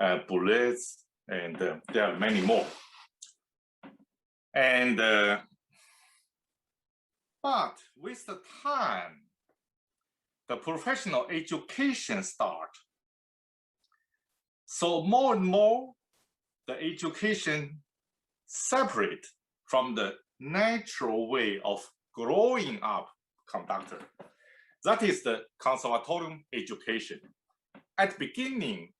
Boulez, and there are many more. And but with the time, the professional education start. So more and more, the education separate from the natural way of growing up conductor. That is the conservatorium education. At the beginning,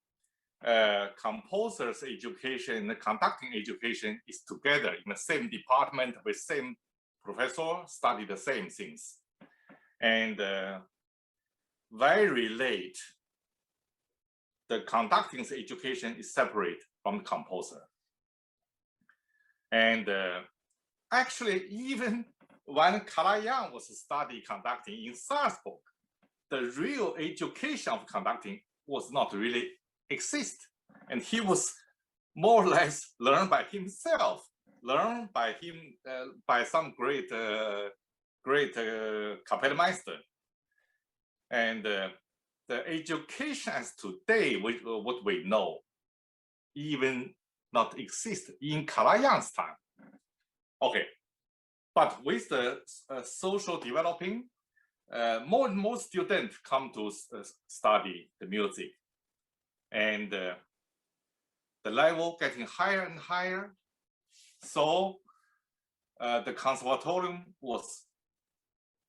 composer's education and the conducting education is together in the same department with same professor, study the same things. And very late, the conducting education is separate from the composer. And actually, even when Karajan was studying conducting in Salzburg, the real education of conducting was not really exist. And he was more or less learned by himself, learned by him, by some great Kapellmeister. And the education as today, what we know, even not exist in Karajan's time. Okay, but with the social developing, more and more students come to study the music, and the level getting higher and higher. So the conservatorium was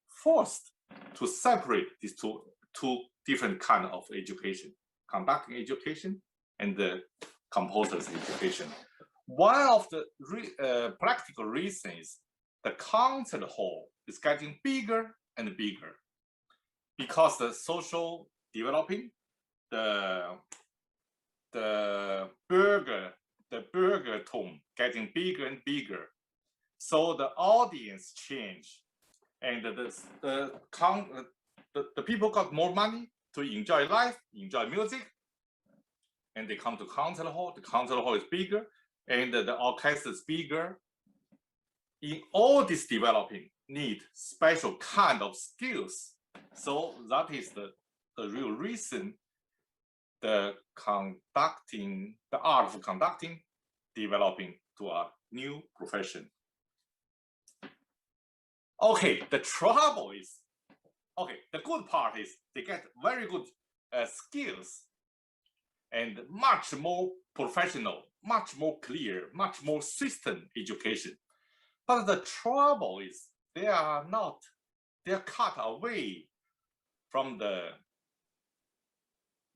forced to separate these two different kinds of education, conducting education and the composer's education. One of the practical reasons the concert hall is getting bigger and bigger because the social developing, the Bürgertum getting bigger and bigger. So the audience change, and the people got more money to enjoy life, enjoy music, and they come to concert hall. The concert hall is bigger, and the orchestra is bigger. In all this developing, need special kind of skills. So that is the real reason the art of conducting developing to a new profession. Okay, the trouble is, okay, the good part is they get very good skills and much more professional, much more clear, much more system education. But the trouble is they are cut away from the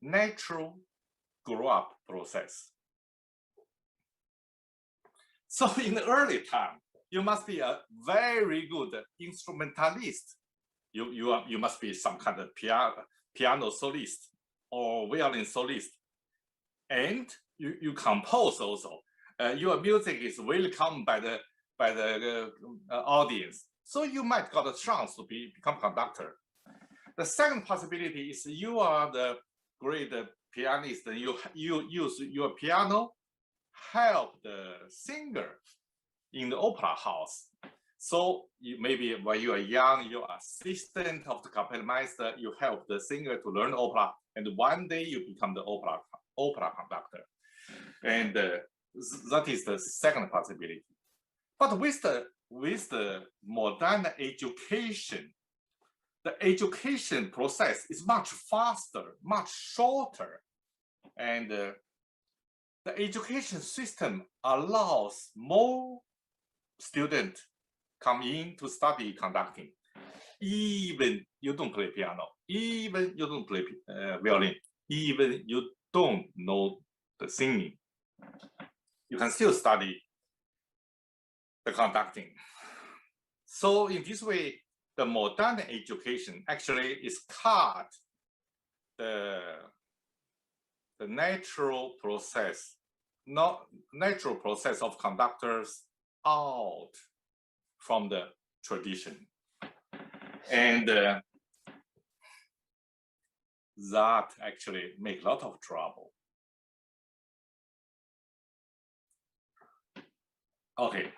natural grow-up process. So in the early time, you must be a very good instrumentalist. You must be some kind of piano soloist or violin soloist. And you compose also. Your music is welcomed by the audience. So you might got a chance to become conductor. The second possibility is you are the great pianist, and you use your piano help the singer in the opera house. So maybe when you are young, you're assistant of the Kapellmeister, you help the singer to learn opera, and one day you become the opera conductor. And that is the second possibility. But with the modern education, the education process is much faster, much shorter, and the education system allows more students come in to study conducting. Even you don't play piano, even you don't play violin, even you don't know the singing, you can still study the conducting. So in this way, the modern education actually is cut the natural process of conductors out from the tradition. And that actually make a lot of trouble. Okay.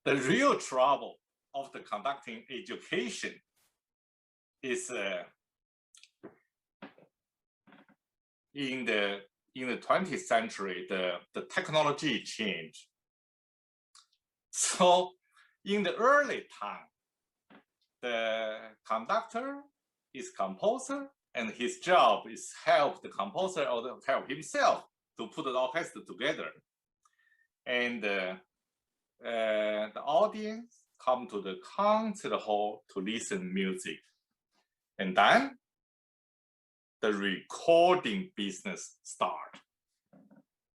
The real trouble of the conducting education is in the 20th century, the technology changed. So in the early time, the conductor is composer, and his job is help the composer or help himself to put the orchestra together. And the audience come to the concert hall to listen music. And then the recording business start.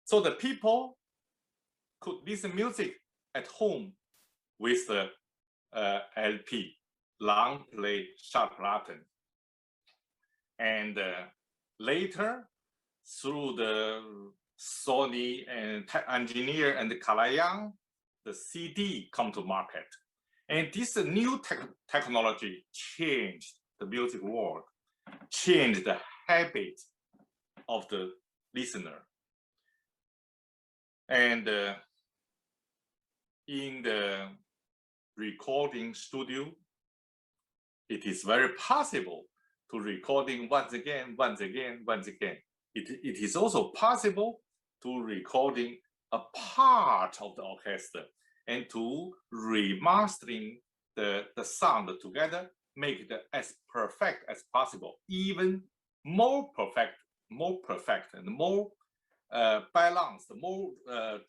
So the people could listen music at home with the LP, long play sharp button. And later, through the Sony and Engineer and the Kalayan, the CD come to market. And this new technology changed the music world, changed the habit of the listener. And in the recording studio, it is very possible to recording once again. It is also possible to recording a part of the orchestra and to remastering the sound together, make it as perfect as possible, even more perfect and more balanced, more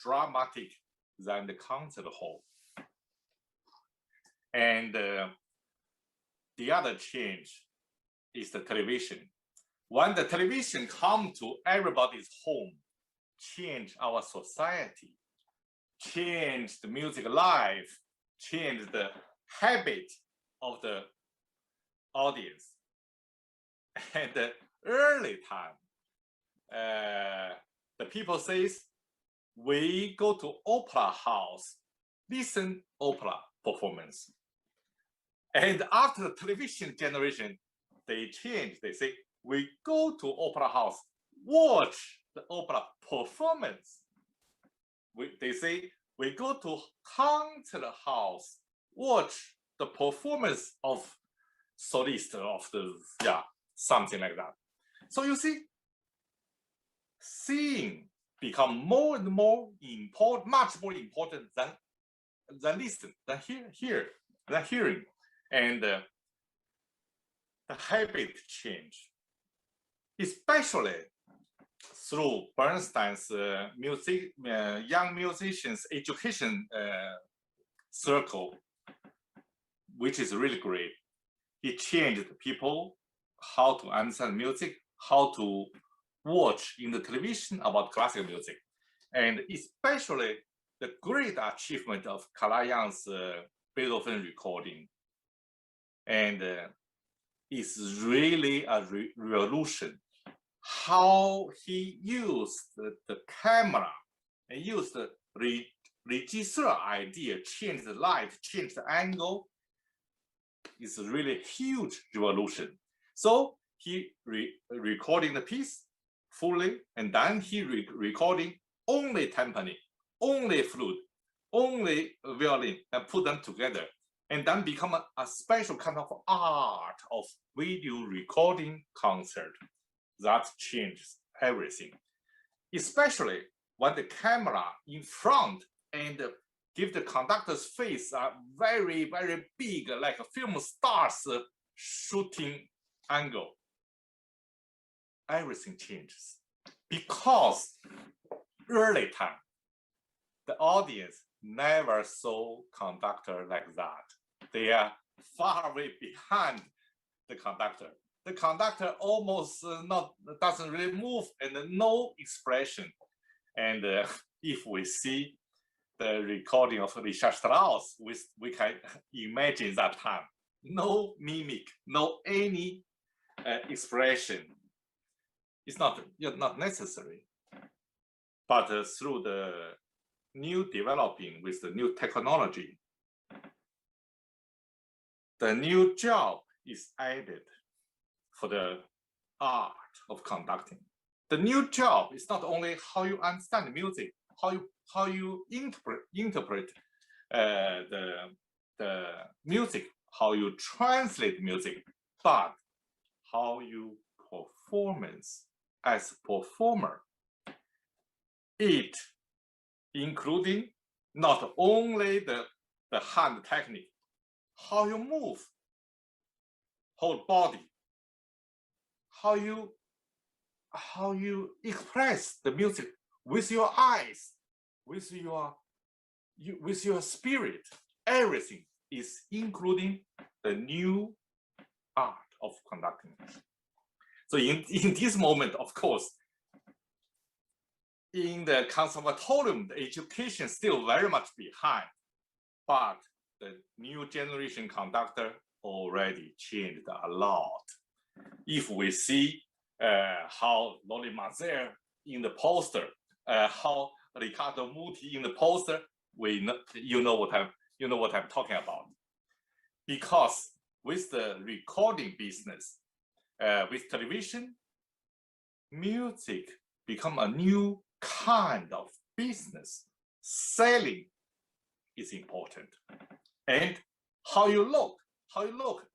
dramatic than the concert hall. And the other change is the television. When the television come to everybody's home, change our society, change the music life, change the habit of the audience. And the early time, the people says, we go to opera house, listen opera performance. And after the television generation, they change, they say, we go to opera house, watch the opera performance. They say, we go to concert house, watch the performance of solist of the, something like that. So you see, seeing become more and more important, much more important than listen, than hearing. And the habit change, especially through Bernstein's young musicians education circle, which is really great. It changed people how to understand music, how to watch in the television about classical music, and especially the great achievement of Kalayan's Beethoven recording. And it's really a revolution. How he used the camera and used the register idea, change the light, change the angle. It's a really huge revolution. So he recording the piece fully, and then he recording only timpani, only flute, only violin, and put them together, and then become a special kind of art of video recording concert. That changes everything, especially when the camera in front and give the conductor's face a very, very big, like a film star's shooting angle. Everything changes because early time, the audience never saw conductor like that. They are far away behind the conductor. The conductor almost doesn't really move and no expression. And if we see the recording of Richard Strauss, we can imagine that time. No mimic, no any expression. It's not necessary. But through the new developing with the new technology, the new job is added for the art of conducting. The new job is not only how you understand the music, how you interpret the music, how you translate music, but how you performance as performer. It including not only the hand technique, how you move, whole body, how you express the music with your eyes, with your spirit. Everything is including the new art of conducting. So in this moment, of course, in the conservatorium, the education is still very much behind, but the new generation conductor already changed a lot. If we see how Lolly Mazel in the poster, how Riccardo Muti in the poster, you know what I'm talking about. Because with the recording business, with television, music become a new kind of business. Selling is important, and how you look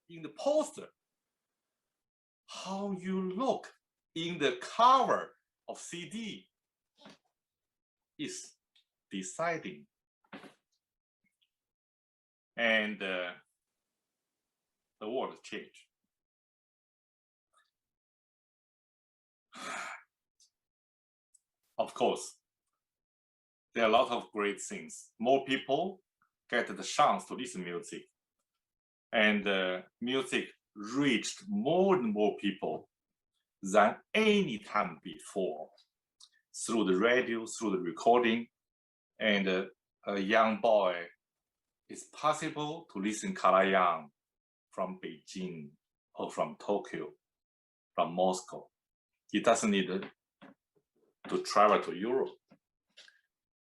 in the poster, how you look in the cover of CD is deciding. And the world changed. Of course, there are a lot of great things. More people get the chance to listen to music, and music reached more and more people than any time before through the radio, through the recording. And a young boy, it's possible to listen Karajan from Beijing or from Tokyo, from Moscow. He doesn't need to travel to Europe.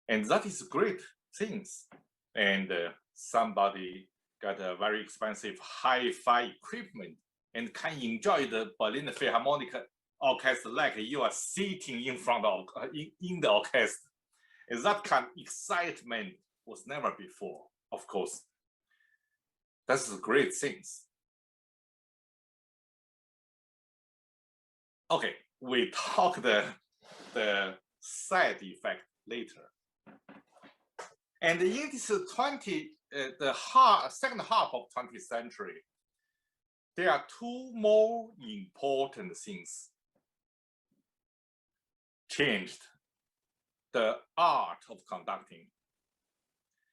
And that is great things. And somebody got a very expensive hi-fi equipment and can enjoy the Berlin Philharmonic Orchestra like you are sitting in front of in the orchestra. And that kind of excitement was never before, of course. That's great things. Okay, we talk the side effect later. And in this second half of 20th century, there are two more important things changed the art of conducting.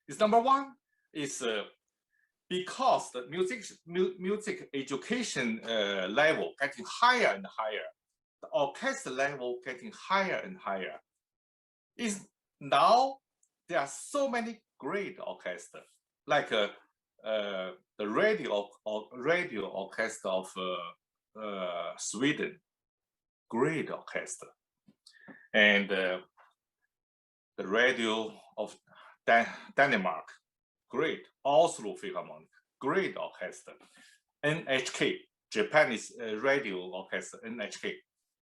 Is number one is because the music education level getting higher and higher, the orchestra level getting higher and higher. Is now there are so many great orchestras, like the radio orchestra of Sweden, great orchestra, and the radio of Denmark, great, Oslo Philharmonic, great orchestra, NHK, Japanese radio orchestra, NHK,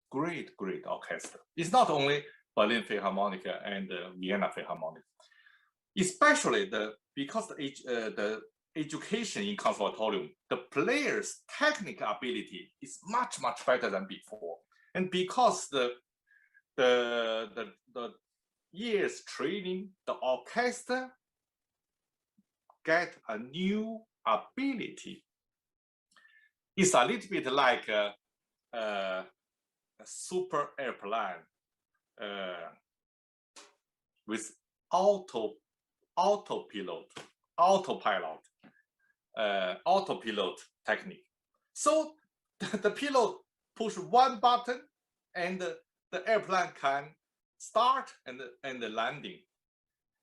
great orchestra. It's not only Berlin Philharmonic and Vienna Philharmonic, especially because the education in conservatorium, the players' technical ability is much better than before, and because the years training, the orchestra get a new ability. It's a little bit like a super airplane with autopilot technique. So the pilot push one button and the airplane can start and the landing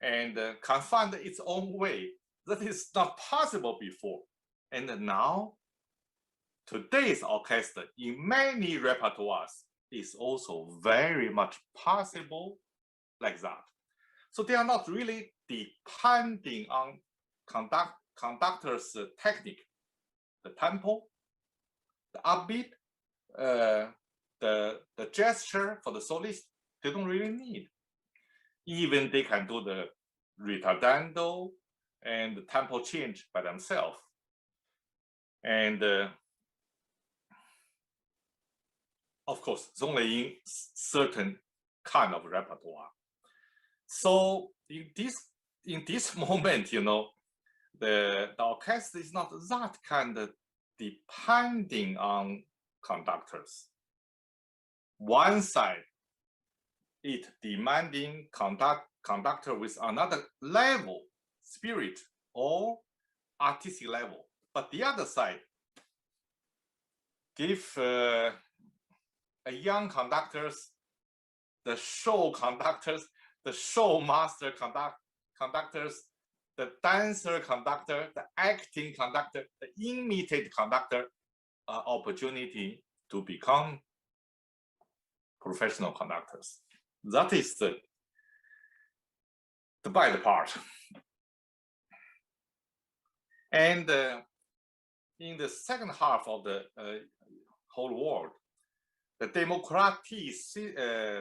and can find its own way. That is not possible before. And now, today's orchestra in many repertoires is also very much possible like that. So they are not really depending on conductor's technique, the tempo, the upbeat, the gesture for the solist. They don't really need. Even they can do the ritardando and the tempo change by themselves. And of course, it's only in certain kind of repertoire. So in this moment, you know, the orchestra is not that kind of depending on conductors. One side, it demanding conductor with another level, spirit or artistic level. But the other side, give a young conductors, the show conductors, the show master conductors, the dancer conductor, the acting conductor, the imitate conductor, opportunity to become professional conductors. That is the bad part. And in the second half of the whole world, the democratic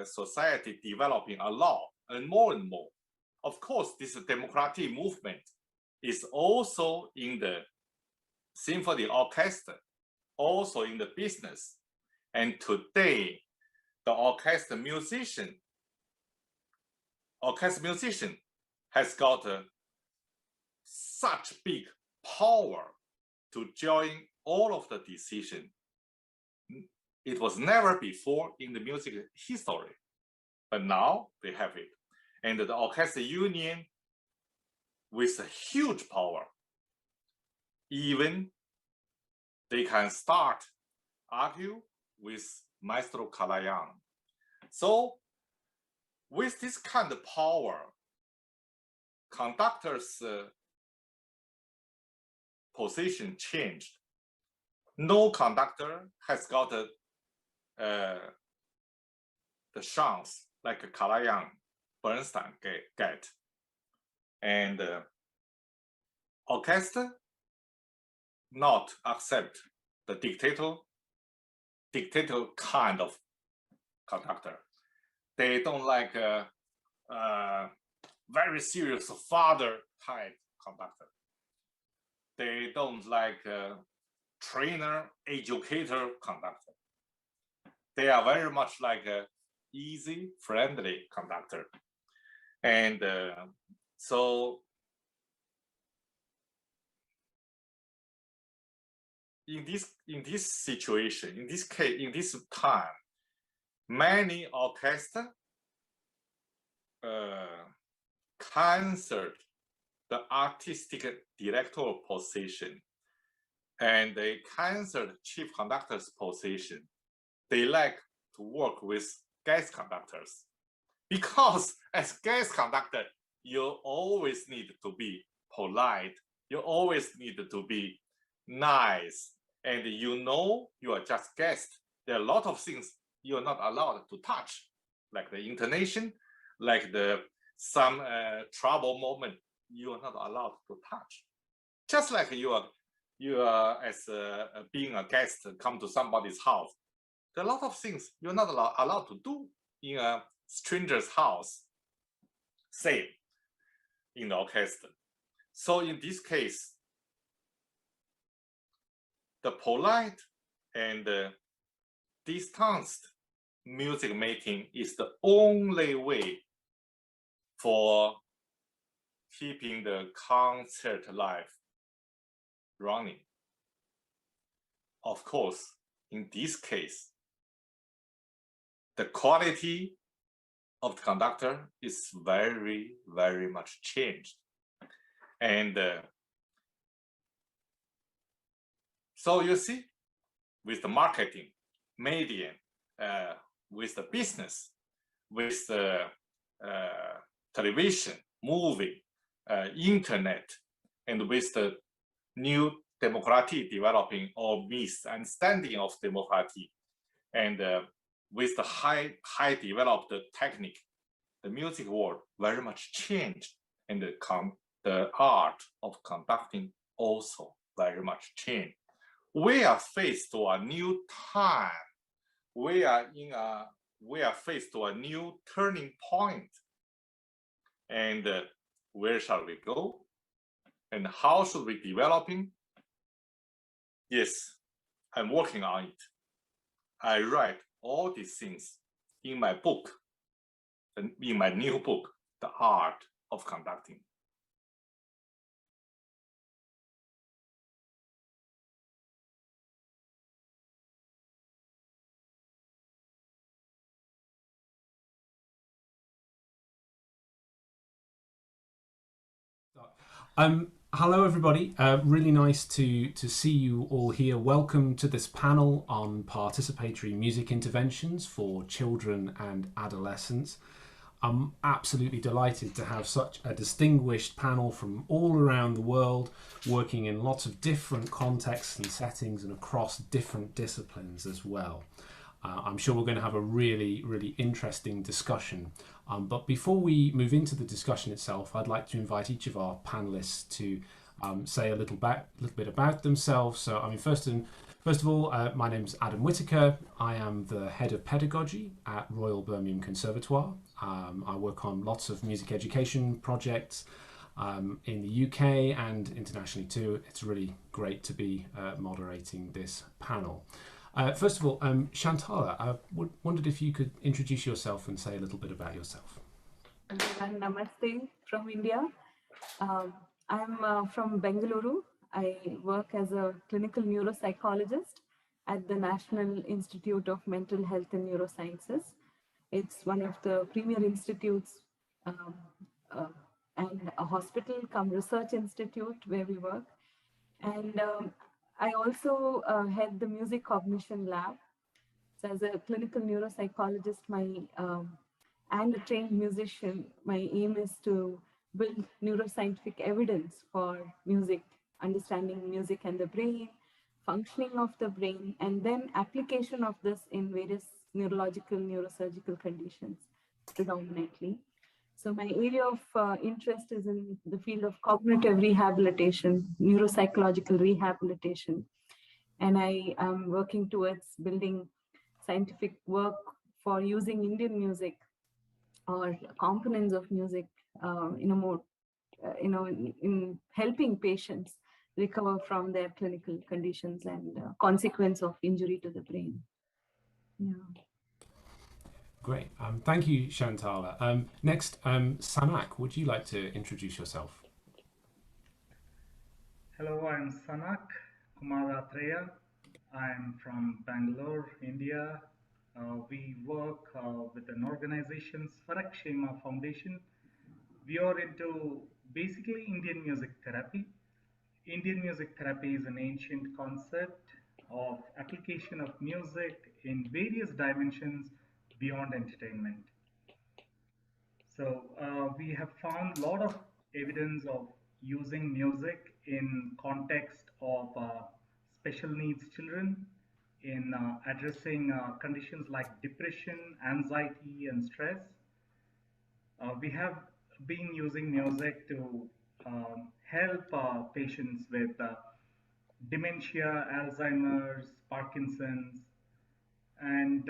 society developing a lot and more. Of course, this democratic movement is also in the symphony orchestra, also in the business. And today, the orchestra musician has got such big power to join all of the decision. It was never before in the music history, but now they have it. And the orchestra union with a huge power, even they can start argue with Maestro Kalayan. So with this kind of power, conductors' position changed. No conductor has got the chance like Kalayan, Bernstein get. And orchestra not accept the dictator kind of conductor. They don't like very serious father type conductor. They don't like trainer, educator conductor. They are very much like a easy, friendly conductor. And so in this situation, in this case, in this time, many orchestras canceled the artistic director position, and they canceled chief conductor's position. They like to work with guest conductors, because as guest conductor, you always need to be polite. You always need to be nice, and you know you are just guest. There are a lot of things you are not allowed to touch, like the intonation, like some trouble moment you are not allowed to touch. Just like you are as being a guest come to somebody's house, there are a lot of things you're not allowed to do in a stranger's house. Same in the orchestra. So in this case, the polite and distanced music making is the only way for keeping the concert life running. Of course, in this case, the quality of the conductor is very, very much changed. And so you see, with the marketing, media, with the business, with the television, movie, internet, and with the new democracy developing or misunderstanding of democracy, and with the high developed technique, the music world very much changed, and the art of conducting also very much changed. We are faced to a new time. We are faced to a new turning point. And where shall we go? And how should we developing? Yes, I'm working on it. I write all these things in my book, and in my new book, The Art of Conducting. Hello, everybody. Really nice to see you all here. Welcome to this panel on participatory music interventions for children and adolescents. I'm absolutely delighted to have such a distinguished panel from all around the world, working in lots of different contexts and settings and across different disciplines as well. I'm sure we're going to have a really, really interesting discussion. But before we move into the discussion itself, I'd like to invite each of our panelists to say a little bit about themselves. So, I mean, first of all, my name's Adam Whitaker. I am the head of pedagogy at Royal Birmingham Conservatoire. I work on lots of music education projects in the UK and internationally too. It's really great to be moderating this panel. First of all, Shantala, I wondered if you could introduce yourself and say a little bit about yourself. Namaste from India. I'm from Bengaluru. I work as a clinical neuropsychologist at the National Institute of Mental Health and Neurosciences. It's one of the premier institutes and a hospital come research institute where we work. And I also head the Music Cognition Lab. So as a clinical neuropsychologist and a trained musician, my aim is to build neuroscientific evidence for music, understanding music and the brain, functioning of the brain, and then application of this in various neurological, neurosurgical conditions predominantly. So my area of interest is in the field of cognitive rehabilitation, neuropsychological rehabilitation. And I am working towards building scientific work for using Indian music or components of music in a more, in helping patients recover from their clinical conditions and consequence of injury to the brain. Yeah. Great. Thank you, Shantala. Next, Sanak, would you like to introduce yourself? Hello, I'm Sanak Kumar Atreya. I'm from Bangalore, India. We work with an organization, Swarak Shema Foundation. We are into basically Indian music therapy. Indian music therapy is an ancient concept of application of music in various dimensions beyond entertainment. So we have found a lot of evidence of using music in context of special needs children, in addressing conditions like depression, anxiety, and stress. We have been using music to help patients with dementia, Alzheimer's, Parkinson's, and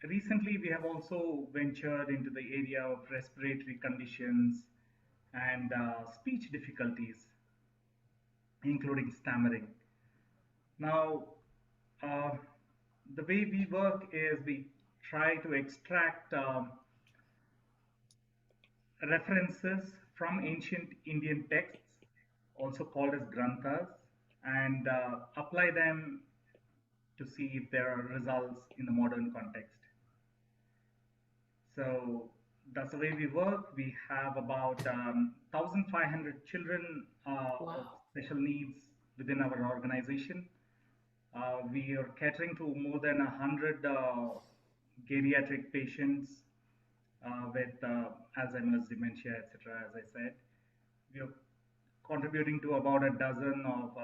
recently we have also ventured into the area of respiratory conditions and speech difficulties, including stammering. Now, the way we work is we try to extract references from ancient Indian texts, also called as granthas, and apply them to see if there are results in the modern context. So that's the way we work. We have about 1,500 children of special needs within our organization. We are catering to more than 100 geriatric patients with Alzheimer's, dementia, etc. As I said, we are contributing to about a dozen of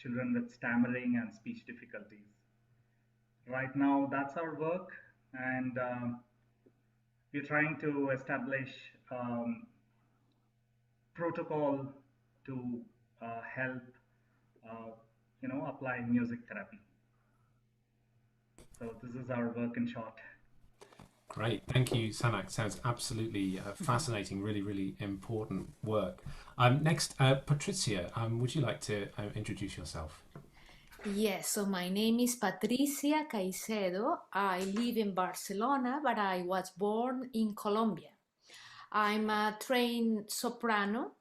children with stammering and speech difficulties. Right now, that's our work, and we're trying to establish protocol to help apply music therapy. So this is our work in short. Great, thank you, Sanak. Sounds absolutely fascinating, really, really important work. Next, Patricia, would you like to introduce yourself? Yes, so my name is Patricia Caicedo. I live in Barcelona, but I was born in Colombia. I'm a trained soprano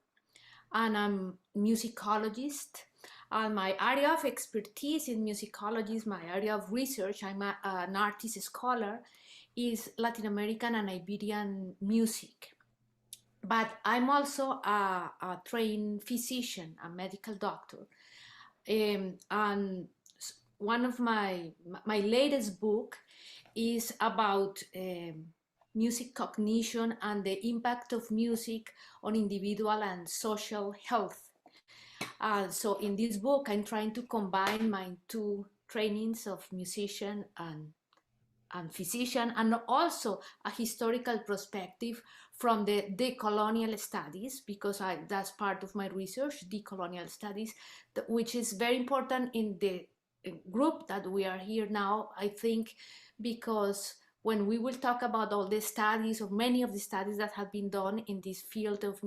and I'm a musicologist. And my area of expertise in musicology is my area of research. I'm an artist scholar, is Latin American and Iberian music. but I'm also a trained physician, a medical doctor. And one of my latest book is about music cognition and the impact of music on individual and social health. So in this book, I'm trying to combine my two trainings of musician and physician, and also a historical perspective from the decolonial studies, because that's part of my research, decolonial studies, which is very important in the group that we are here now, I think, because when we will talk about all the studies, or many of the studies that have been done in this field of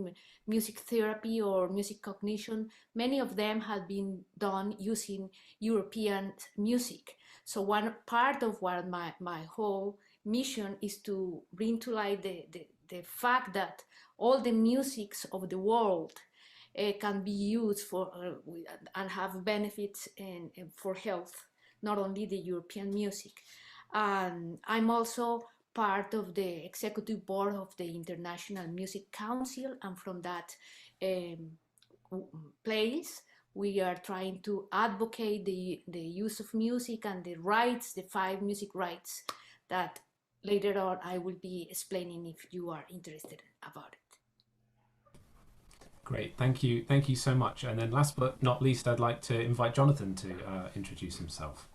music therapy or music cognition, many of them have been done using European music. So one part of what my whole mission is to bring to light the fact that all the musics of the world can be used for and have benefits for health, not only the European music. And I'm also part of the executive board of the International Music Council, and from that place we are trying to advocate the use of music and the rights, the 5 music rights that later on I will be explaining if you are interested about it. Great, thank you so much. And then last but not least, I'd like to invite Jonathan to introduce himself.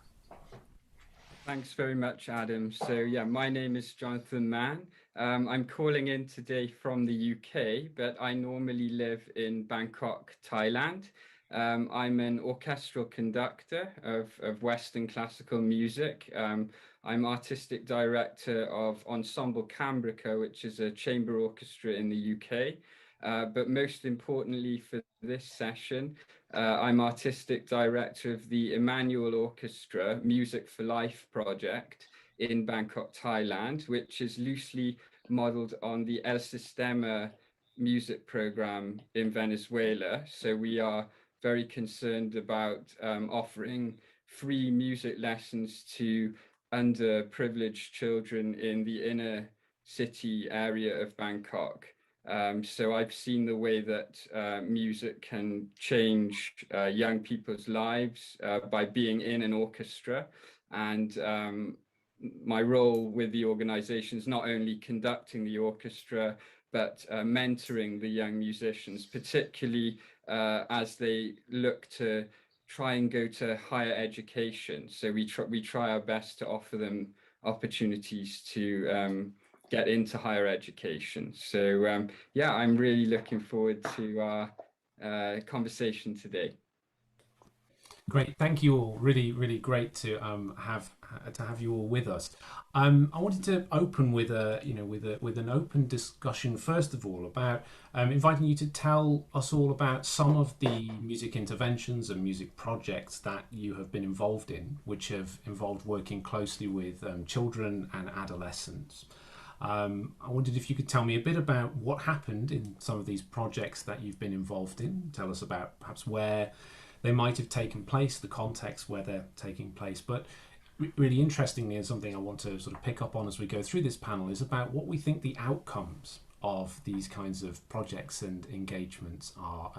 Thanks very much, Adam. So yeah, my name is Jonathan Mann. I'm calling in today from the UK, but I normally live in Bangkok, Thailand. I'm an orchestral conductor of Western classical music. I'm artistic director of Ensemble Cambrica, which is a chamber orchestra in the UK. But most importantly for this session, I'm artistic director of the Emmanuel Orchestra Music for Life project in Bangkok, Thailand, which is loosely modeled on the El Sistema music program in Venezuela. So we are very concerned about offering free music lessons to underprivileged children in the inner city area of Bangkok. So I've seen the way that music can change young people's lives by being in an orchestra. And my role with the organization is not only conducting the orchestra, but mentoring the young musicians, particularly as they look to try and go to higher education. So we try our best to offer them opportunities to get into higher education. So yeah, I'm really looking forward to our conversation today. Great, thank you all. Really, really great to have you all with us. I wanted to open with an open discussion first of all about inviting you to tell us all about some of the music interventions and music projects that you have been involved in, which have involved working closely with children and adolescents. I wondered if you could tell me a bit about what happened in some of these projects that you've been involved in. Tell us about perhaps where they might have taken place, the context where they're taking place. But really interestingly, and something I want to sort of pick up on as we go through this panel, is about what we think the outcomes of these kinds of projects and engagements are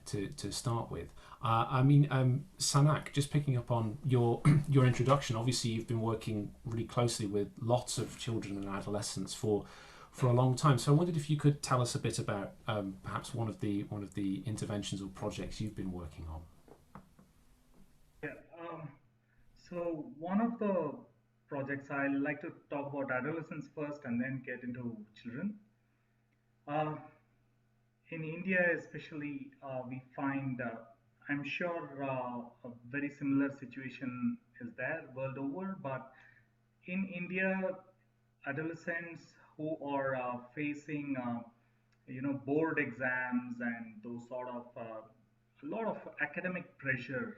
to start with. Sanak, just picking up on your introduction, obviously you've been working really closely with lots of children and adolescents for a long time. So I wondered if you could tell us a bit about perhaps one of the interventions or projects you've been working on. Yeah. So one of the projects, I like to talk about adolescents first and then get into children. In India especially, we find, I'm sure a very similar situation is there world over, but in India, adolescents who are facing board exams and those sort of a lot of academic pressure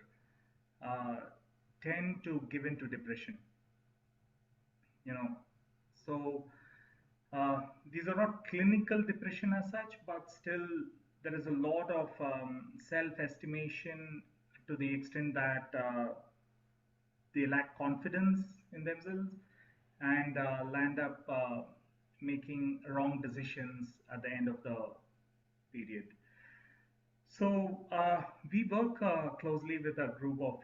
tend to give into depression. So these are not clinical depression as such, but still there is a lot of self-estimation to the extent that they lack confidence in themselves and land up making wrong decisions at the end of the period. So we work closely with a group of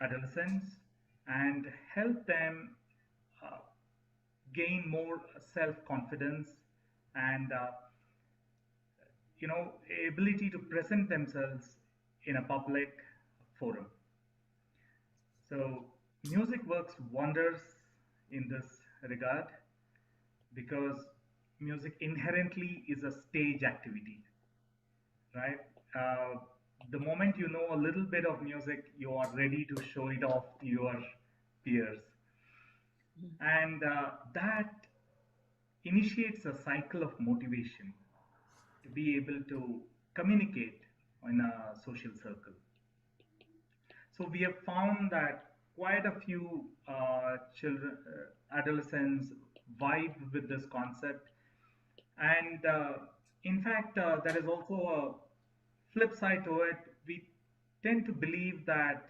adolescents and help them gain more self-confidence and ability to present themselves in a public forum. So music works wonders in this regard because music inherently is a stage activity, right? The moment you know a little bit of music, you are ready to show it off to your peers. And that initiates a cycle of motivation to be able to communicate in a social circle. So we have found that quite a few children, adolescents vibe with this concept. And in fact, there is also a flip side to it. We tend to believe that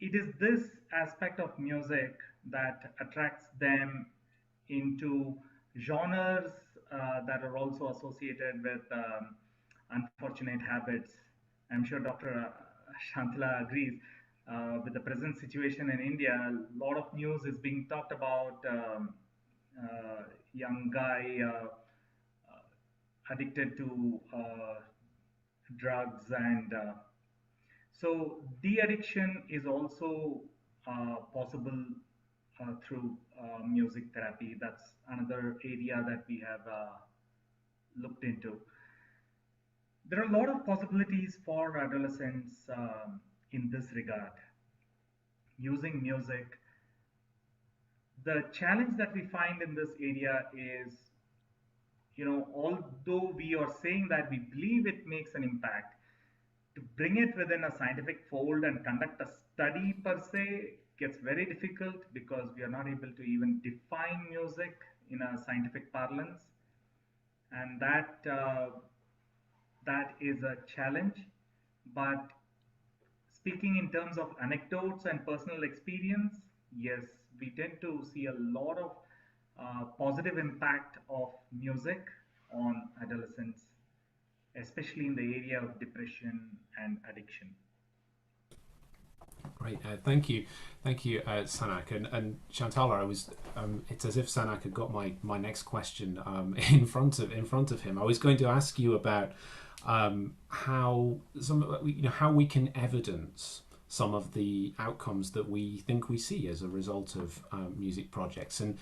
it is this aspect of music that attracts them into genres that are also associated with unfortunate habits. I'm sure Dr. Shantala agrees. With the present situation in India, a lot of news is being talked about young guy addicted to drugs, and so de-addiction is also possible through music therapy. That's another area that we have looked into. There are a lot of possibilities for adolescents in this regard, using music. The challenge that we find in this area is, although we are saying that we believe it makes an impact, to bring it within a scientific fold and conduct a study per se gets very difficult because we are not able to even define music in a scientific parlance, and that is a challenge. But speaking in terms of anecdotes and personal experience, yes, we tend to see a lot of positive impact of music on adolescents, especially in the area of depression and addiction. Great, thank you, Sanak and Shantala. It's as if Sanak had got my next question in front of him. I was going to ask you about how we can evidence some of the outcomes that we think we see as a result of music projects, and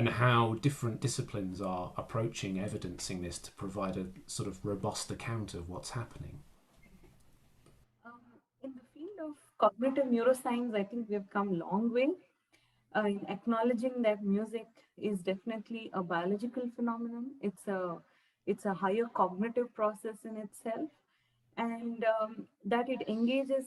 how different disciplines are approaching evidencing this to provide a sort of robust account of what's happening. In the field of cognitive neuroscience, I think we have come a long way in acknowledging that music is definitely a biological phenomenon. It's a higher cognitive process in itself, and that it engages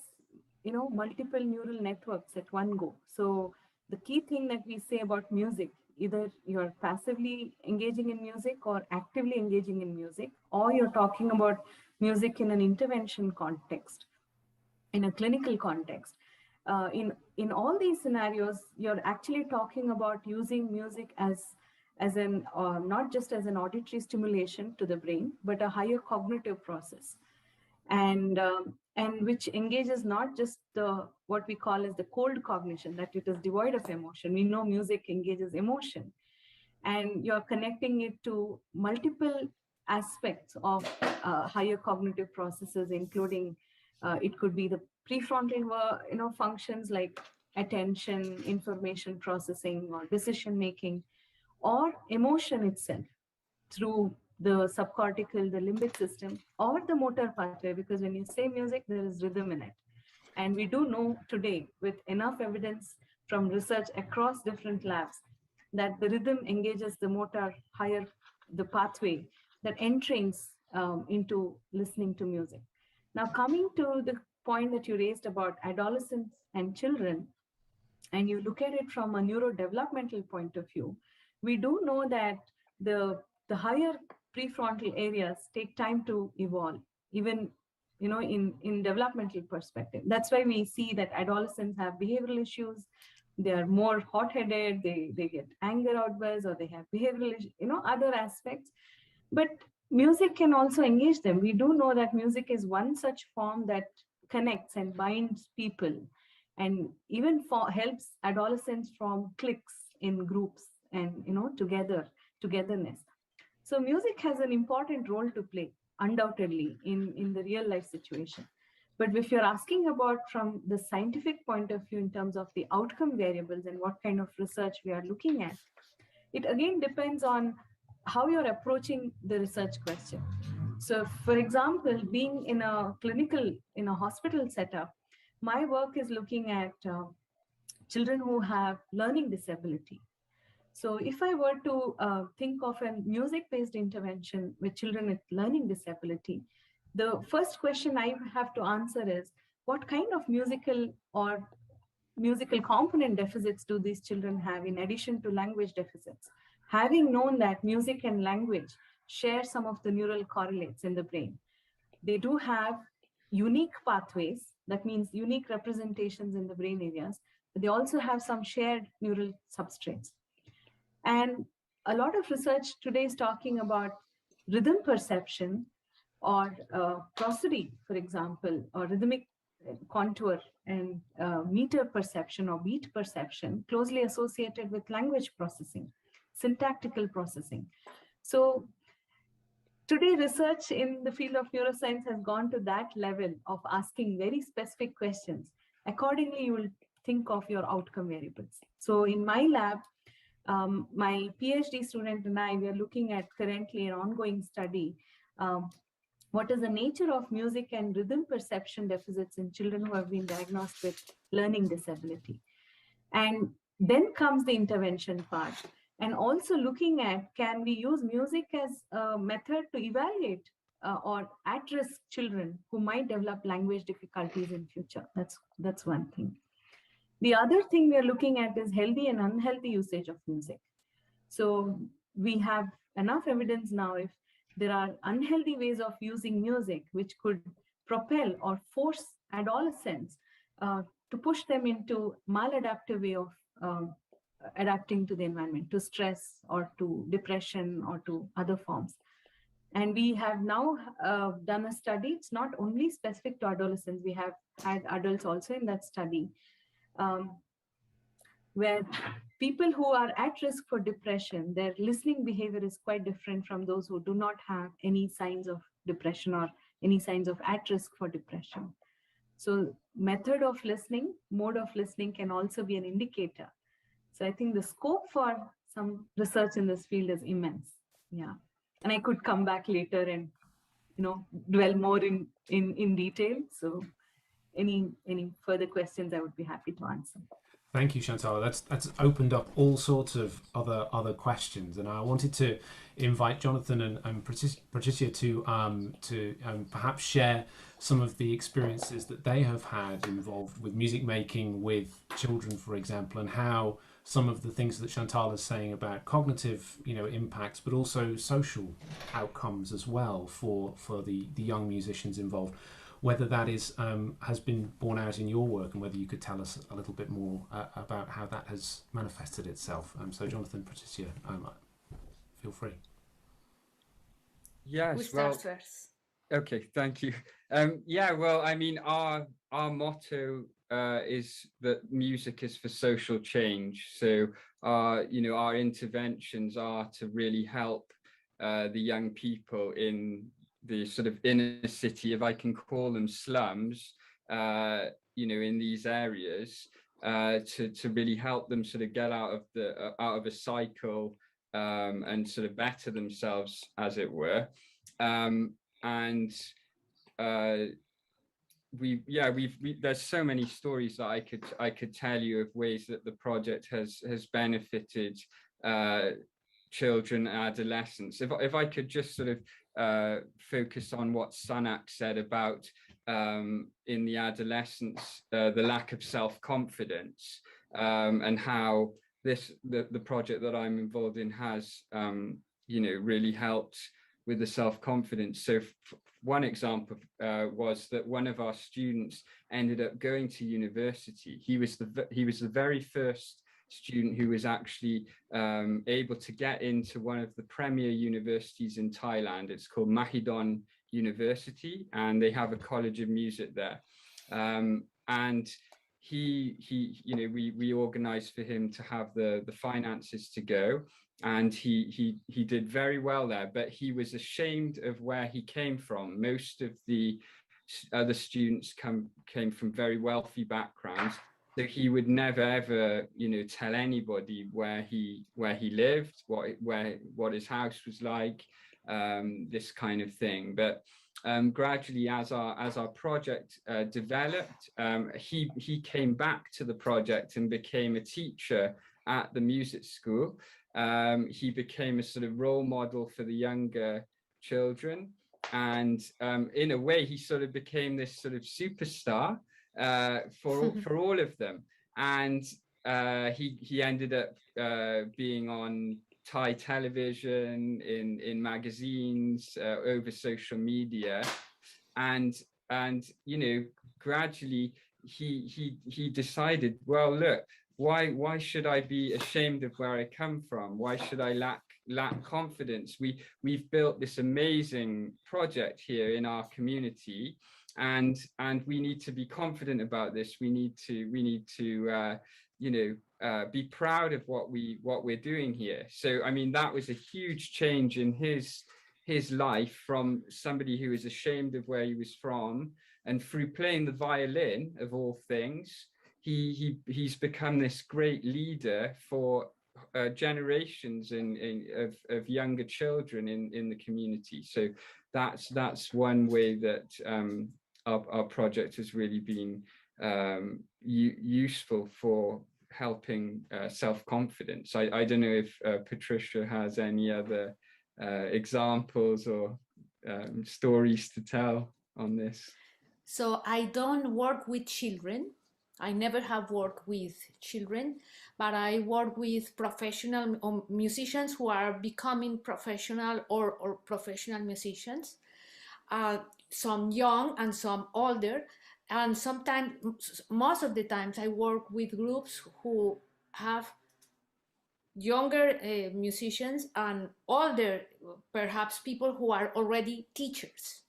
multiple neural networks at one go. So the key thing that we say about music, either you're passively engaging in music or actively engaging in music, or you're talking about music in an intervention context, in a clinical context. In all these scenarios, you're actually talking about using music as an not just as an auditory stimulation to the brain, but a higher cognitive process, and which engages not just what we call as the cold cognition, that it is devoid of emotion. We know music engages emotion, and you're connecting it to multiple aspects of higher cognitive processes, including it could be the prefrontal functions like attention, information processing, or decision making, or emotion itself through the subcortical, the limbic system, or the motor pathway, because when you say music, there is rhythm in it. And we do know today, with enough evidence from research across different labs, that the rhythm engages the motor higher, the pathway that entrains into listening to music. Now, coming to the point that you raised about adolescents and children, and you look at it from a neurodevelopmental point of view, we do know that the higher prefrontal areas take time to evolve, even in developmental perspective. That's why we see that adolescents have behavioral issues, they are more hot-headed, they get anger outbursts, or they have behavioral, other aspects. But music can also engage them. We do know that music is one such form that connects and binds people, and even helps adolescents form cliques in groups and togetherness. So music has an important role to play, undoubtedly, in the real life situation. But if you're asking about from the scientific point of view in terms of the outcome variables and what kind of research we are looking at, it again depends on how you're approaching the research question. So for example, being in a hospital setup, my work is looking at children who have learning disability. So if I were to think of a music-based intervention with children with learning disability, the first question I have to answer is, what kind of musical component deficits do these children have in addition to language deficits? Having known that music and language share some of the neural correlates in the brain, they do have unique pathways, that means unique representations in the brain areas, but they also have some shared neural substrates. And a lot of research today is talking about rhythm perception or prosody, for example, or rhythmic contour and meter perception or beat perception closely associated with language processing, syntactical processing. So today, research in the field of neuroscience has gone to that level of asking very specific questions. Accordingly, you will think of your outcome variables. So in my lab, my PhD student and I, we are looking at currently an ongoing study. What is the nature of music and rhythm perception deficits in children who have been diagnosed with learning disability? And then comes the intervention part. And also looking at, can we use music as a method to evaluate or at-risk children who might develop language difficulties in future? That's one thing. The other thing we are looking at is healthy and unhealthy usage of music. So we have enough evidence now if there are unhealthy ways of using music which could propel or force adolescents to push them into maladaptive way of adapting to the environment, to stress or to depression or to other forms. And we have now done a study. It's not only specific to adolescents. We have had adults also in that study, where people who are at risk for depression, their listening behavior is quite different from those who do not have any signs of depression or any signs of at risk for depression. So method of listening, mode of listening can also be an indicator. So I think the scope for some research in this field is immense. Yeah. And I could come back later and, dwell more in detail. So any further questions, I would be happy to answer. Thank you, Shantala. That's opened up all sorts of other questions, and I wanted to invite Jonathan and Patricia to perhaps share some of the experiences that they have had involved with music making with children, for example, and how some of the things that Shantala is saying about cognitive, impacts, but also social outcomes as well for the young musicians involved. Whether that is has been borne out in your work, and whether you could tell us a little bit more about how that has manifested itself. So, Jonathan, Patricia, feel free. Yes. Who starts first? Okay, thank you. Our motto is that music is for social change. So, our interventions are to really help the young people in the sort of inner city, if I can call them slums, in these areas, to really help them sort of get out of a cycle and sort of better themselves, as it were. There's so many stories that I could tell you of ways that the project has benefited children and adolescents. If I could just sort of focus on what Sanak said about in the adolescents, the lack of self-confidence, and how the project that I'm involved in has really helped the self-confidence. So one example was that one of our students ended up going to university. He was the very first student who was actually able to get into one of the premier universities in Thailand. It's called Mahidol University, and they have a college of music there. And we organized for him to have the finances to go, and he did very well there, but he was ashamed of where he came from. Most of the other students came from very wealthy backgrounds, so he would never ever tell anybody where he lived, what his house was like, this kind of thing. But gradually, as our project developed, he came back to the project and became a teacher at the music school. He became a sort of role model for the younger children, and in a way, he sort of became this sort of superstar for all of them. And he ended up being on Thai television, in magazines, over social media, and gradually he decided, well, look, why should I be ashamed of where I come from? Why should I lack confidence? We've built this amazing project here in our community, and we need to be confident about this. We need to be proud of what we're doing here. So I mean, that was a huge change in his life, from somebody who was ashamed of where he was from, and through playing the violin of all things, he's become this great leader for generations of younger children in the community. So that's one way that our project has really been useful for helping self-confidence. I don't know if Patricia has any other examples or stories to tell on this. So I don't work with children. I never have worked with children, but I work with professional musicians who are becoming professional or professional musicians, some young and some older. And sometimes, most of the times, I work with groups who have younger musicians and older, perhaps people who are already teachers.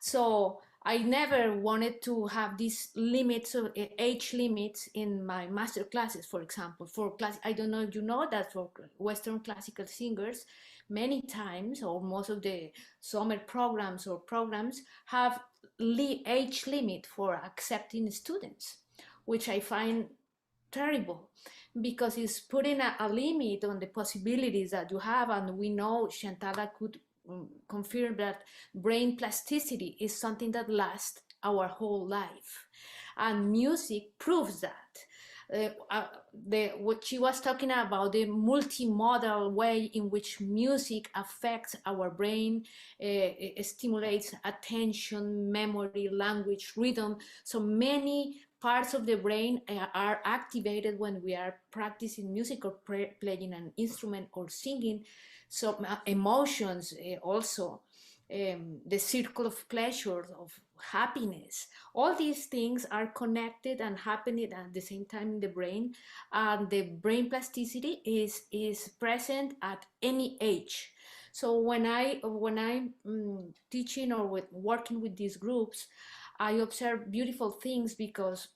So I never wanted to have these limits of age limits in my master classes, for example. For class, I don't know if you know that for Western classical singers, many times, or most of the summer programs or programs have age limit for accepting students, which I find terrible, because it's putting a limit on the possibilities that you have. And we know Shantala could confirm that brain plasticity is something that lasts our whole life, and music proves that. What she was talking about, the multimodal way in which music affects our brain, it stimulates attention, memory, language, rhythm. So many parts of the brain are activated when we are practicing music or playing an instrument or singing. So emotions also, the circle of pleasure, of happiness, all these things are connected and happening at the same time in the brain. And the brain plasticity is present at any age. So when I'm teaching or working with these groups, I observe beautiful things, because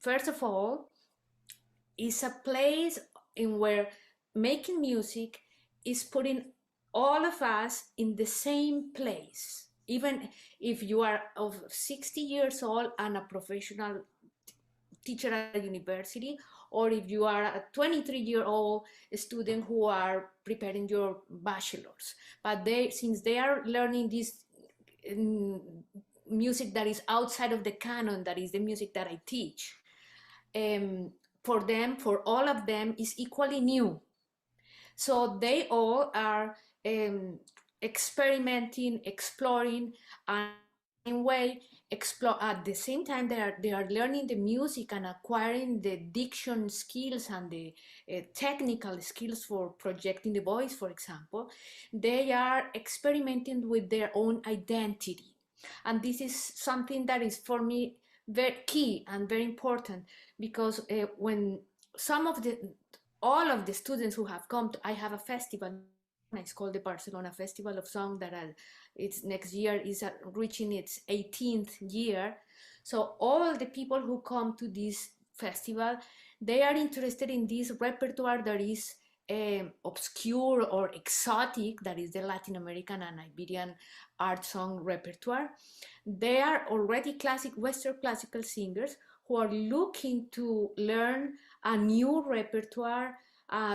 first of all, it's a place in where making music is putting all of us in the same place. Even if you are of 60 years old and a professional teacher at a university, or if you are a 23-year-old student who are preparing your bachelor's, but since they are learning this music that is outside of the canon, that is the music that I teach, for all of them is equally new. So they all are experimenting, exploring, and way explore at the same time they are learning the music and acquiring the diction skills and the technical skills for projecting the voice, for example. They are experimenting with their own identity, and this is something that is for me very key and very important, because when all of the students who have come I have a festival. It's called the Barcelona Festival of Song that it's next year is reaching its 18th year. So all the people who come to this festival, they are interested in this repertoire that is obscure or exotic, that is the Latin American and Iberian art song repertoire. They are already Western classical singers who are looking to learn a new repertoire,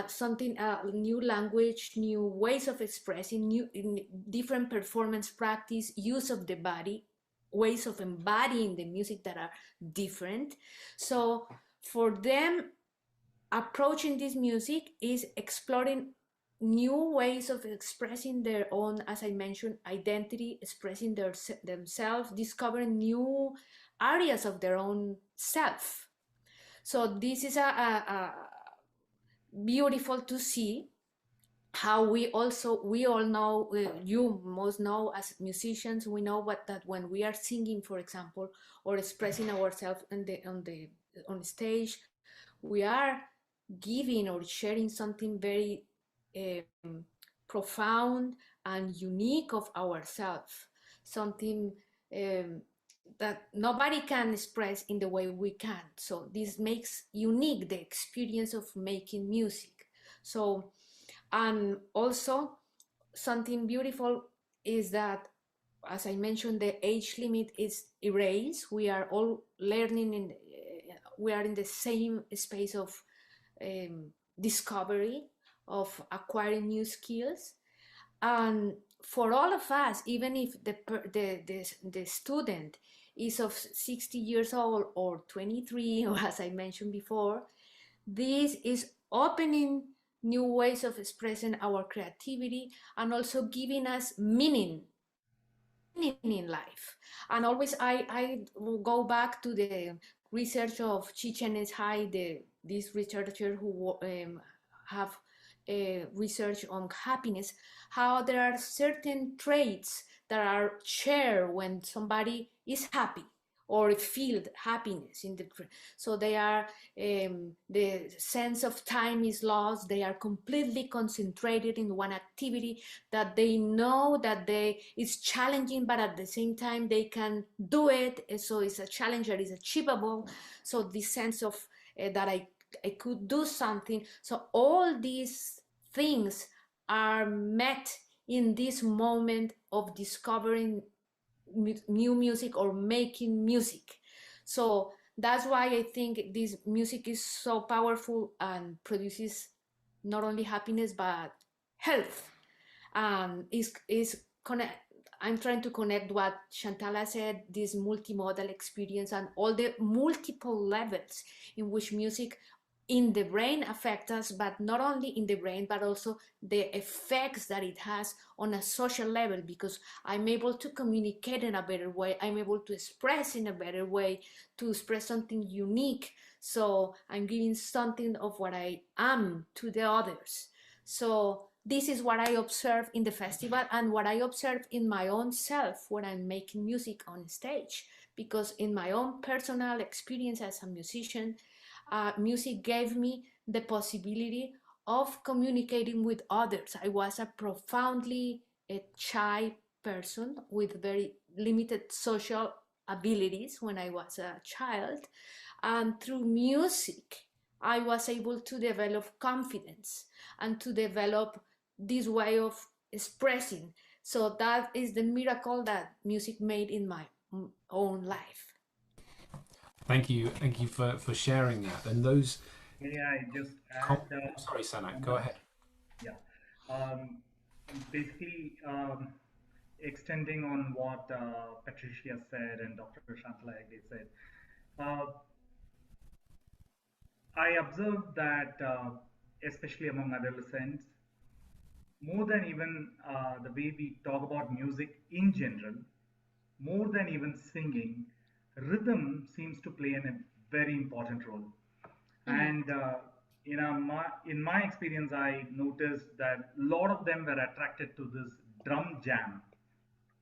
something, new language, new ways of expressing, different performance practice, use of the body, ways of embodying the music that are different. So for them, approaching this music is exploring new ways of expressing their own, as I mentioned, identity, expressing themselves, discovering new areas of their own self. So this is a beautiful to see how we all know, you most know as musicians, we know that when we are singing, for example, or expressing ourselves on stage, we are giving or sharing something very profound and unique of ourselves, something that nobody can express in the way we can. So this makes unique the experience of making music. So, and also something beautiful is that, as I mentioned, the age limit is erased. We are all learning we are in the same space of discovery, of acquiring new skills. And for all of us, even if the student is of 60 years old or 23, or as I mentioned before, this is opening new ways of expressing our creativity and also giving us meaning in life. And always I will go back to the research of Chichen Itzhai, this researcher who have research on happiness, how there are certain traits that are shared when somebody is happy or feel happiness in the. So they are, the sense of time is lost. They are completely concentrated in one activity that they know that it's challenging, but at the same time they can do it. So it's a challenge that is achievable. So this sense of that I could do something. So all these things are met in this moment of discovering new music or making music. So that's why I think this music is so powerful and produces not only happiness but health. I'm trying to connect what Shantala said, this multimodal experience and all the multiple levels in which music in the brain affect us, but not only in the brain, but also the effects that it has on a social level, because I'm able to communicate in a better way. I'm able to express in a better way, to express something unique. So I'm giving something of what I am to the others. So this is what I observe in the festival and what I observe in my own self when I'm making music on stage, because in my own personal experience as a musician, music gave me the possibility of communicating with others. I was a profoundly shy person with very limited social abilities when I was a child. And through music, I was able to develop confidence and to develop this way of expressing. So that is the miracle that music made in my own life. Thank you for sharing that. And those. May I just add? Sorry, Sanak, go ahead. Yeah. Basically, extending on what Patricia said and Dr. Shantala Hegde said, I observed that, especially among adolescents, more than even the way we talk about music in general, more than even singing, rhythm seems to play a very important role. And in my experience, I noticed that a lot of them were attracted to this drum jam.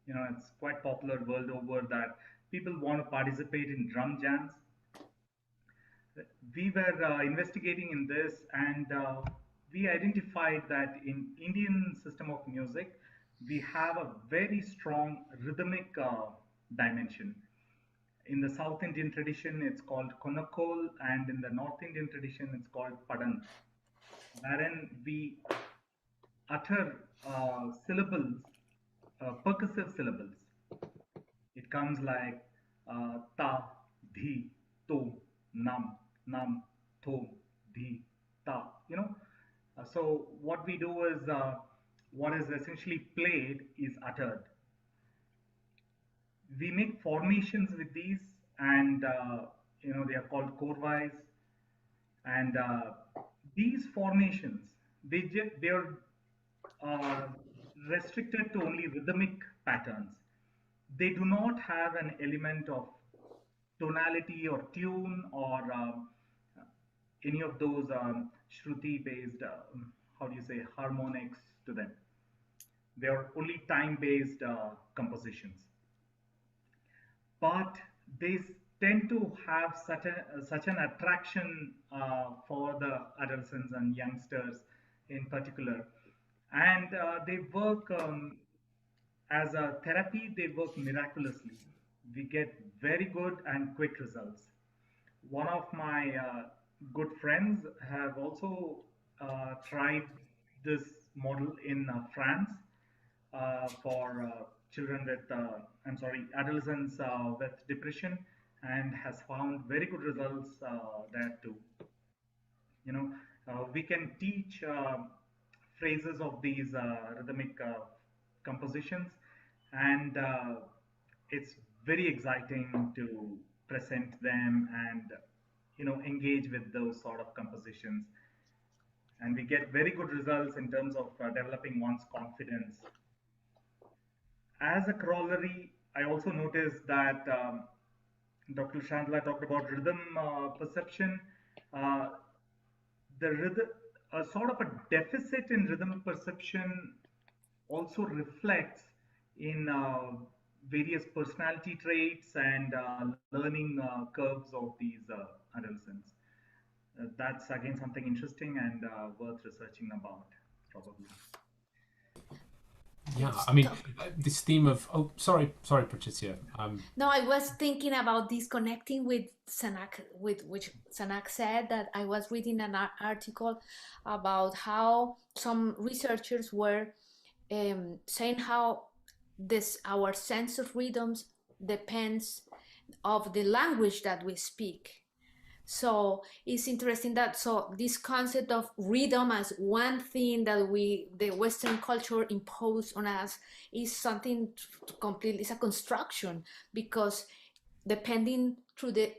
It's quite popular world over that people want to participate in drum jams. We were investigating in this, and we identified that in Indian system of music, we have a very strong rhythmic dimension. In the South Indian tradition, it's called Konakol, and in the North Indian tradition, it's called Padan, wherein we utter syllables, percussive syllables. It comes like ta, dhi, to, nam, to, dhi, ta. So what we do is what is essentially played is uttered. We make formations with these, and they are called korvais. And these formations, they are restricted to only rhythmic patterns. They do not have an element of tonality or tune or any of those shruti-based, harmonics to them. They are only time-based compositions. But they tend to have such an attraction for the adolescents and youngsters in particular. And they work as a therapy, they work miraculously. We get very good and quick results. One of my good friends have also tried this model in France for children with, adolescents with depression, and has found very good results there too. We can teach phrases of these rhythmic compositions, and it's very exciting to present them and engage with those sort of compositions, and we get very good results in terms of developing one's confidence. As a corollary, I also noticed that Dr. Chandler talked about rhythm perception. The rhythm, sort of a deficit in rhythm perception also reflects in various personality traits and learning curves of these adolescents. That's again something interesting and worth researching about, probably. Yeah, I mean, this theme of sorry, Patricia. No, I was thinking about this connecting with Sanak, with which Sanak said that I was reading an article about how some researchers were saying how our sense of rhythms depends of the language that we speak. So it's interesting that this concept of rhythm as one thing that the Western culture imposed on us is something completely, it's a construction, because depending through the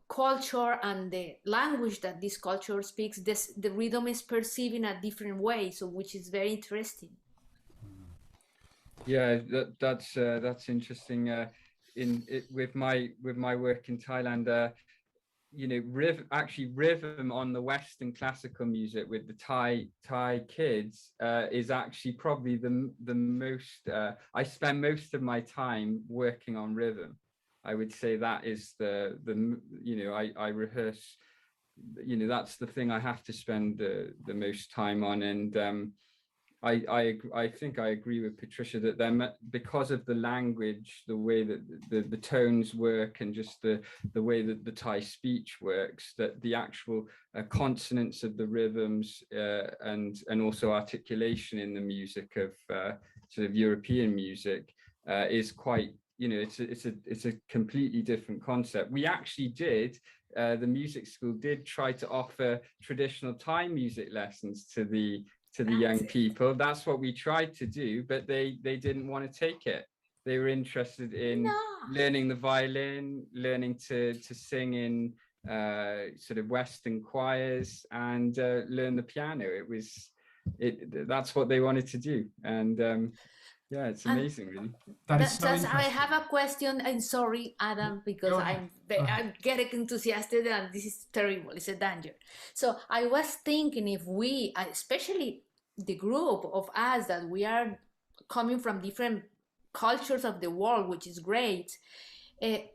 culture and the language that this culture speaks, the rhythm is perceived in a different way, so which is very interesting. Yeah, that's interesting. With my work in Thailand, rhythm on the Western classical music with the Thai kids is actually probably the most. I spend most of my time working on rhythm. I would say that is I rehearse. That's the thing I have to spend the most time on, and I think I agree with Patricia that because of the language, the way that the tones work, and just the way that the Thai speech works, that the actual consonants of the rhythms and also articulation in the music of sort of European music is quite, it's a completely different concept. We actually did. The music school did try to offer traditional Thai music lessons to the young people. That's what we tried to do, but they didn't want to take it. They were interested in learning the violin, learning to sing in sort of Western choirs, and learn the piano. That's what they wanted to do. And Yeah, it's And amazing, really. That is so just I interesting. have a question, and sorry, Adam, because Go ahead. I'm getting enthusiastic, and this is terrible. It's a danger. So I was thinking, if we, especially the group of us, that we are coming from different cultures of the world, which is great,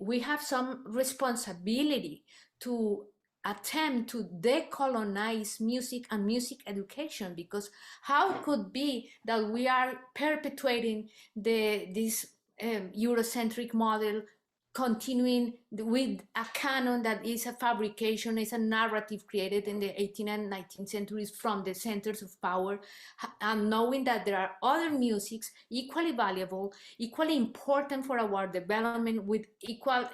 we have some responsibility to attempt to decolonize music and music education, because how could be that we are perpetuating this Eurocentric model, continuing with a canon that is a fabrication, is a narrative created in the 18th and 19th centuries from the centers of power, and knowing that there are other musics equally valuable, equally important for our development, with equal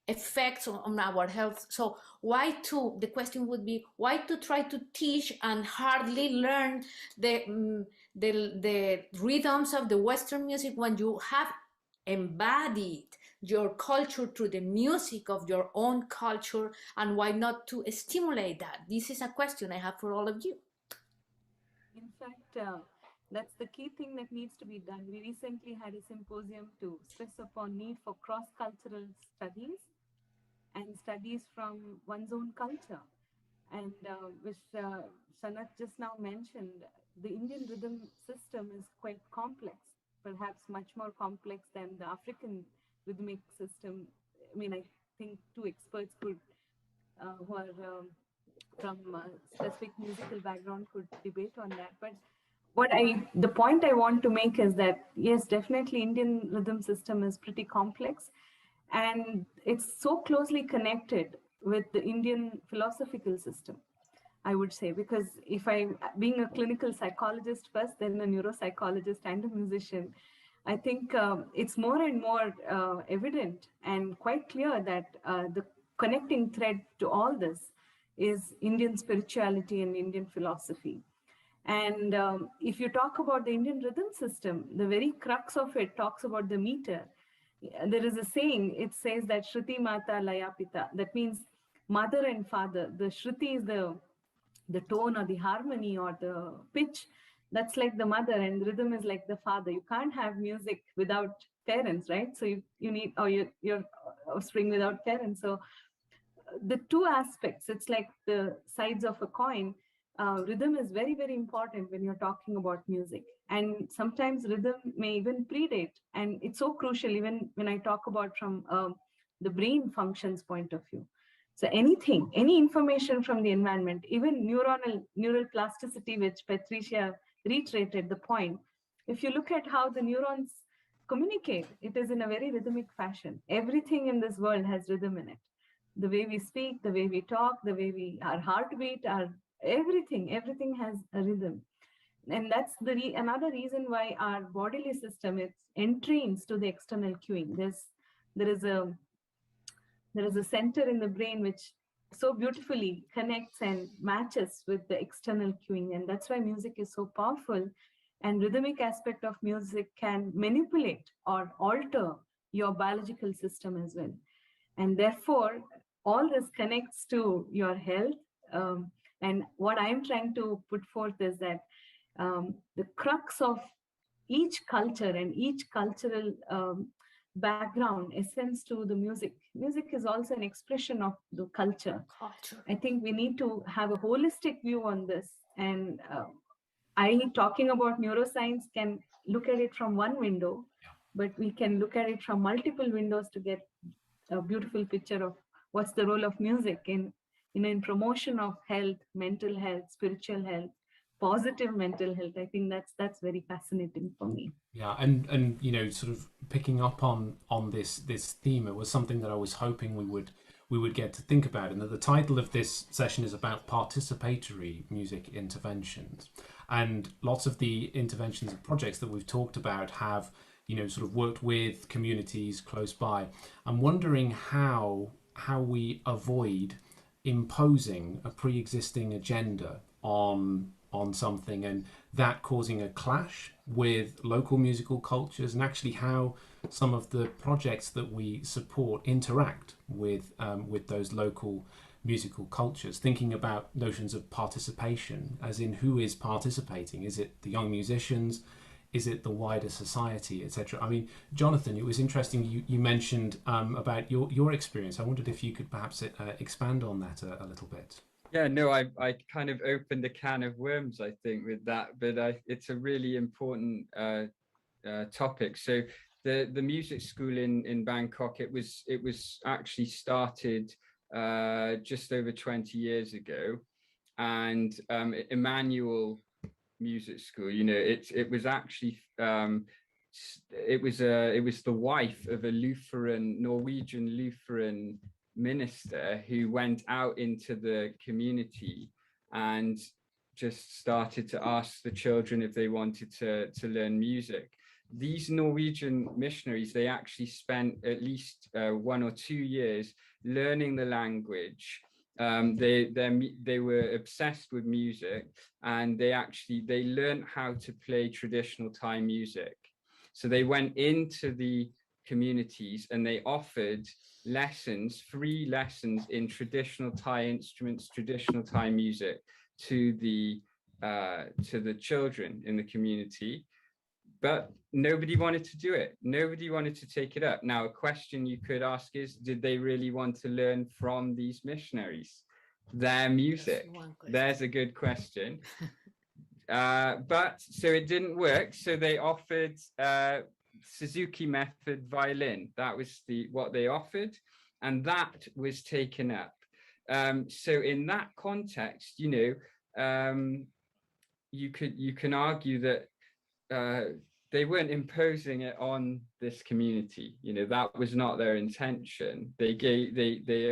effects on our health. So the question would be, why to try to teach and hardly learn the rhythms of the Western music when you have embodied your culture through the music of your own culture? And why not to stimulate that? This is a question I have for all of you. In fact, that's the key thing that needs to be done. We recently had a symposium to stress upon need for cross-cultural studies and studies from one's own culture. And which Sanat just now mentioned, the Indian rhythm system is quite complex, perhaps much more complex than the African rhythmic system. I mean, I think two experts could, who are from specific musical background, could debate on that. But the point I want to make is that, yes, definitely Indian rhythm system is pretty complex, and it's so closely connected with the Indian philosophical system, I would say, because being a clinical psychologist first, then a neuropsychologist and a musician, I think it's more and more evident and quite clear that the connecting thread to all this is Indian spirituality and Indian philosophy. And if you talk about the Indian rhythm system, the very crux of it talks about the meter. There is a saying, it says that Shruti Mata Laya Pita. That means mother and father. The Shruti is the tone or the harmony or the pitch. That's like the mother, and the rhythm is like the father. You can't have music without parents, right? So you need, or your offspring without parents. So the two aspects, it's like the sides of a coin. Rhythm is very, very important when you're talking about music. And sometimes rhythm may even predate. And it's so crucial, even when I talk about from the brain functions point of view. So anything, any information from the environment, even neural plasticity, which Patricia reiterated the point. If you look at how the neurons communicate, it is in a very rhythmic fashion. Everything in this world has rhythm in it. The way we speak, the way we talk, the way our heartbeat, everything has a rhythm. And that's another reason why our bodily system is entrains to the external cueing. There is a center in the brain which so beautifully connects and matches with the external cueing, and that's why music is so powerful. And rhythmic aspect of music can manipulate or alter your biological system as well. And therefore, all this connects to your health. And what I'm trying to put forth is that the crux of each culture and each cultural background, essence to the music. Music is also an expression of the culture. I think we need to have a holistic view on this. And talking about neuroscience can look at it from one window, but we can look at it from multiple windows to get a beautiful picture of what's the role of music in promotion of health, mental health, spiritual health, positive mental health. I think that's very fascinating for me. Yeah, and sort of picking up on this theme, it was something that I was hoping we would get to think about, and that the title of this session is about participatory music interventions. And lots of the interventions and projects that we've talked about have sort of worked with communities close by. I'm wondering how we avoid imposing a pre-existing agenda on something, and that causing a clash with local musical cultures, and actually how some of the projects that we support interact with those local musical cultures. Thinking about notions of participation, as in who is participating. Is it the young musicians? Is it the wider society, etc.? I mean, Jonathan, it was interesting you mentioned about your experience. I wondered if you could perhaps expand on that a little bit. Yeah, no, I kind of opened a can of worms, I think, with that, but it's a really important topic. So the music school in Bangkok, it was actually started just over 20 years ago, and Emmanuel Music School, you know, it was actually it was the wife of a Norwegian Lutheran minister who went out into the community and just started to ask the children if they wanted to learn music. These Norwegian missionaries, they actually spent at least 1 or 2 years learning the language. They were obsessed with music, and they learned how to play traditional Thai music. So they went into the communities and they offered lessons, free lessons in traditional Thai instruments, traditional Thai music to the children in the community. But nobody wanted to do it. Nobody wanted to take it up. Now, a question you could ask is, did they really want to learn from these missionaries their music? There's a good question. But so it didn't work. So they offered Suzuki method violin. That was what they offered, and that was taken up. So in that context, you know, you can argue that they weren't imposing it on this community. You know, that was not their intention. They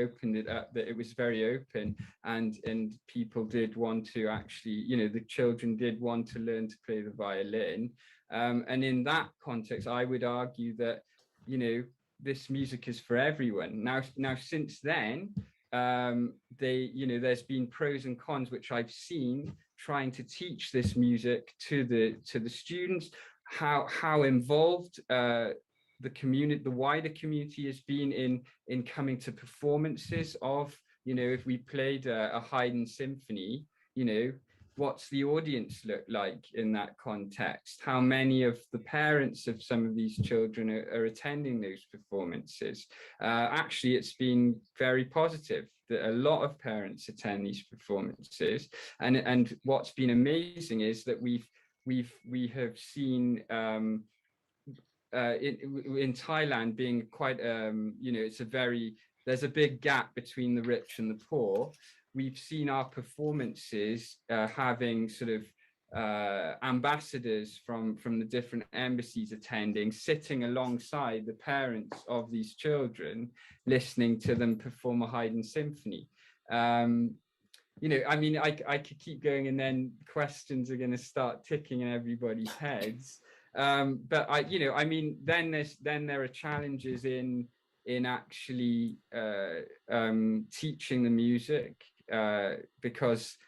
opened it up, that it was very open, and people did want to actually, you know, the children did want to learn to play the violin. And in that context, I would argue that, you know, this music is for everyone. Now since then, you know, there's been pros and cons, which I've seen trying to teach this music to the students, how involved the community, the wider community, has been in coming to performances of, you know, if we played a Haydn symphony, you know, what's the audience look like in that context? How many of the parents of some of these children are attending those performances? Actually, it's been very positive that a lot of parents attend these performances. And what's been amazing is that we have seen in Thailand being quite, you know, there's a big gap between the rich and the poor. We've seen our performances having sort of ambassadors from the different embassies attending, sitting alongside the parents of these children, listening to them perform a Haydn symphony. You know, I mean, I could keep going, and then questions are going to start ticking in everybody's heads. But you know, I mean, then there are challenges in actually teaching the music, because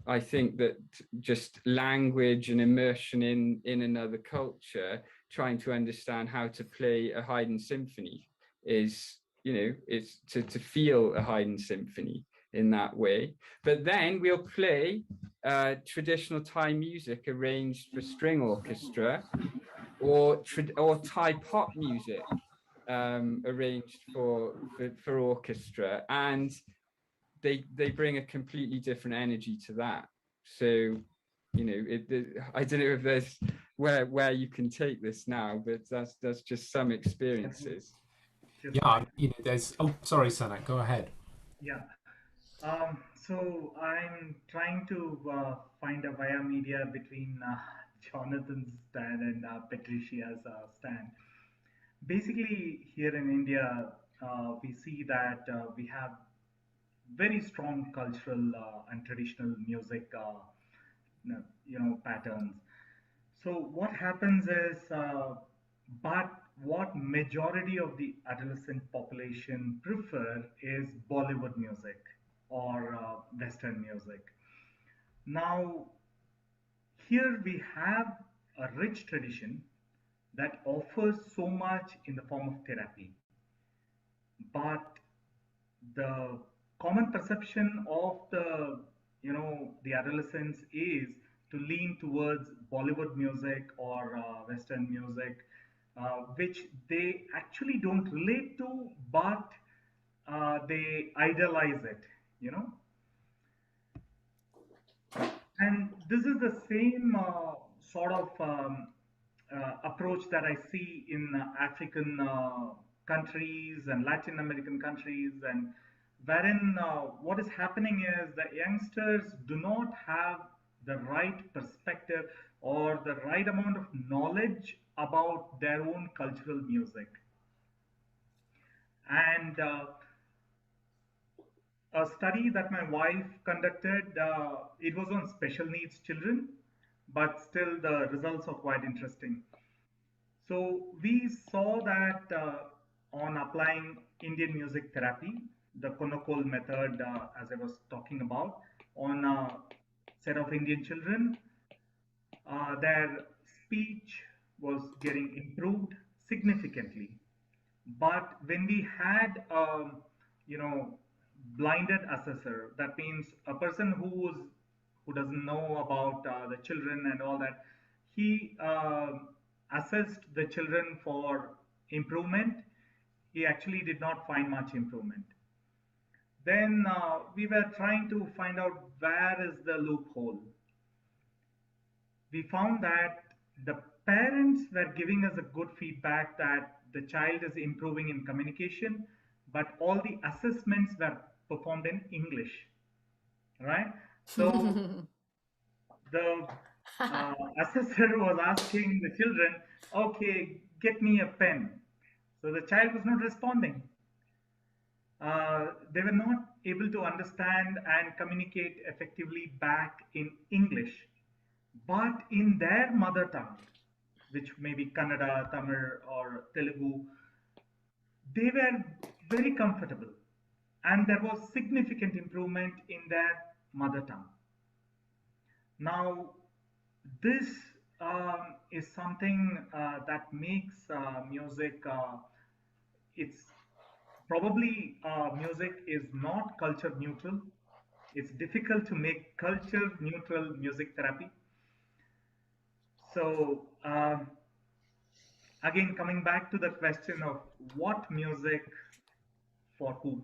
I think that just language and immersion in another culture, trying to understand how to play a Haydn symphony is, you know, it's to feel a Haydn symphony in that way. But then we'll play traditional Thai music arranged for string orchestra, or Thai pop music arranged for orchestra, and they bring a completely different energy to that. So, you know, I don't know if there's where you can take this now, but that's just some experiences. Yeah, you know, there's. Oh, sorry, Sanak, go ahead. Yeah. So I'm trying to find a via media between Jonathan's stand and Patricia's stand. Basically, here in India, we see that we have very strong cultural and traditional music, you know, patterns. So what happens is, but what majority of the adolescent population prefer is Bollywood music or Western music. Now, here we have a rich tradition that offers so much in the form of therapy. But the common perception of the, you know, the adolescents is to lean towards Bollywood music or Western music, which they actually don't relate to, but they idolize it, you know. And this is the same sort of approach that I see in African countries and Latin American countries, and wherein what is happening is the youngsters do not have the right perspective or the right amount of knowledge about their own cultural music. And a study that my wife conducted, it was on special needs children, but still the results are quite interesting. So we saw that on applying Indian music therapy, the Konokol method, as I was talking about, on a set of Indian children, their speech was getting improved significantly. But when we had, you know, blinded assessor, that means a person who doesn't know about the children and all that, he assessed the children for improvement. He actually did not find much improvement. Then we were trying to find out where is the loophole. We found that the parents were giving us a good feedback that the child is improving in communication, but all the assessments were performed in English, right? So the assessor was asking the children, okay, get me a pen. So the child was not responding. They were not able to understand and communicate effectively back in English, but in their mother tongue, which may be Kannada, Tamil, or Telugu, they were very comfortable, and there was significant improvement in their mother tongue. Now, this is something that makes music, it's probably music is not culture neutral. It's difficult to make culture neutral music therapy. So again, coming back to the question of what music for whom,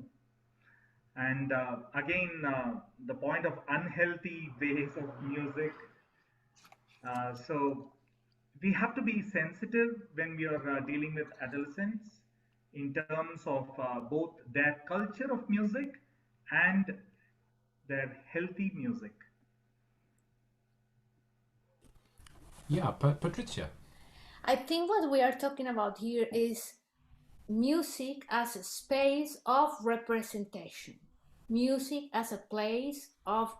and again, the point of unhealthy ways of music. So we have to be sensitive when we are dealing with adolescents in terms of both their culture of music and their healthy music. Yeah, Patricia. I think what we are talking about here is music as a space of representation, music as a place of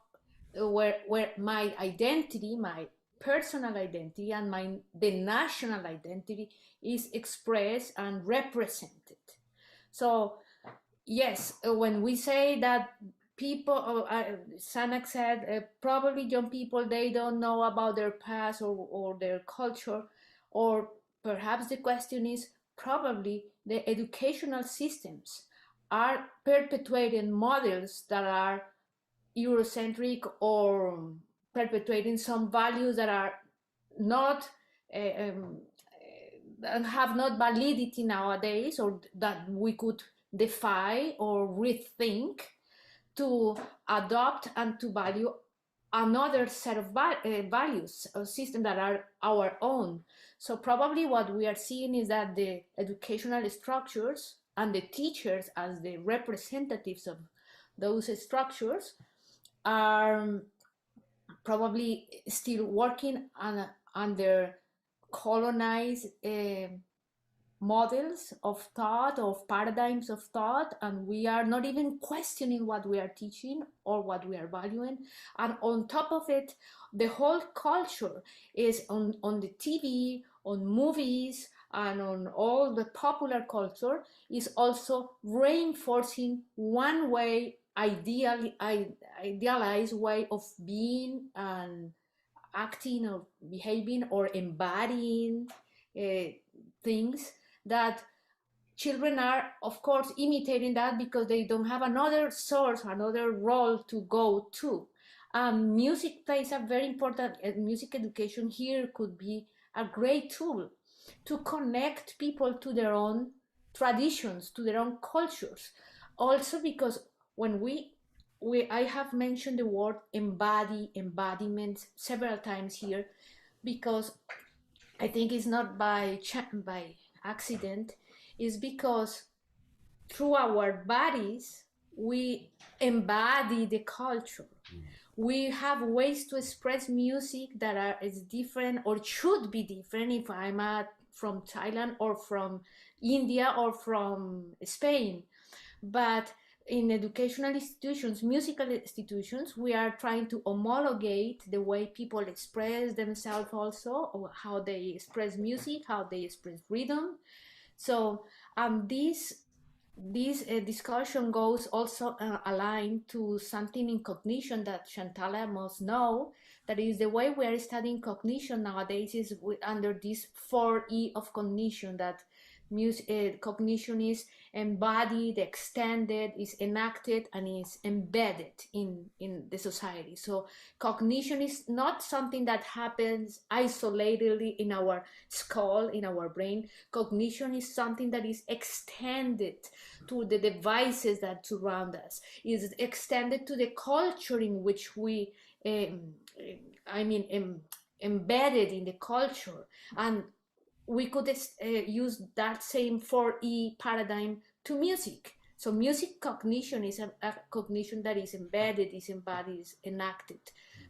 where my identity, my personal identity, and the national identity is expressed and represented. So yes, when we say that people, Sanak said, probably young people, they don't know about their past or their culture, or perhaps the question is probably the educational systems are perpetuating models that are Eurocentric or perpetuating some values that are not have not validity nowadays, or that we could defy or rethink to adopt and to value another set of values or systems that are our own. So probably what we are seeing is that the educational structures and the teachers as the representatives of those structures are probably still working under colonized models of thought, of paradigms of thought, and we are not even questioning what we are teaching or what we are valuing. And on top of it, the whole culture is on the TV, on movies, and on all the popular culture is also reinforcing one way, idealized way of being and acting or behaving or embodying things that children are, of course, imitating that because they don't have another source, another role to go to. Music plays a very important, music education here could be a great tool to connect people to their own traditions, to their own cultures. Also because when I have mentioned the word embodiment several times here, because I think it's not by accident, it's because through our bodies, we embody the culture. We have ways to express music that is different or should be different if I'm from Thailand or from India or from Spain. But in educational institutions, musical institutions, we are trying to homologate the way people express themselves also, or how they express music, how they express rhythm. So this discussion goes also aligned to something in cognition that Shantala must know, that is the way we are studying cognition nowadays is under this 4E of cognition, that cognition is embodied, extended, is enacted, and is embedded in the society. So cognition is not something that happens isolatedly in our skull, in our brain. Cognition is something that is extended to the devices that surround us, is extended to the culture in which we, embedded in the culture. And we could use that same 4E paradigm to music. So music cognition is a cognition that is embedded, is embodied, is enacted.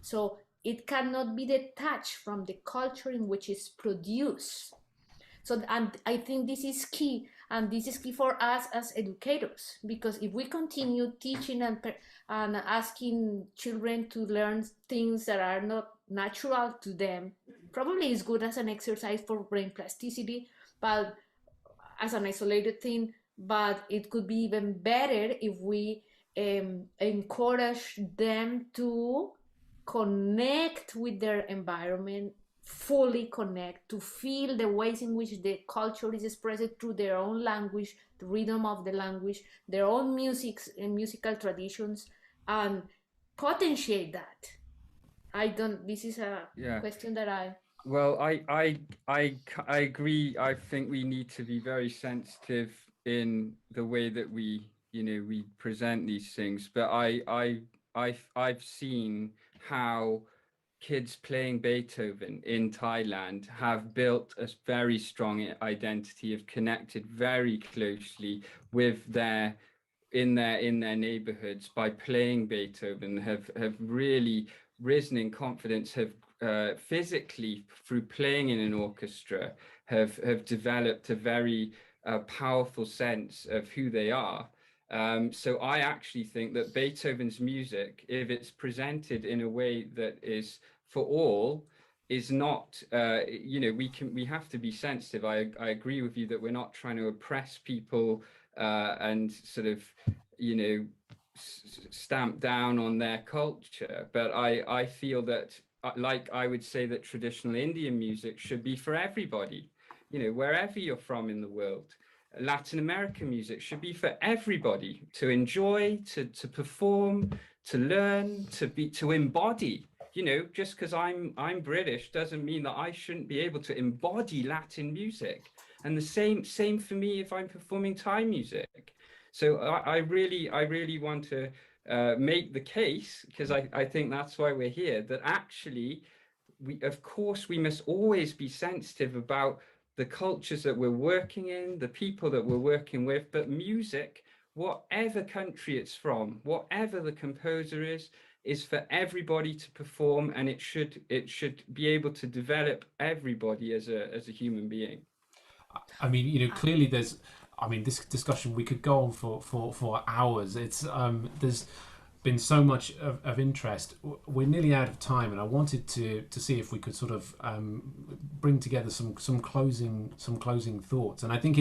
So it cannot be detached from the culture in which it's produced. So, and I think this is key, and this is key for us as educators, because if we continue teaching and asking children to learn things that are not natural to them, probably is good as an exercise for brain plasticity, but as an isolated thing, but it could be even better if we encourage them to connect with their environment, fully connect, to feel the ways in which the culture is expressed through their own language, the rhythm of the language, their own musical traditions, and potentiate that. This is a question that Well, I agree. I think we need to be very sensitive in the way that we present these things. But I've seen how kids playing Beethoven in Thailand have built a very strong identity, have connected very closely with in their neighborhoods by playing Beethoven, have really risen in confidence, have physically, through playing in an orchestra, have developed a very powerful sense of who they are. So I actually think that Beethoven's music, if it's presented in a way that is for all, is not, we have to be sensitive. I agree with you that we're not trying to oppress people and sort of, stamp down on their culture. But I feel that, like I would say that traditional Indian music should be for everybody, wherever you're from in the world. Latin American music should be for everybody to enjoy, to perform, to learn, to embody. Just because I'm British doesn't mean that I shouldn't be able to embody Latin music. And the same for me if I'm performing Thai music. So I really want to make the case, because I think that's why we're here, that actually we must always be sensitive about the cultures that we're working in, the people that we're working with, but music, whatever country it's from, whatever the composer is for everybody to perform, and it should be able to develop everybody as a human being. I mean, clearly this discussion, we could go on for hours. It's there's been so much of interest. We're nearly out of time, and I wanted to see if we could sort of bring together some closing thoughts. And I think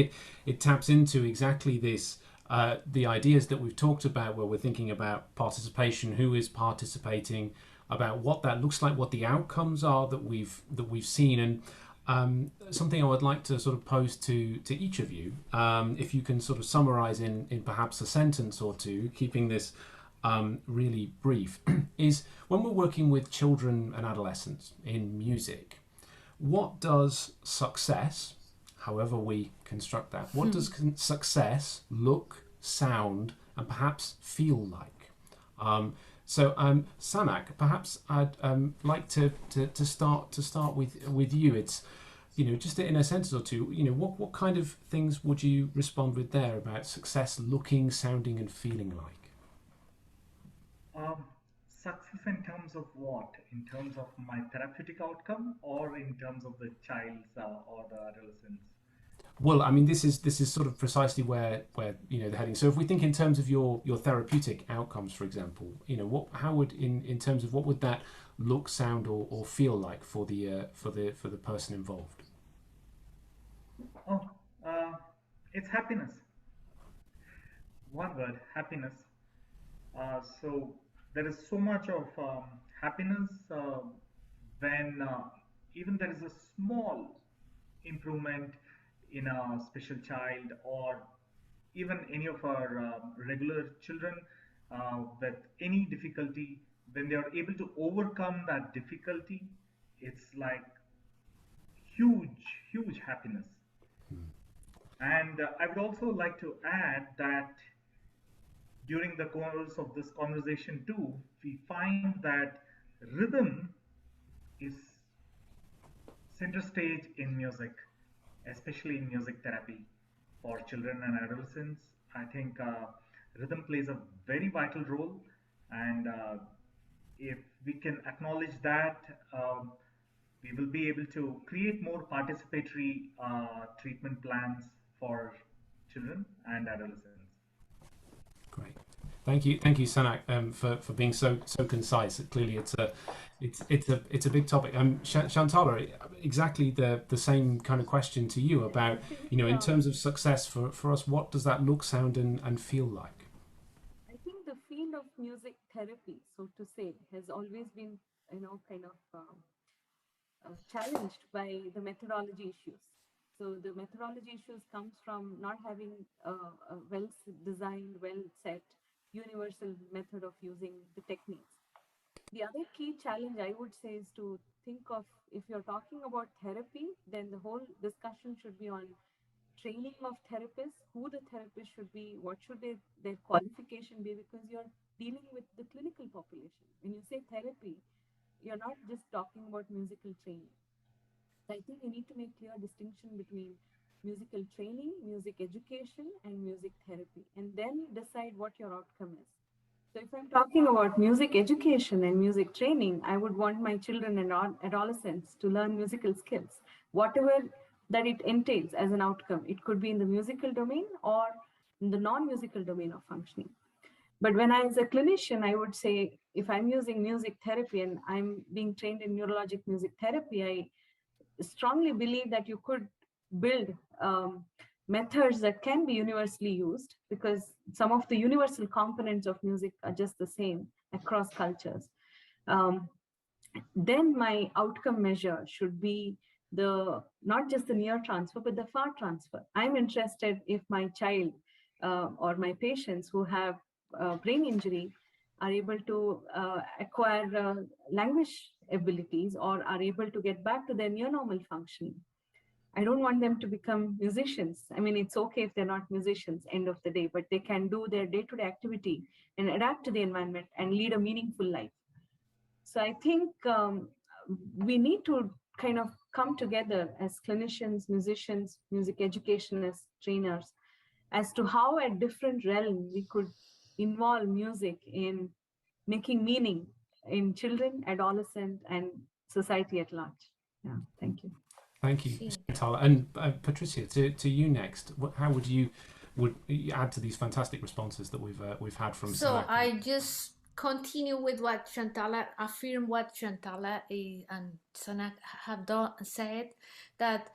it taps into exactly this, the ideas that we've talked about, where we're thinking about participation, who is participating, about what that looks like, what the outcomes are that we've seen, and something I would like to sort of pose to each of you, if you can sort of summarize in perhaps a sentence or two, keeping this really brief, is when we're working with children and adolescents in music, what does success, however we construct that, what does success look, sound, and perhaps feel like? So Sanak, perhaps I'd like to start with you. It's, you know, just in a sentence or two, you know, what kind of things would you respond with there about success looking, sounding, and feeling like? Success in terms of what? In terms of my therapeutic outcome, or in terms of the child's or the adolescent's? Well, I mean, this is sort of precisely where you know the heading. So if we think in terms of your therapeutic outcomes, for example, you know, how would in terms of what would that look, sound, or feel like for the person involved? Oh, it's happiness. One word, happiness. So there is so much of happiness when even there is a small improvement in a special child, or even any of our regular children with any difficulty. When they are able to overcome that difficulty, it's like huge happiness. And I would also like to add that during the course of this conversation too, we find that rhythm is center stage in music, especially in music therapy for children and adolescents. I think rhythm plays a very vital role, and if we can acknowledge that, we will be able to create more participatory treatment plans for children and adolescents. Great, thank you, Sanak, for being so concise. Clearly, it's a big topic. Shantala, exactly the same kind of question to you about, you know, in terms of success for us, what does that look, sound, and feel like? I think the field of music therapy, so to say, has always been, you know, kind of challenged by the methodology issues. So the methodology issues comes from not having a well-designed, well-set, universal method of using the techniques. The other key challenge I would say is to think of, if you're talking about therapy, then the whole discussion should be on training of therapists, who the therapist should be, what should their qualification be, because you're dealing with the clinical population. When you say therapy, you're not just talking about musical training. So I think we need to make clear distinction between musical training, music education, and music therapy, and then decide what your outcome is. So if I'm talking about music education and music training, I would want my children and adolescents to learn musical skills, whatever that it entails as an outcome. It could be in the musical domain or in the non-musical domain of functioning. But when I, as a clinician, I would say, if I'm using music therapy and I'm being trained in neurologic music therapy, I strongly believe that you could build methods that can be universally used, because some of the universal components of music are just the same across cultures. Then my outcome measure should be not just the near transfer, but the far transfer. I'm interested if my child or my patients who have brain injury are able to acquire language abilities, or are able to get back to their near normal functioning. I don't want them to become musicians. I mean, it's okay if they're not musicians, end of the day, but they can do their day-to-day activity and adapt to the environment and lead a meaningful life. So I think we need to kind of come together as clinicians, musicians, music educationists, trainers, as to how at different realms we could involve music in making meaning in children, adolescents, and society at large. Yeah, thank you. Thank you, Shantala. And Patricia, to you next. How would you add to these fantastic responses that we've had from? So Sanak? I just continue with what Shantala affirm, what Shantala and Sanak have said, that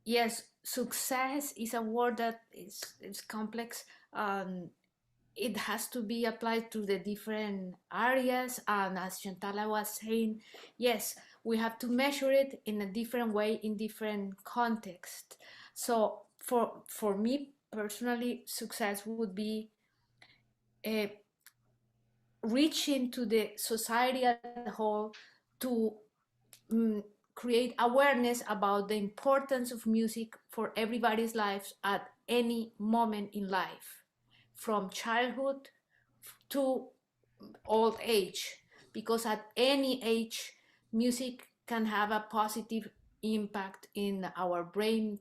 yes, success is a word that is complex. It has to be applied to the different areas, and as Shantala was saying, yes, we have to measure it in a different way in different contexts. So for me personally, success would be reach into the society as a whole to create awareness about the importance of music for everybody's lives at any moment in life, from childhood to old age, because at any age music can have a positive impact in our brain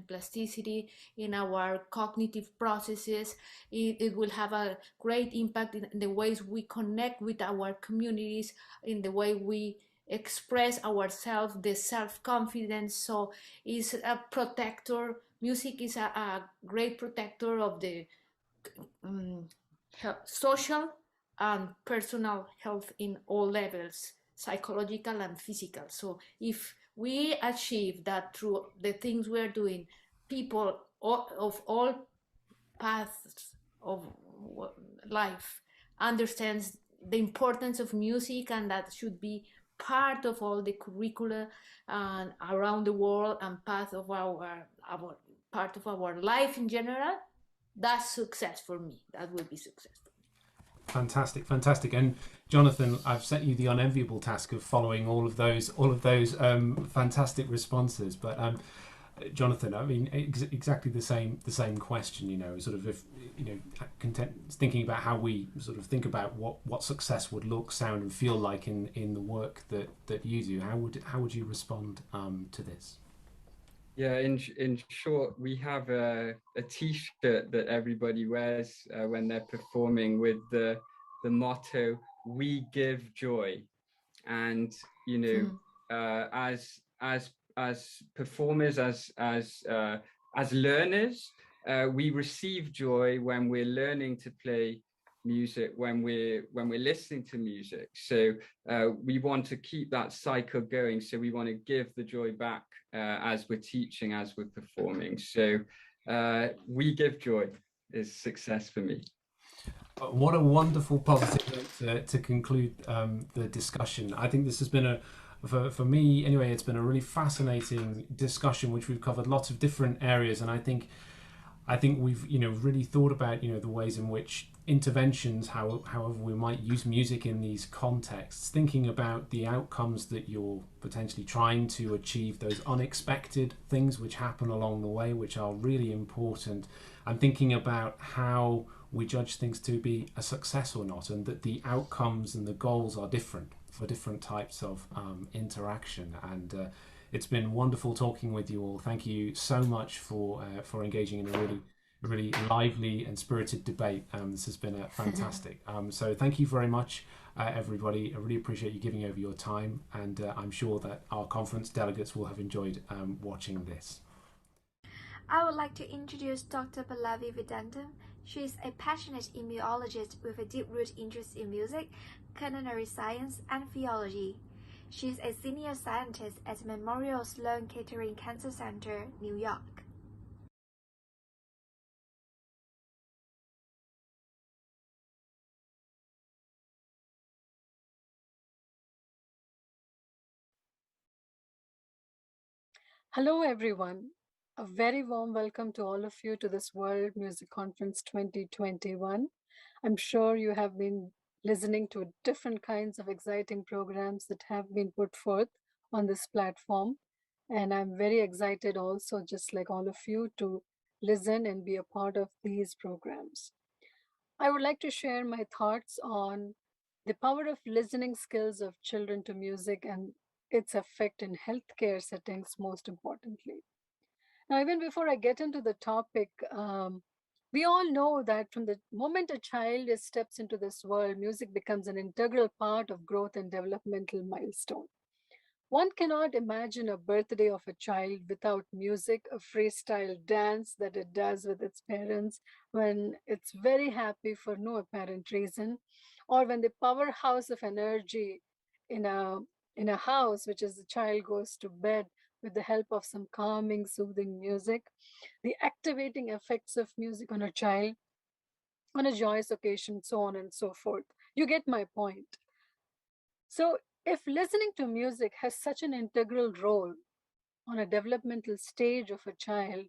plasticity, in our cognitive processes. It will have a great impact in the ways we connect with our communities, in the way we express ourselves, the self-confidence. So it's a protector. Music is a great protector of the social and personal health in all levels, psychological and physical. So if we achieve that through the things we're doing, people of all paths of life understands the importance of music, and that should be part of all the curricula and around the world and part of our life in general, that's success for me. That will be successful. Fantastic, fantastic. And Jonathan, I've set you the unenviable task of following all of those fantastic responses. But Jonathan, I mean, exactly the same question. You know, sort of if thinking about how we sort of think about what success would look, sound, and feel like in the work that you do. How would you respond to this? Yeah, in short, we have a T-shirt that everybody wears when they're performing with the motto "We give joy," and as performers, as learners, we receive joy when we're learning to play music, when we're listening to music. So we want to keep that cycle going. So we want to give the joy back as we're teaching, as we're performing. So we give joy is success for me. What a wonderful positive note to conclude the discussion. I think this has been for me anyway, it's been a really fascinating discussion, which we've covered lots of different areas, and I think we've really thought about the ways in which interventions, however we might use music in these contexts, thinking about the outcomes that you're potentially trying to achieve, those unexpected things which happen along the way, which are really important, and thinking about how we judge things to be a success or not, and that the outcomes and the goals are different for different types of interaction. And it's been wonderful talking with you all. Thank you so much for engaging in a really lively and spirited debate. This has been fantastic. So thank you very much, everybody. I really appreciate you giving over your time, and I'm sure that our conference delegates will have enjoyed watching this. I would like to introduce Dr. Pallavi Vedantam. She is a passionate immunologist with a deep-rooted interest in music, culinary science, and theology. She is a senior scientist at Memorial Sloan Kettering Cancer Center, New York. Hello, everyone. A very warm welcome to all of you to this World Music Conference 2021. I'm sure you have been listening to different kinds of exciting programs that have been put forth on this platform. And I'm very excited also, just like all of you, to listen and be a part of these programs. I would like to share my thoughts on the power of listening skills of children to music and its effect in healthcare settings, most importantly. Now, even before I get into the topic, we all know that from the moment a child steps into this world, music becomes an integral part of growth and developmental milestone. One cannot imagine a birthday of a child without music, a freestyle dance that it does with its parents when it's very happy for no apparent reason, or when the powerhouse of energy in a house, which is the child goes to bed with the help of some calming, soothing music, the activating effects of music on a child, on a joyous occasion, so on and so forth. You get my point. So if listening to music has such an integral role on a developmental stage of a child,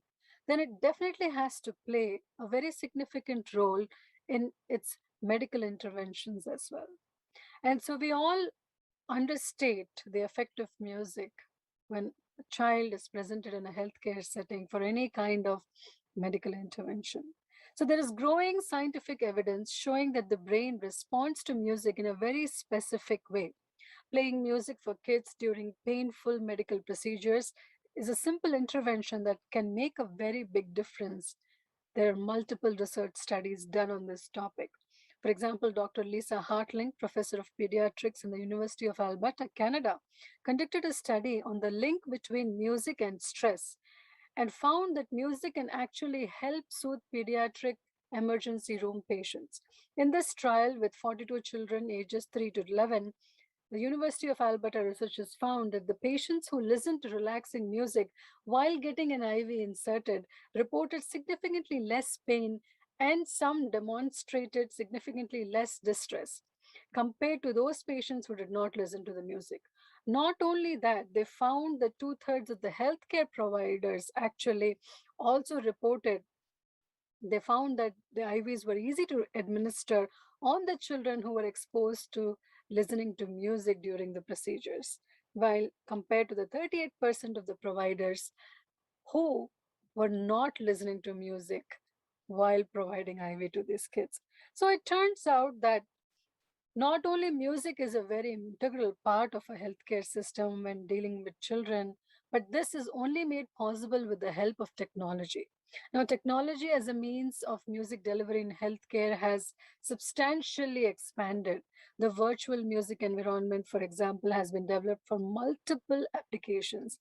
then it definitely has to play a very significant role in its medical interventions as well. And so we all understate the effect of music when a child is presented in a healthcare setting for any kind of medical intervention. So there is growing scientific evidence showing that the brain responds to music in a very specific way. Playing music for kids during painful medical procedures is a simple intervention that can make a very big difference. There are multiple research studies done on this topic. For example, Dr. Lisa Hartling, professor of pediatrics in the University of Alberta, Canada, conducted a study on the link between music and stress and found that music can actually help soothe pediatric emergency room patients. In this trial with 42 children ages 3 to 11, the University of Alberta researchers found that the patients who listened to relaxing music while getting an IV inserted reported significantly less pain, and some demonstrated significantly less distress compared to those patients who did not listen to the music. Not only that, they found that 2/3 of the healthcare providers actually also reported, they found that the IVs were easy to administer on the children who were exposed to listening to music during the procedures, while compared to the 38% of the providers who were not listening to music while providing IV to these kids. So it turns out that not only music is a very integral part of a healthcare system when dealing with children, but this is only made possible with the help of technology. Now, technology as a means of music delivery in healthcare has substantially expanded. The virtual music environment, for example, has been developed for multiple applications.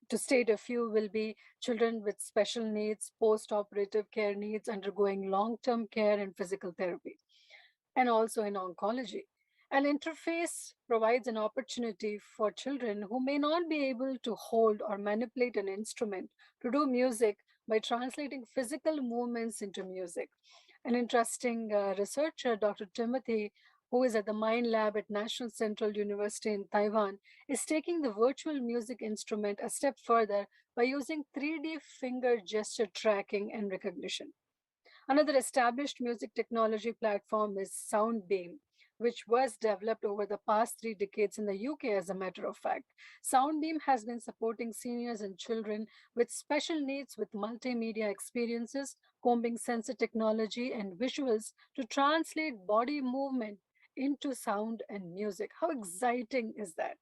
To state a few will be children with special needs, post-operative care needs, undergoing long-term care and physical therapy, and also in oncology. An interface provides an opportunity for children who may not be able to hold or manipulate an instrument to do music by translating physical movements into music. An interesting researcher, Dr. Timothy, who is at the Mind Lab at National Central University in Taiwan, is taking the virtual music instrument a step further by using 3D finger gesture tracking and recognition. Another established music technology platform is Soundbeam, which was developed over the past 3 decades in the UK, as a matter of fact. Soundbeam has been supporting seniors and children with special needs with multimedia experiences, combing sensor technology and visuals to translate body movement into sound and music. How exciting is that?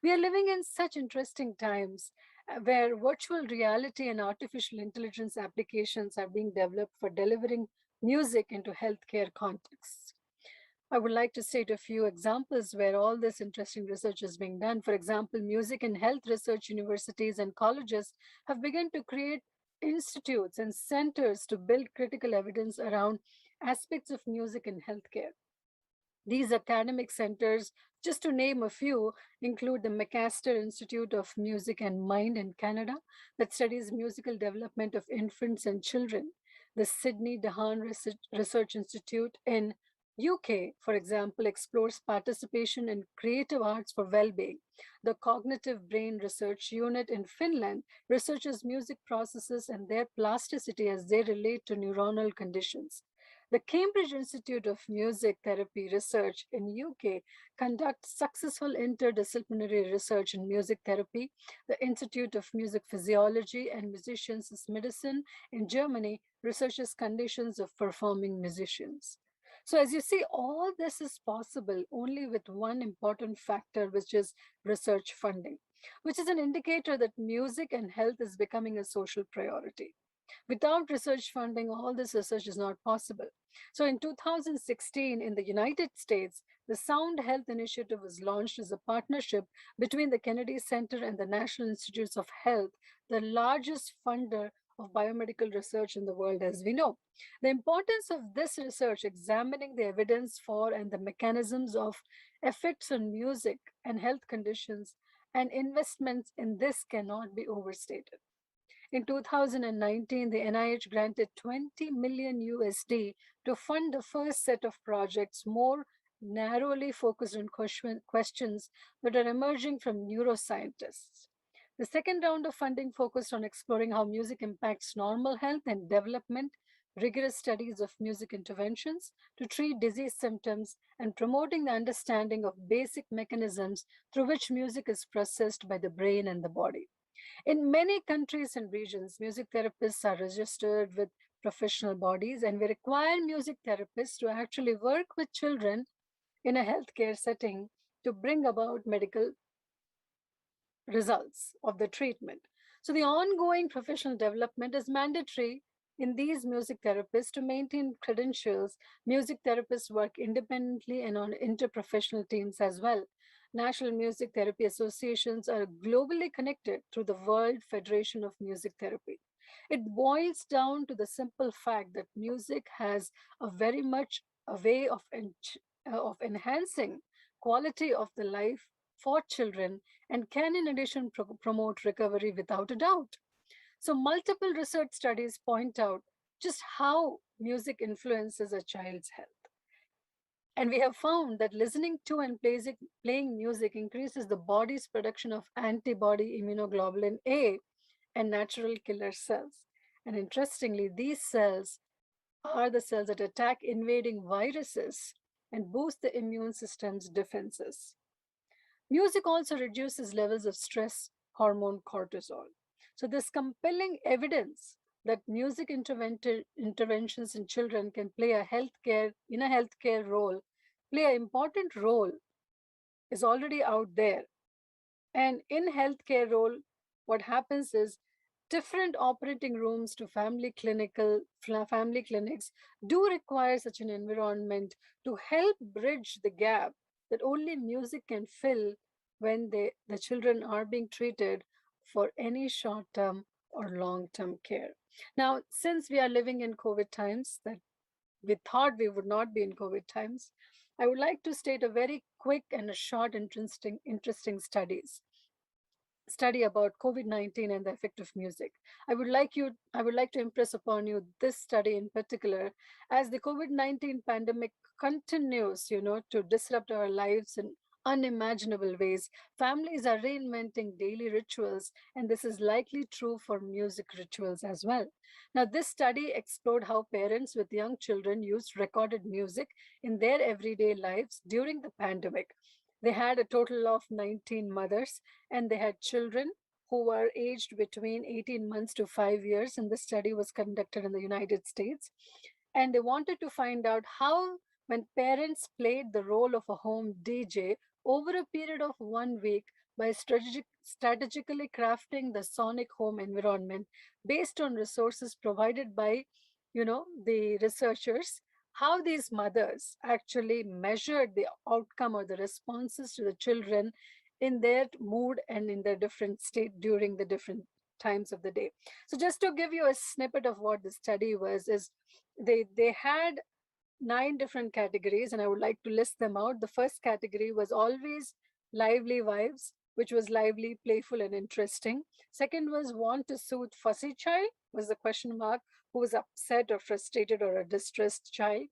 We are living in such interesting times where virtual reality and artificial intelligence applications are being developed for delivering music into healthcare contexts. I would like to state a few examples where all this interesting research is being done. For example, music and health research universities and colleges have begun to create institutes and centers to build critical evidence around aspects of music in healthcare. These academic centers, just to name a few, include the McMaster Institute of Music and Mind in Canada that studies musical development of infants and children, the Sydney Dehan Research Institute in UK, for example, explores participation in creative arts for well-being. The Cognitive Brain Research Unit in Finland researches music processes and their plasticity as they relate to neuronal conditions. The Cambridge Institute of Music Therapy Research in UK conducts successful interdisciplinary research in music therapy. The Institute of Music Physiology and Musicians' Medicine in Germany researches conditions of performing musicians. So as you see, all this is possible only with one important factor, which is research funding, which is an indicator that music and health is becoming a social priority. Without research funding, all this research is not possible. So in 2016, in the United States, the Sound Health Initiative was launched as a partnership between the Kennedy Center and the National Institutes of Health, the largest funder of biomedical research in the world, as we know. The importance of this research, examining the evidence for and the mechanisms of effects on music and health conditions, and investments in this cannot be overstated. In 2019, the NIH granted 20 million USD to fund the first set of projects more narrowly focused on questions that are emerging from neuroscientists. The second round of funding focused on exploring how music impacts normal health and development, rigorous studies of music interventions to treat disease symptoms and promoting the understanding of basic mechanisms through which music is processed by the brain and the body. In many countries and regions, music therapists are registered with professional bodies, and we require music therapists to actually work with children in a healthcare setting to bring about medical results of the treatment. So the ongoing professional development is mandatory in these music therapists to maintain credentials. Music therapists work independently and on interprofessional teams as well. National Music Therapy Associations are globally connected through the World Federation of Music Therapy. It boils down to the simple fact that music has a very much a way of enhancing quality of the life for children and can in addition promote recovery without a doubt. So multiple research studies point out just how music influences a child's health. And we have found that listening to and playing music increases the body's production of antibody immunoglobulin A and natural killer cells. And interestingly, these cells are the cells that attack invading viruses and boost the immune system's defenses. Music also reduces levels of stress hormone cortisol. So there's compelling evidence that music interventions in children can play a healthcare role, play an important role, is already out there. And in healthcare role, what happens is different operating rooms to family clinics do require such an environment to help bridge the gap that only music can fill when the children are being treated for any short-term or long-term care. Now, since we are living in COVID times that we thought we would not be in COVID times, I would like to state a very quick and a short, interesting study about COVID-19 and the effect of music. I would like to impress upon you this study in particular, as the COVID-19 pandemic continues, to disrupt our lives in unimaginable ways. Families are reinventing daily rituals, and this is likely true for music rituals as well. Now, this study explored how parents with young children used recorded music in their everyday lives during the pandemic. They had a total of 19 mothers, and they had children who were aged between 18 months to 5 years, and the study was conducted in the United States. And they wanted to find out how, when parents played the role of a home DJ over a period of 1 week by strategically crafting the sonic home environment based on resources provided by, the researchers, how these mothers actually measured the outcome or the responses to the children in their mood and in their different state during the different times of the day. So just to give you a snippet of what the study was, is they had 9 different categories, and I would like to list them out. The first category was always lively vibes, which was lively, playful, and interesting. Second was want to soothe fussy child, was the question mark, who was upset or frustrated or a distressed child.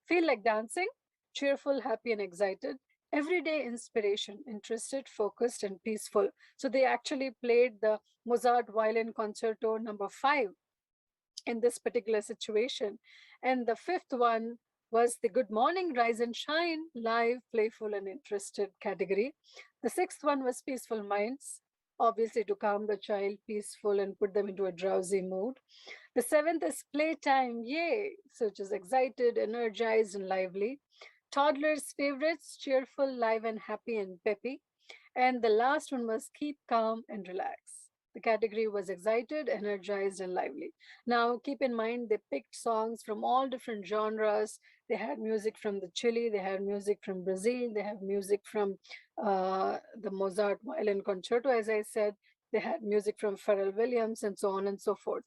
Feel like dancing, cheerful, happy, and excited. Everyday inspiration, interested, focused, and peaceful. So they actually played the Mozart Violin Concerto number 5 in this particular situation. And the fifth one was the Good Morning, Rise and Shine, live, playful, and interested category. The sixth one was Peaceful Minds, obviously to calm the child, peaceful, and put them into a drowsy mood. The seventh is Playtime, yay, so which is excited, energized, and lively. Toddlers' favorites, cheerful, live, and happy, and peppy. And the last one was Keep Calm and Relax. The category was excited, energized, and lively. Now, keep in mind, they picked songs from all different genres. They had music from the Chile, they had music from Brazil, they have music from the Mozart Violin Concerto, as I said. They had music from Pharrell Williams, and so on and so forth.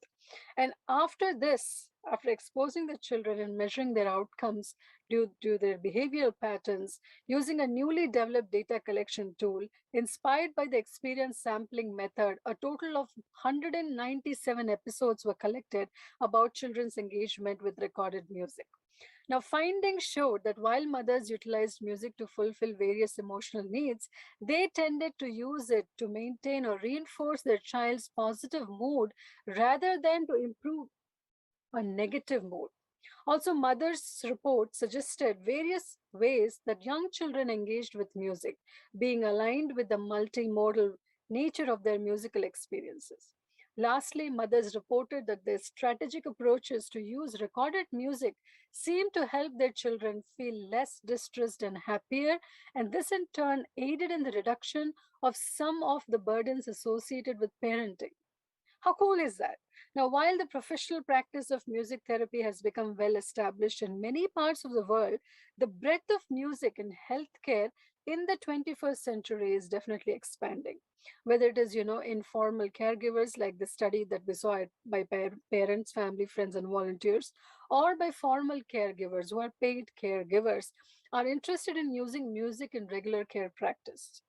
And after this, after exposing the children and measuring their outcomes due to their behavioral patterns, using a newly developed data collection tool inspired by the experience sampling method, a total of 197 episodes were collected about children's engagement with recorded music. Now, findings showed that while mothers utilized music to fulfill various emotional needs, they tended to use it to maintain or reinforce their child's positive mood rather than to improve a negative mood. Also, mothers' report suggested various ways that young children engaged with music, being aligned with the multimodal nature of their musical experiences. Lastly, mothers reported that their strategic approaches to use recorded music seemed to help their children feel less distressed and happier, and this in turn aided in the reduction of some of the burdens associated with parenting. How cool is that? Now, while the professional practice of music therapy has become well established in many parts of the world, the breadth of music in healthcare in the 21st century is definitely expanding. Whether it is, informal caregivers like the study that we saw by parents, family, friends, and volunteers, or by formal caregivers who are paid caregivers, are interested in using music in regular care practice.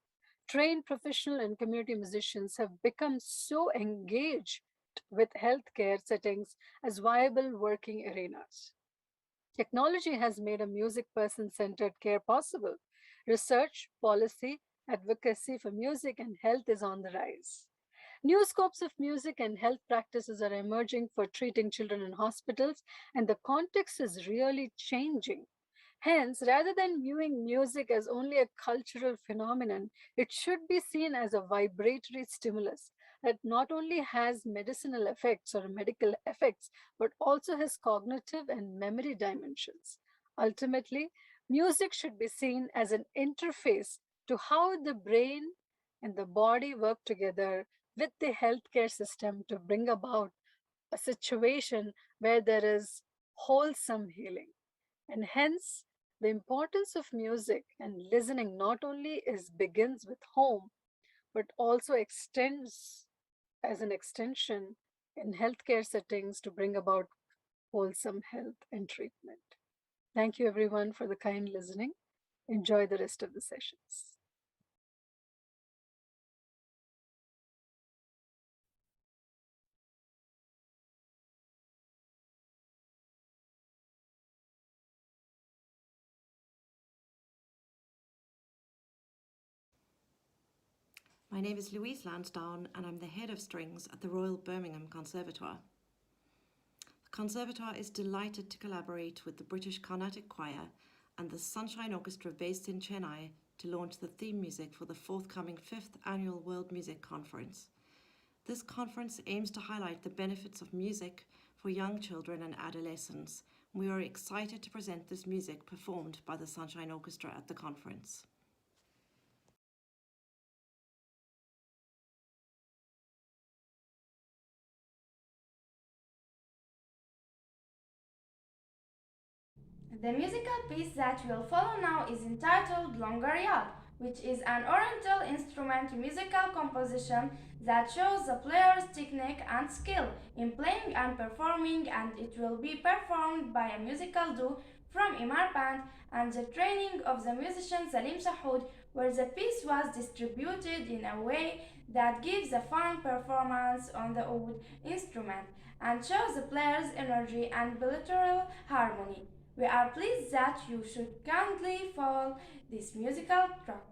Trained professional and community musicians have become so engaged with healthcare settings as viable working arenas. Technology has made a music person centered care possible. Research, policy, advocacy for music and health is on the rise. New scopes of music and health practices are emerging for treating children in hospitals, and the context is really changing. Hence, rather than viewing music as only a cultural phenomenon, it should be seen as a vibratory stimulus that not only has medicinal effects or medical effects, but also has cognitive and memory dimensions. Ultimately, music should be seen as an interface to how the brain and the body work together with the healthcare system to bring about a situation where there is wholesome healing. And hence, the importance of music and listening not only begins with home, but also extends as an extension in healthcare settings to bring about wholesome health and treatment. Thank you everyone for the kind listening. Enjoy the rest of the sessions. My name is Louise Lansdowne and I'm the head of strings at the Royal Birmingham Conservatoire. The Conservatoire is delighted to collaborate with the British Carnatic Choir and the Sunshine Orchestra based in Chennai to launch the theme music for the forthcoming 5th Annual World Music Conference. This conference aims to highlight the benefits of music for young children and adolescents. We are excited to present this music performed by the Sunshine Orchestra at the conference. The musical piece that will follow now is entitled Longariyat, which is an Oriental instrument musical composition that shows the player's technique and skill in playing and performing, and it will be performed by a musical duo from Imar Band and the training of the musician Salim Sahoud, where the piece was distributed in a way that gives a fine performance on the oud instrument and shows the player's energy and bilateral harmony. We are pleased that you should kindly follow this musical track.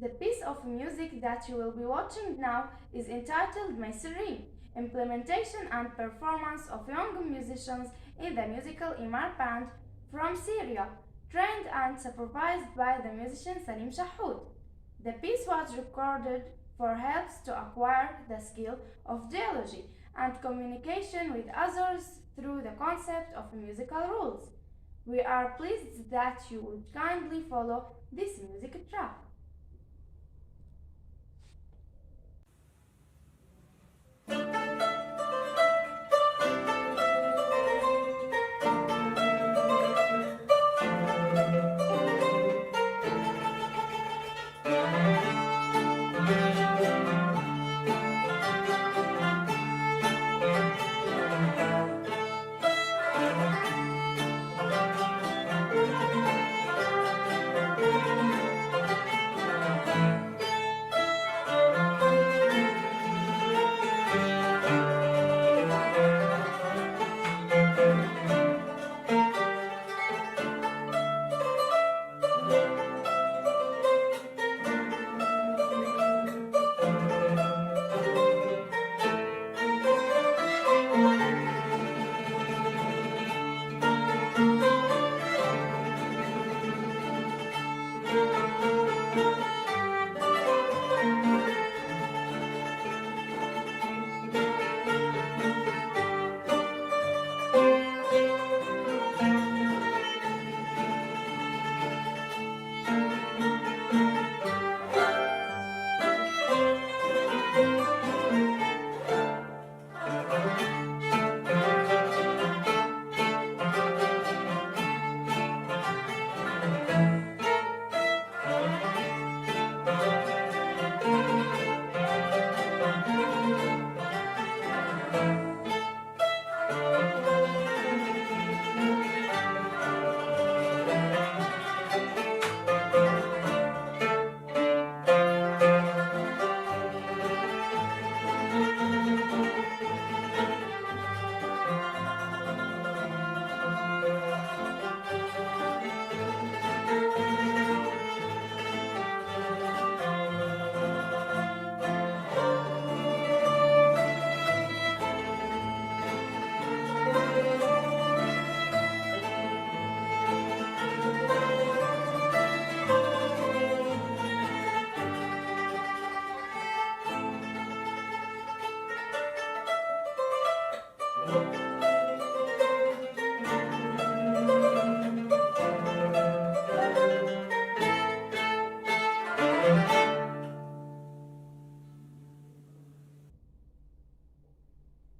The piece of music that you will be watching now is entitled Maisri, implementation and performance of young musicians in the musical Imar band from Syria, trained and supervised by the musician Salim Shahoud. The piece was recorded for helps to acquire the skill of dialogue and communication with others through the concept of musical rules. We are pleased that you would kindly follow this music track.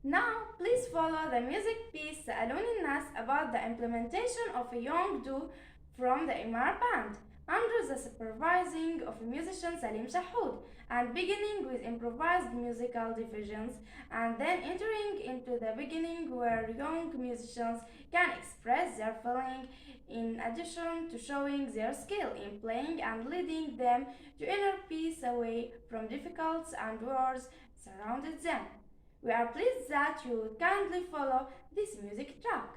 Now, please follow the music piece سألوني الناس about the implementation of a young duo from the Imar band under the supervising of musician Salim Shahoud, and beginning with improvised musical divisions and then entering into the beginning where young musicians can express their feeling in addition to showing their skill in playing and leading them to inner peace away from difficulties and wars surrounded them. We are pleased that you would kindly follow this music track.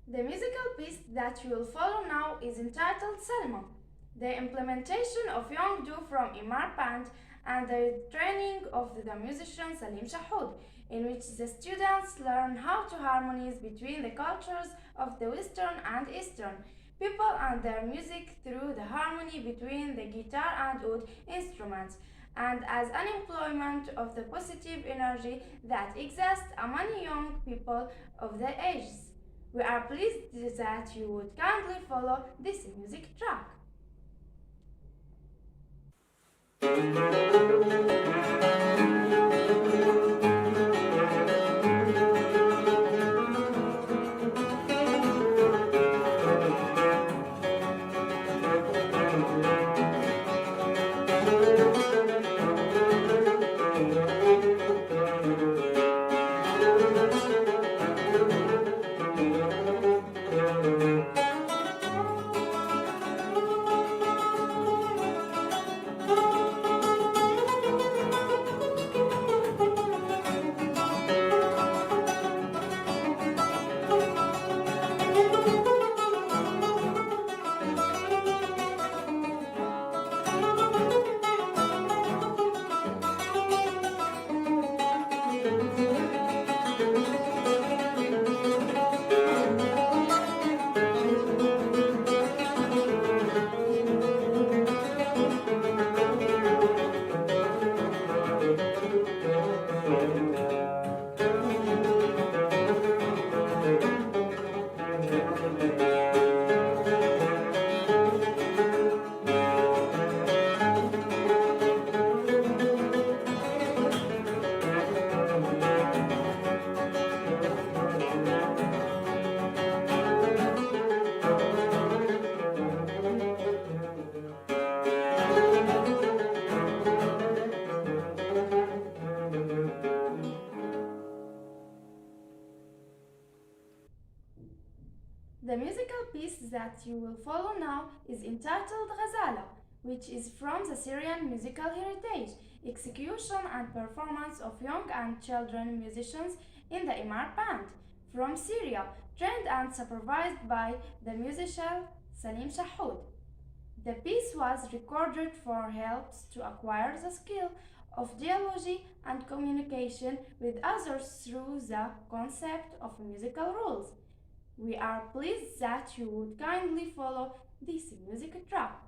The musical piece that you will follow now is entitled Selma, the implementation of Young Do from Imar Band and the training of the musician Salim Shahoud, in which the students learn how to harmonize between the cultures of the Western and Eastern people and their music through the harmony between the guitar and oud instruments, and as an employment of the positive energy that exists among young people of the ages. We are pleased that you would kindly follow this music track. The musical piece that you will follow now is entitled Ghazala, which is from the Syrian musical heritage, execution and performance of young and children musicians in the Imar Band from Syria, trained and supervised by the musician Salim Shahoud. The piece was recorded for helps to acquire the skill of dialogue and communication with others through the concept of musical rules. We are pleased that you would kindly follow this music track.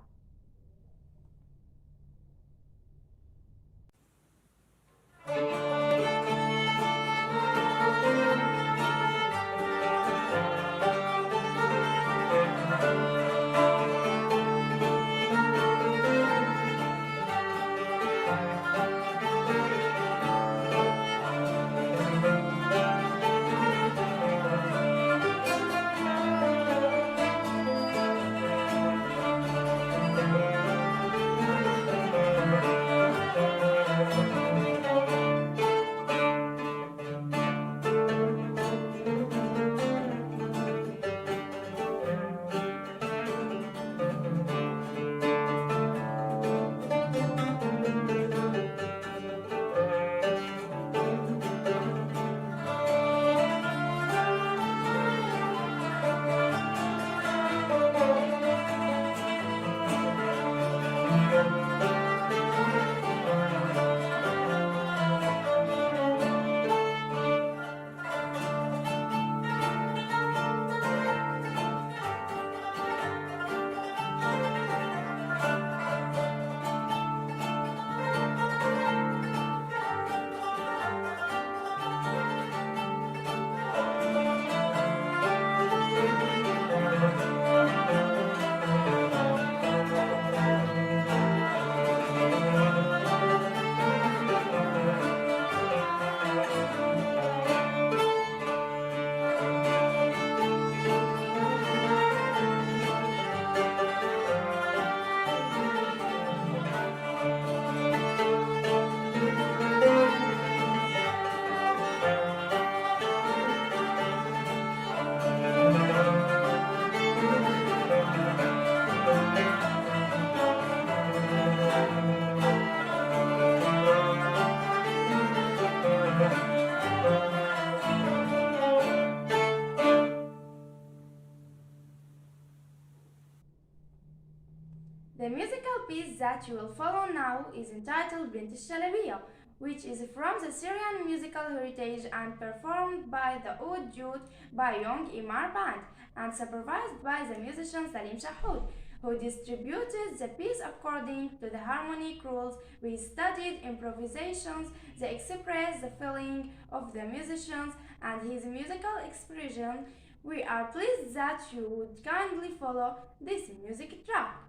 The musical piece that you will follow now is entitled Bint al-Shalabiya, which is from the Syrian musical heritage and performed by the Oud Jute by Young Imar Band and supervised by the musician Salim Shahoud, who distributed the piece according to the harmonic rules. We studied improvisations that express the feeling of the musicians and his musical expression. We are pleased that you would kindly follow this music track.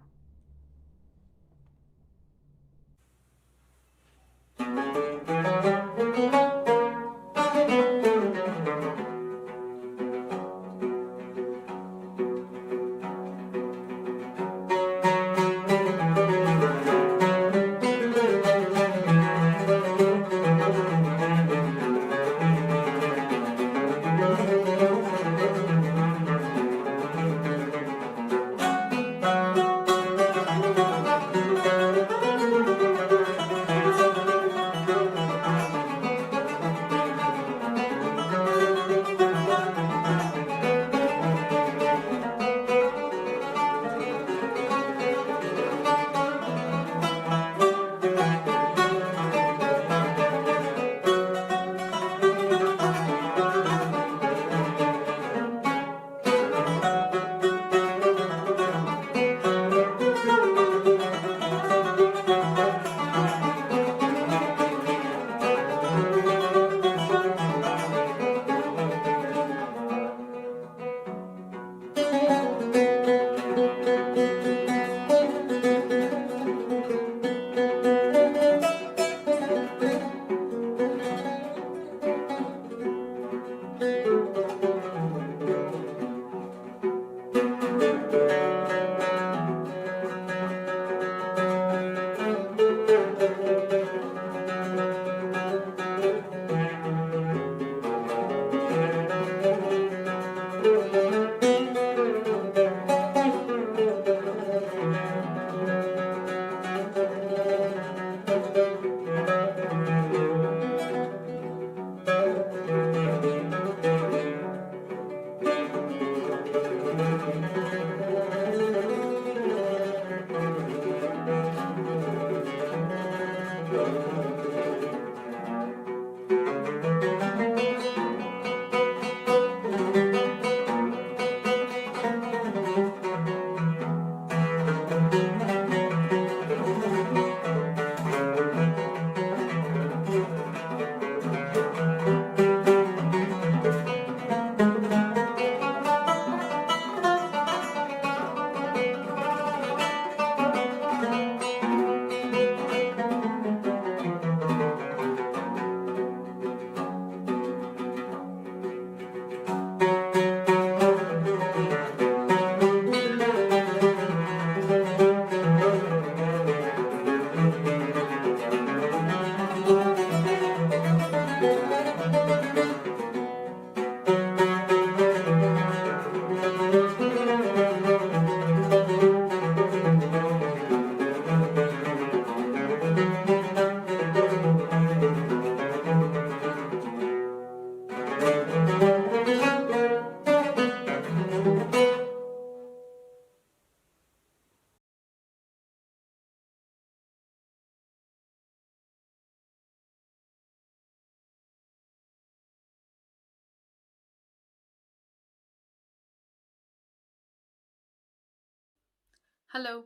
Hello,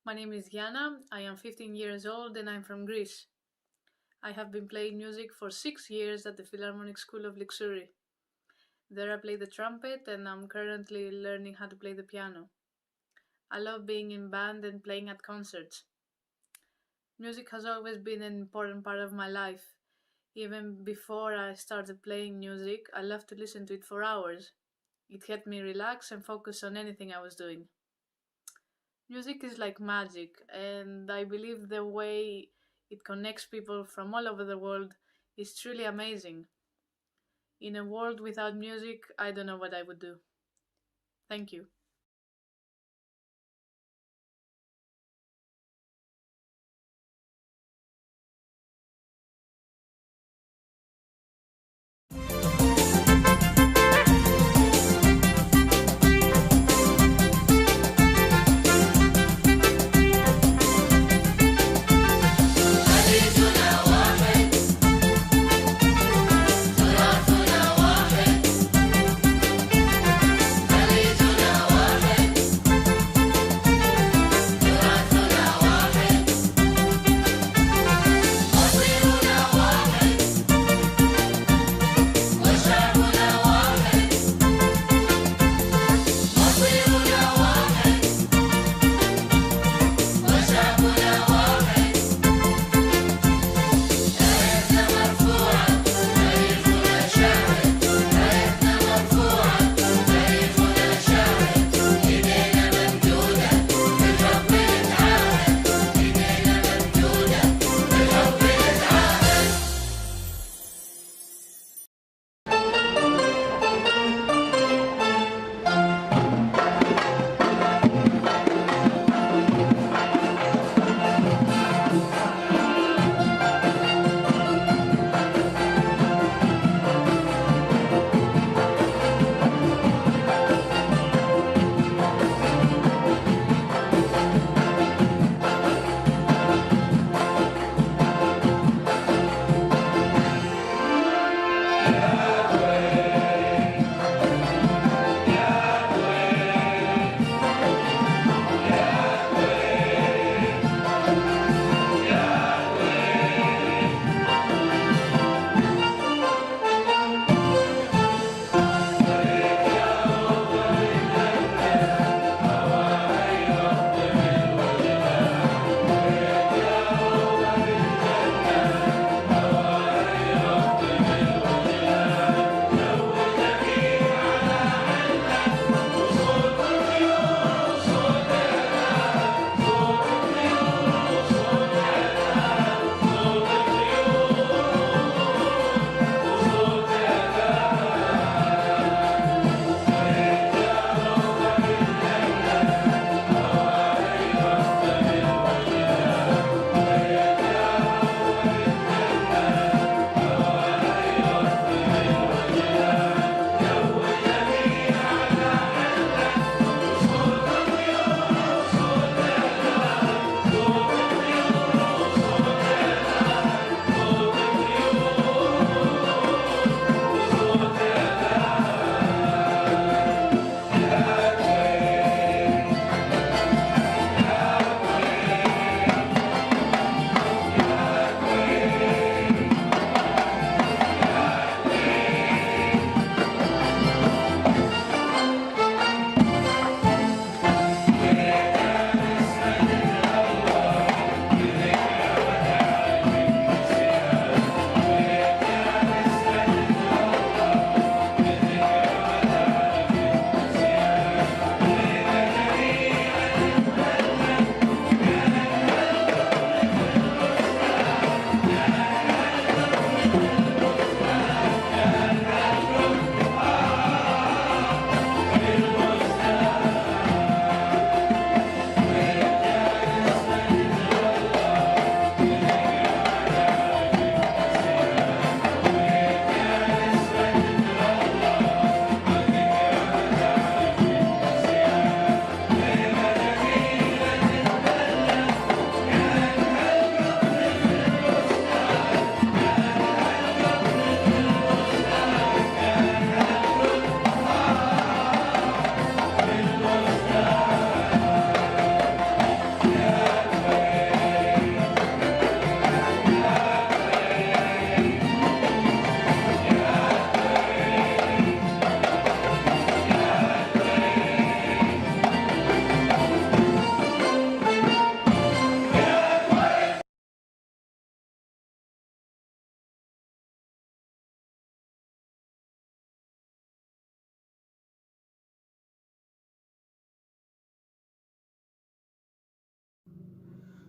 my name is Yana. I am 15 years old and I'm from Greece. I have been playing music for 6 years at the Philharmonic School of Lixouri. There I play the trumpet and I'm currently learning how to play the piano. I love being in band and playing at concerts. Music has always been an important part of my life. Even before I started playing music, I loved to listen to it for hours. It helped me relax and focus on anything I was doing. Music is like magic, and I believe the way it connects people from all over the world is truly amazing. In a world without music, I don't know what I would do. Thank you. خليجنا واحد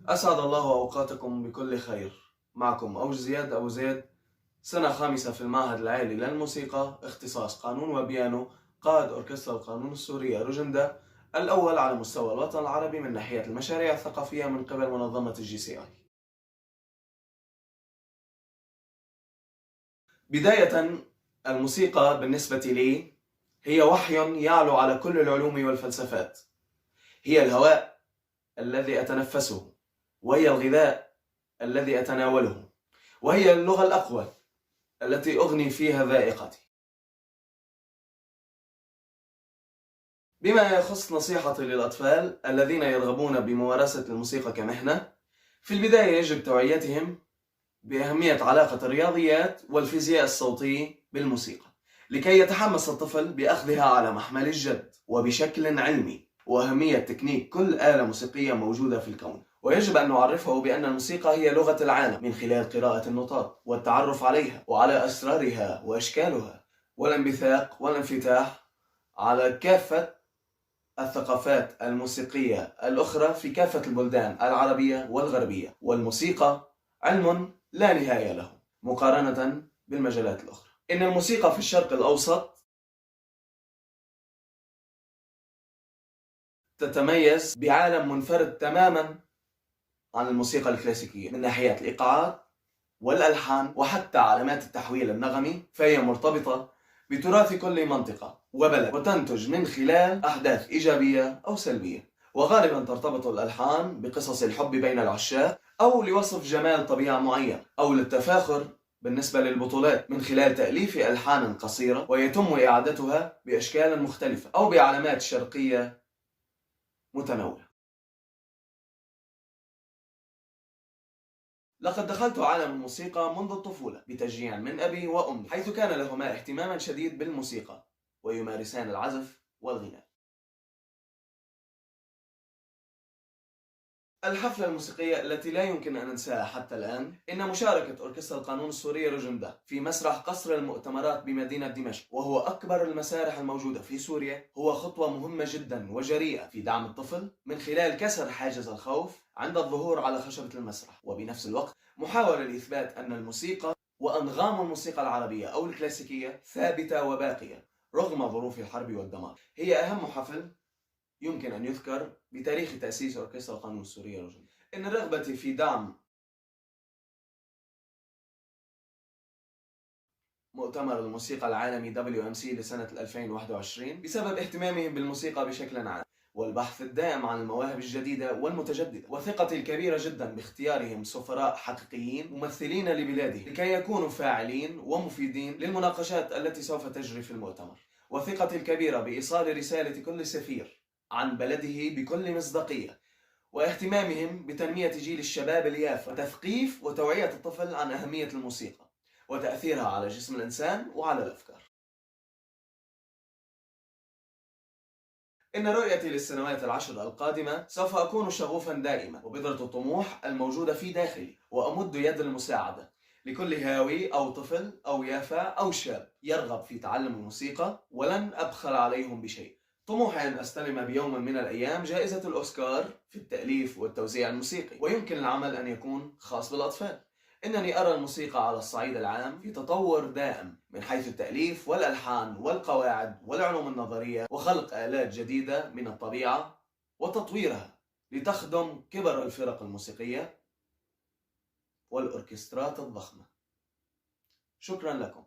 أسعد الله أوقاتكم بكل خير. معكم أوج زياد أبو زيد، سنة خامسة في المعهد العالي للموسيقى، اختصاص قانون وبيانو، قائد أوركسترا القانون السورية روجندا، الأول على مستوى الوطن العربي من ناحية المشاريع الثقافية من قبل منظمة GCI. بداية، الموسيقى بالنسبة لي هي وحي يعلو على كل العلوم والفلسفات. هي الهواء الذي أتنفسه، وهي الغذاء الذي أتناوله، وهي اللغة الأقوى التي أغني فيها ذائقتي. بما يخص نصيحتي للأطفال الذين يرغبون بممارسة الموسيقى كمهنة، في البداية يجب توعيتهم بأهمية علاقة الرياضيات والفيزياء الصوتي بالموسيقى، لكي يتحمس الطفل بأخذها على محمل الجد وبشكل علمي، وأهمية تكنيك كل آلة موسيقية موجودة في الكون. ويجب أن نعرفه بأن الموسيقى هي لغة العالم من خلال قراءة النوتات والتعرف عليها وعلى أسرارها وأشكالها، والانبثاق والانفتاح على كافة الثقافات الموسيقية الأخرى في كافة البلدان العربية والغربية. والموسيقى علم لا نهاية له مقارنة بالمجالات الأخرى. إن الموسيقى في الشرق الأوسط تتميز بعالم منفرد تماما عن الموسيقى الكلاسيكية من ناحية الإيقاعات والألحان وحتى علامات التحويل النغمي، فهي مرتبطة بتراث كل منطقة وبلد، وتنتج من خلال أحداث إيجابية أو سلبية. وغالبا ترتبط الألحان بقصص الحب بين العشاق، أو لوصف جمال طبيعة معينة، أو للتفاخر بالنسبة للبطولات من خلال تأليف ألحان قصيرة ويتم إعادتها بأشكال مختلفة أو بعلامات شرقية متنوعة. لقد دخلت عالم الموسيقى منذ الطفولة بتشجيع من أبي وأمي، حيث كان لهما اهتماما شديد بالموسيقى ويمارسان العزف والغناء. الحفلة الموسيقية التي لا يمكن أن ننساها حتى الآن إن مشاركة أوركسترا القانون السورية روجندا في مسرح قصر المؤتمرات بمدينة دمشق، وهو أكبر المسارح الموجودة في سوريا، هو خطوة مهمة جدا وجريئة في دعم الطفل من خلال كسر حاجز الخوف عند الظهور على خشبة المسرح، وبنفس الوقت محاولة لإثبات أن الموسيقى وأنغام الموسيقى العربية أو الكلاسيكية ثابتة وباقية رغم ظروف الحرب والدمار. هي أهم حفل يمكن أن يذكر بتاريخ تأسيس أوركسترا القانون السورية روجندا. إن رغبتي في دعم مؤتمر الموسيقى العالمي WMC لسنة 2021 بسبب اهتمامهم بالموسيقى بشكل عام والبحث الدائم عن المواهب الجديدة والمتجددة، وثقتي الكبيرة جدا باختيارهم سفراء حقيقيين ممثلين لبلادهم لكي يكونوا فاعلين ومفيدين للمناقشات التي سوف تجري في المؤتمر، وثقتي الكبيرة بإيصال رسالة كل سفير عن بلده بكل مصداقية، واهتمامهم بتنمية جيل الشباب اليافع وتثقيف وتوعية الطفل عن أهمية الموسيقى وتأثيرها على جسم الإنسان وعلى الأفكار. إن رؤيتي للسنوات العشر القادمة سوف أكون شغوفا دائما وبذرة الطموح الموجودة في داخلي، وأمد يد المساعدة لكل هاوي أو طفل أو يافع أو شاب يرغب في تعلم الموسيقى، ولن أبخل عليهم بشيء. طموحي أن أستلم بيوم من الأيام جائزة الأوسكار في التأليف والتوزيع الموسيقي، ويمكن العمل أن يكون خاص بالأطفال. إنني أرى الموسيقى على الصعيد العام في تطور دائم من حيث التأليف والألحان والقواعد والعلوم النظرية، وخلق آلات جديدة من الطبيعة وتطويرها لتخدم كبر الفرق الموسيقية والأوركسترات الضخمة. شكرا لكم.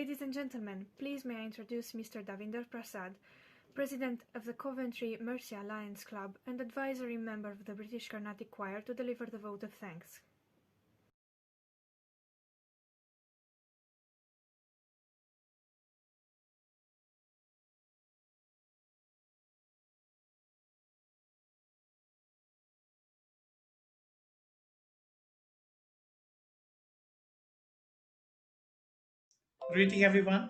Ladies and gentlemen, please may I introduce Mr. Davinder Prasad, President of the Coventry Mercy Alliance Club and advisory member of the British Carnatic Choir, to deliver the vote of thanks. Greeting everyone.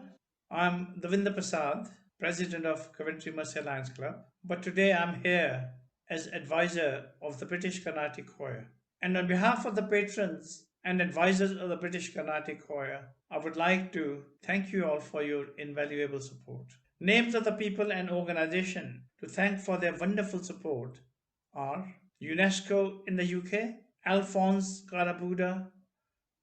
I'm Davinder Prasad, President of Coventry Mercy Alliance Club, but today I'm here as advisor of the British Carnatic Choir. And on behalf of the patrons and advisors of the British Carnatic Choir, I would like to thank you all for your invaluable support. Names of the people and organization to thank for their wonderful support are UNESCO in the UK, Alphonse Karabuda,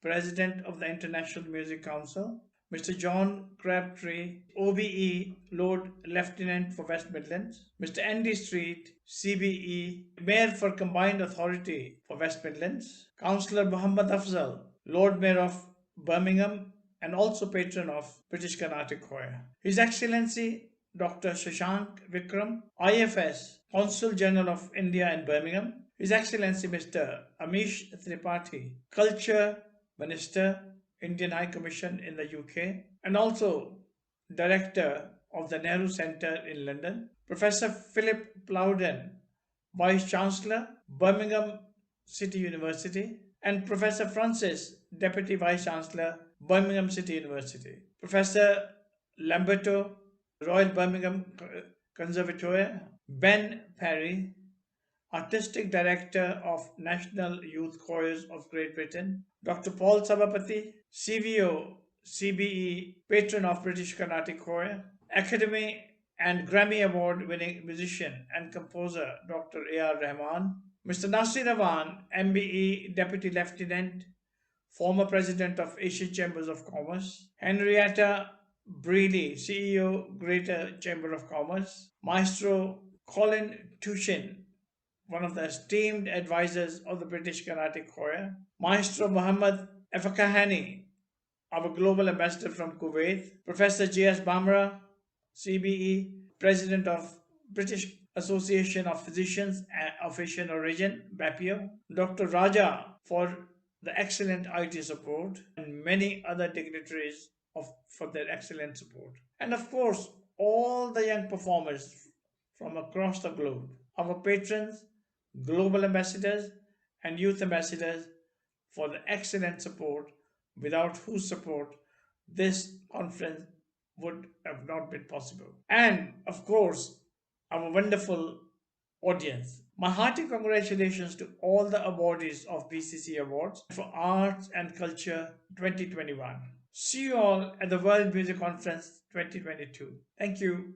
President of the International Music Council, Mr. John Crabtree, OBE, Lord Lieutenant for West Midlands, Mr. Andy Street, CBE, Mayor for Combined Authority for West Midlands, Councillor Muhammad Afzal, Lord Mayor of Birmingham and also patron of British Carnatic Choir, His Excellency Dr. Shashank Vikram, IFS, Consul General of India in Birmingham, His Excellency Mr. Amish Tripathi, Culture Minister, Indian High Commission in the UK, and also Director of the Nehru Centre in London, Professor Philip Plowden, Vice Chancellor, Birmingham City University, and Professor Francis, Deputy Vice Chancellor, Birmingham City University, Professor Lamberto, Royal Birmingham Conservatoire, Ben Perry, Artistic Director of National Youth Choirs of Great Britain, Dr. Paul Sabapathy, CVO, CBE, Patron of British Carnatic Choir, Academy and Grammy Award winning musician and composer Dr. A.R. Rahman, Mr. Nasir Awan, MBE, Deputy Lieutenant, former President of Asian Chambers of Commerce, Henrietta Brealey, CEO, Greater Chamber of Commerce, Maestro Colin Tushin, one of the esteemed advisors of the British Carnatic Choir, Maestro Muhammad Efakahani, our Global Ambassador from Kuwait, Professor J.S. Bamra, CBE, President of British Association of Physicians of Asian Origin, BAPIO, Dr. Raja for the excellent IT support, and many other dignitaries for their excellent support. And of course, all the young performers from across the globe, our patrons, global ambassadors, and youth ambassadors for the excellent support, without whose support this conference would have not been possible. And of course, our wonderful audience. My hearty congratulations to all the awardees of BCC Awards for Arts and Culture 2021. See you all at the World Music Conference 2022. Thank you.